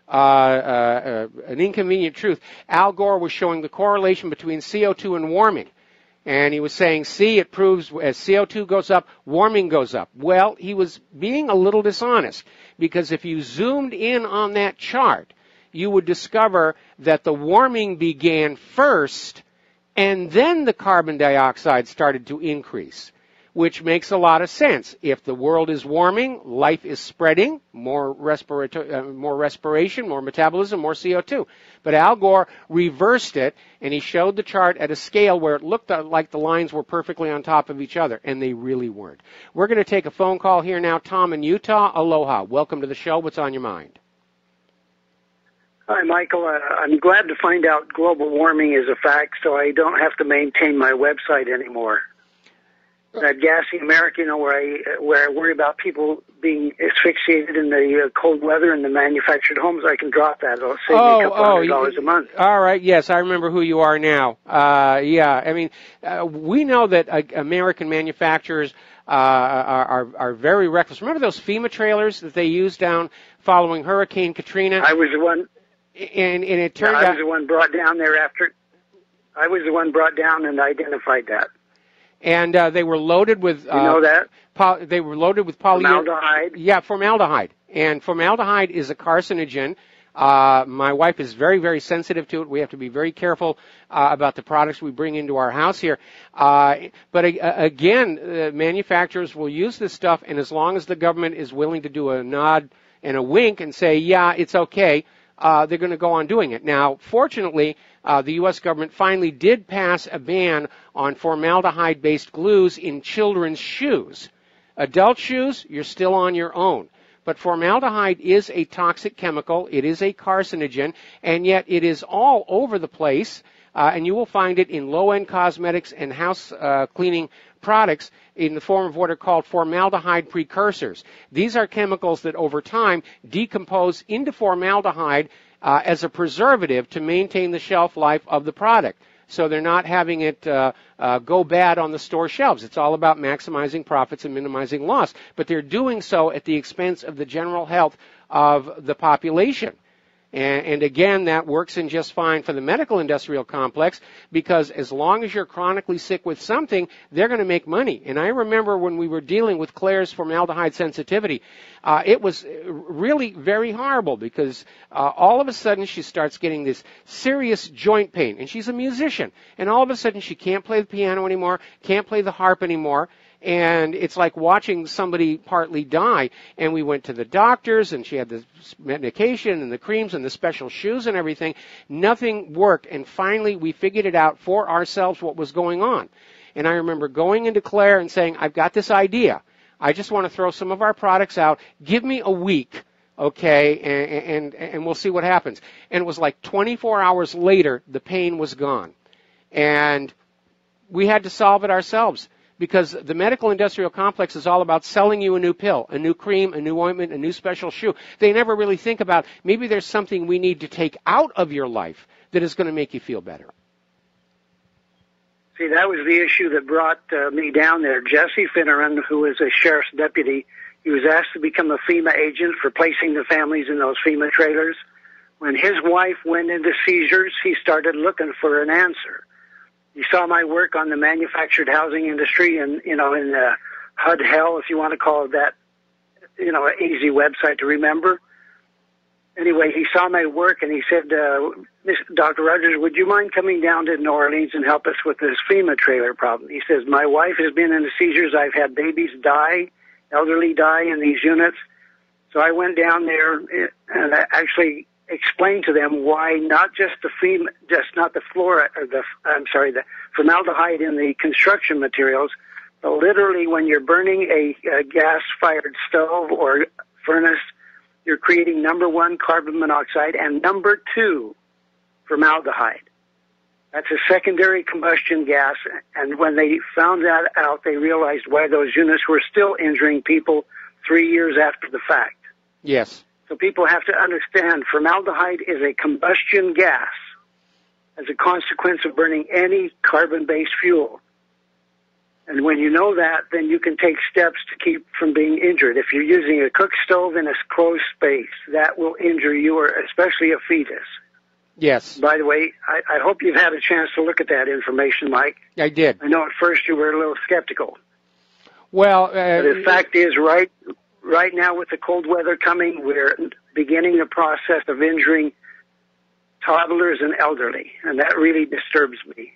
An Inconvenient Truth, Al Gore was showing the correlation between CO2 and warming. And he was saying, see, it proves as CO2 goes up, warming goes up. Well, he was being a little dishonest, because if you zoomed in on that chart, you would discover that the warming began first, and then the carbon dioxide started to increase, which makes a lot of sense. If the world is warming, life is spreading, more respiration, more metabolism, more CO2. But Al Gore reversed it, and he showed the chart at a scale where it looked like the lines were perfectly on top of each other, and they really weren't. We're going to take a phone call here now. Tom in Utah, aloha. Welcome to the show. What's on your mind? Hi, Michael. I'm glad to find out global warming is a fact, so I don't have to maintain my website anymore. that gassy America, where I worry about people being asphyxiated in the cold weather in the manufactured homes. I can drop that. It'll save me a couple $100 a month. All right. Yes, I remember who you are now. Yeah. I mean, we know that American manufacturers are very reckless. Remember those FEMA trailers that they used down following Hurricane Katrina? I was the one. And it turned out I was the one brought down there after. I was the one brought down and identified that. And they were loaded with. You know that? They were loaded with formaldehyde. Yeah, formaldehyde. And formaldehyde is a carcinogen. My wife is very, very sensitive to it. We have to be very careful about the products we bring into our house here. But again, manufacturers will use this stuff, and as long as the government is willing to do a nod and a wink and say, yeah, it's okay, they're going to go on doing it. Now, fortunately, the U.S. government finally did pass a ban on formaldehyde-based glues in children's shoes. Adult shoes, you're still on your own. But formaldehyde is a toxic chemical. It is a carcinogen, and yet it is all over the place, and you will find it in low-end cosmetics and house cleaning products in the form of what are called formaldehyde precursors. These are chemicals that over time decompose into formaldehyde as a preservative to maintain the shelf life of the product. So they're not having it go bad on the store shelves. It's all about maximizing profits and minimizing loss. But they're doing so at the expense of the general health of the population. And again, that works in just fine for the medical industrial complex, because as long as you're chronically sick with something, they're going to make money. And I remember when we were dealing with Claire's formaldehyde sensitivity, it was really very horrible, because all of a sudden she starts getting this serious joint pain. And she's a musician. And all of a sudden she can't play the piano anymore, can't play the harp anymore. And it's like watching somebody partly die. And we went to the doctors, and she had the medication and the creams and the special shoes and everything. Nothing worked. And finally, we figured it out for ourselves what was going on. And I remember going into Claire and saying, I've got this idea. I just want to throw some of our products out. Give me a week, okay, and we'll see what happens. And it was like 24 hours later, the pain was gone. And we had to solve it ourselves, because the medical industrial complex is all about selling you a new pill, a new cream, a new ointment, a new special shoe. They never really think about maybe there's something we need to take out of your life that is going to make you feel better. See, that was the issue that brought me down there. Jesse Finneran, who is a sheriff's deputy, he was asked to become a FEMA agent for placing the families in those FEMA trailers. When his wife went into seizures, he started looking for an answer. He saw my work on the manufactured housing industry and, in the HUD hell, if you want to call it that, an easy website to remember. Anyway, he saw my work and he said, Dr. Rogers, would you mind coming down to New Orleans and help us with this FEMA trailer problem? He says, my wife has been in the seizures. I've had babies die, elderly die in these units. So I went down there and I actually explain to them why not just not the formaldehyde in the construction materials, but literally when you're burning a gas-fired stove or furnace, you're creating number one, carbon monoxide, and number two, formaldehyde. That's a secondary combustion gas, and when they found that out, they realized why those units were still injuring people 3 years after the fact. Yes. So people have to understand formaldehyde is a combustion gas as a consequence of burning any carbon-based fuel. And when you know that, then you can take steps to keep from being injured. If you're using a cook stove in a closed space, that will injure you, or especially a fetus. Yes. By the way, I hope you've had a chance to look at that information, Mike. I did. I know at first you were a little skeptical. Well, but the fact is, right now with the cold weather coming, we're beginning the process of injuring toddlers and elderly, and that really disturbs me.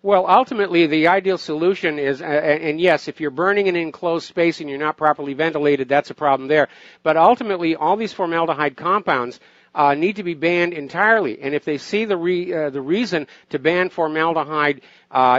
Well, ultimately, the ideal solution is, and yes, if you're burning in an enclosed space and you're not properly ventilated, that's a problem there. But ultimately, all these formaldehyde compounds need to be banned entirely. And if they see the reason to ban formaldehyde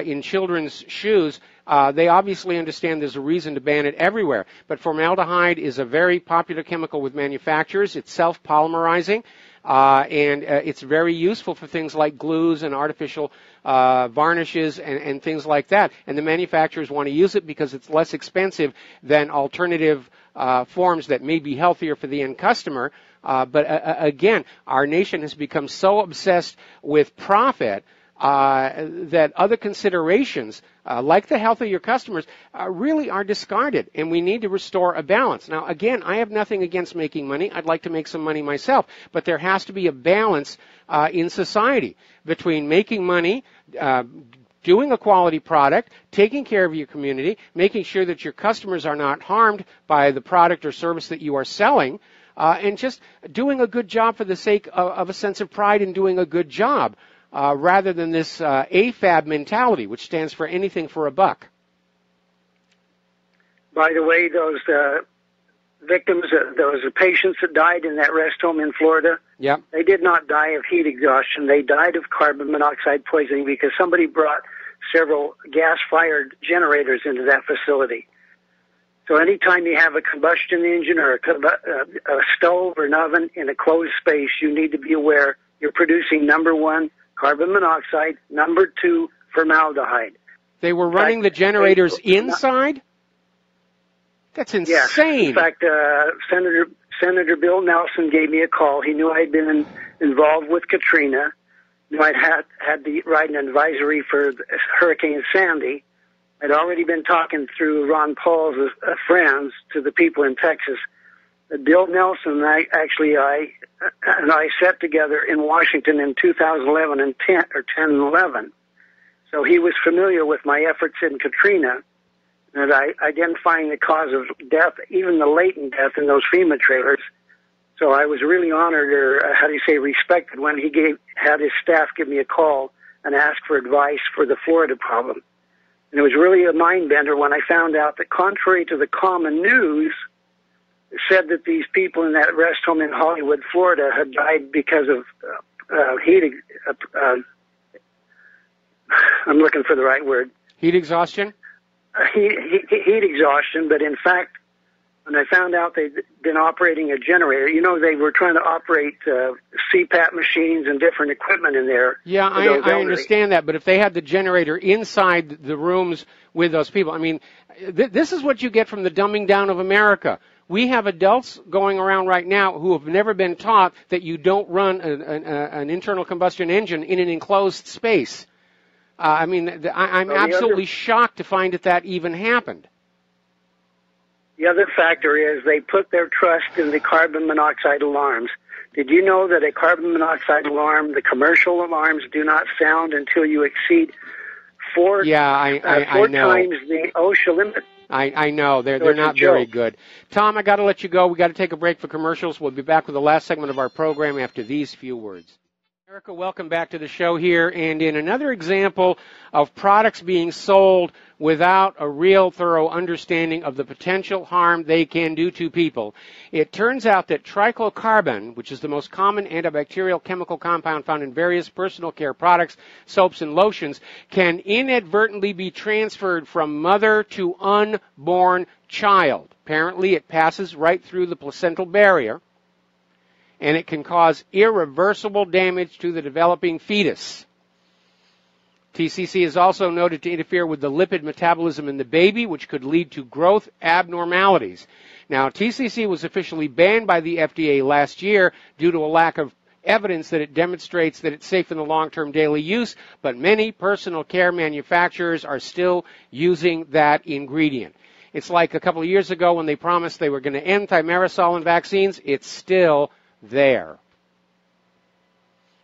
in children's shoes, they obviously understand there's a reason to ban it everywhere. But formaldehyde is a very popular chemical with manufacturers. It's self-polymerizing. and it's very useful for things like glues and artificial varnishes and things like that. And the manufacturers want to use it because it's less expensive than alternative forms that may be healthier for the end customer. But again, our nation has become so obsessed with profit that other considerations, like the health of your customers, really are discarded, and we need to restore a balance. Now, again, I have nothing against making money. I'd like to make some money myself, but there has to be a balance in society between making money, doing a quality product, taking care of your community, making sure that your customers are not harmed by the product or service that you are selling, and just doing a good job for the sake of a sense of pride in doing a good job. Rather than this AFAB mentality, which stands for anything for a buck. By the way, those victims, those patients that died in that rest home in Florida, yep, they did not die of heat exhaustion. They died of carbon monoxide poisoning because somebody brought several gas-fired generators into that facility. So anytime you have a combustion engine or a stove or an oven in a closed space, you need to be aware you're producing, number one, carbon monoxide, number two, formaldehyde. They were running the generators inside? That's insane. Yes. In fact, Senator Bill Nelson gave me a call. He knew I'd been involved with Katrina. Knew I'd had to write an advisory for Hurricane Sandy. I'd already been talking through Ron Paul's friends to the people in Texas. Bill Nelson and I sat together in Washington in 2011 and 10 and 11. So he was familiar with my efforts in Katrina and identifying the cause of death, even the latent death in those FEMA trailers. So I was really honored, or respected, when he had his staff give me a call and ask for advice for the Florida problem. And it was really a mind bender when I found out that, contrary to the common news, said that these people in that rest home in Hollywood, Florida, had died because of heat. I'm looking for the right word. Heat exhaustion? Heat exhaustion, but in fact, when I found out they'd been operating a generator, they were trying to operate CPAP machines and different equipment in there. Yeah, I understand that, but if they had the generator inside the rooms with those people, I mean, this is what you get from the dumbing down of America. We have adults going around right now who have never been taught that you don't run an internal combustion engine in an enclosed space. I'm absolutely shocked to find that even happened. The other factor is they put their trust in the carbon monoxide alarms. Did you know that a carbon monoxide alarm, the commercial alarms, do not sound until you exceed four I know. times the OSHA limit? I know. They're not very good. Tom, I got to let you go. We got to take a break for commercials. We'll be back with the last segment of our program after these few words. Erica, welcome back to the show here. And in another example of products being sold without a real thorough understanding of the potential harm they can do to people, it turns out that trichlocarbon, which is the most common antibacterial chemical compound found in various personal care products, soaps, and lotions, can inadvertently be transferred from mother to unborn child. Apparently, it passes right through the placental barrier, and it can cause irreversible damage to the developing fetus. TCC is also noted to interfere with the lipid metabolism in the baby, which could lead to growth abnormalities. Now, TCC was officially banned by the FDA last year due to a lack of evidence that it demonstrates that it's safe in the long-term daily use, but many personal care manufacturers are still using that ingredient. It's like a couple of years ago when they promised they were going to end thimerosal in vaccines. It's still there.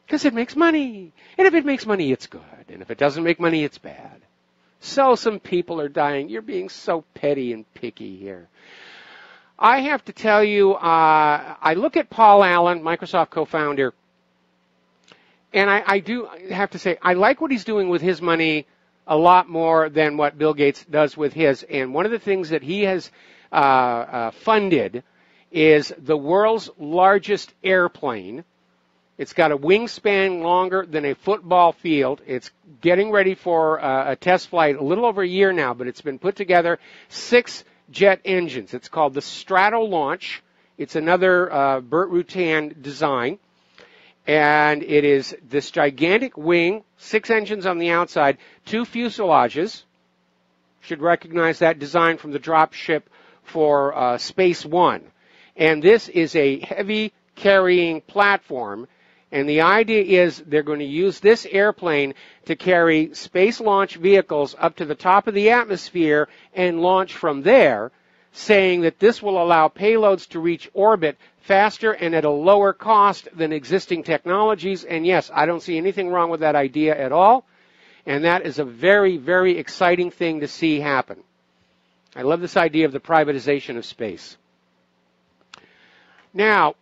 Because it makes money. And if it makes money, it's good. And if it doesn't make money, it's bad. So some people are dying. You're being so petty and picky here. I have to tell you, I look at Paul Allen, Microsoft co-founder, and I do have to say, I like what he's doing with his money a lot more than what Bill Gates does with his. And one of the things that he has funded is the world's largest airplane. It's got a wingspan longer than a football field. It's getting ready for a test flight a little over a year now, but it's been put together, 6 jet engines. It's called the Strato Launch. It's another Burt Rutan design. And it is this gigantic wing, 6 engines on the outside, 2 fuselages. Should recognize that design from the drop ship for Space One. And this is a heavy carrying platform. And the idea is they're going to use this airplane to carry space launch vehicles up to the top of the atmosphere and launch from there, saying that this will allow payloads to reach orbit faster and at a lower cost than existing technologies. And yes, I don't see anything wrong with that idea at all. And that is a very, very exciting thing to see happen. I love this idea of the privatization of space. Now,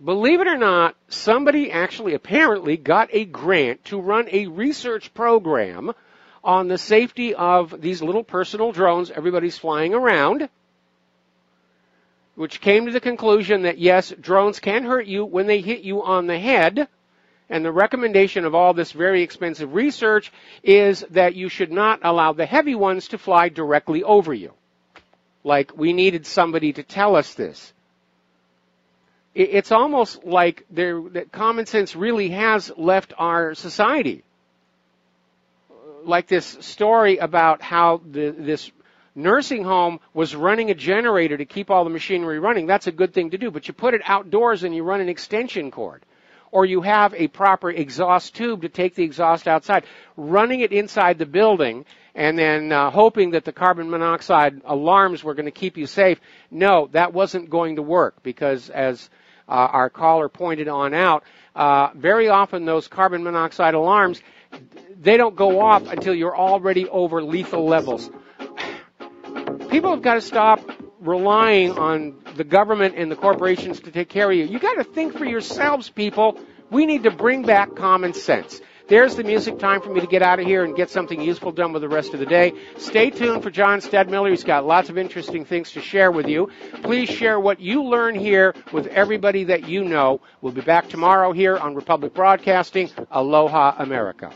believe it or not, somebody actually apparently got a grant to run a research program on the safety of these little personal drones everybody's flying around, which came to the conclusion that, yes, drones can hurt you when they hit you on the head. And the recommendation of all this very expensive research is that you should not allow the heavy ones to fly directly over you. Like, we needed somebody to tell us this. It's almost like that common sense really has left our society. Like this story about how this nursing home was running a generator to keep all the machinery running. That's a good thing to do, but you put it outdoors and you run an extension cord. Or you have a proper exhaust tube to take the exhaust outside. Running it inside the building and then hoping that the carbon monoxide alarms were going to keep you safe. No, that wasn't going to work because, as our caller pointed on out, very often those carbon monoxide alarms, they don't go off until you're already over lethal levels. People have got to stop relying on the government and the corporations to take care of you. You got to think for yourselves, people. We need to bring back common sense. There's the music. Time for me to get out of here and get something useful done with the rest of the day. Stay tuned for John Stedmiller. He's got lots of interesting things to share with you. Please share what you learn here with everybody that you know. We'll be back tomorrow here on Republic Broadcasting. Aloha, America.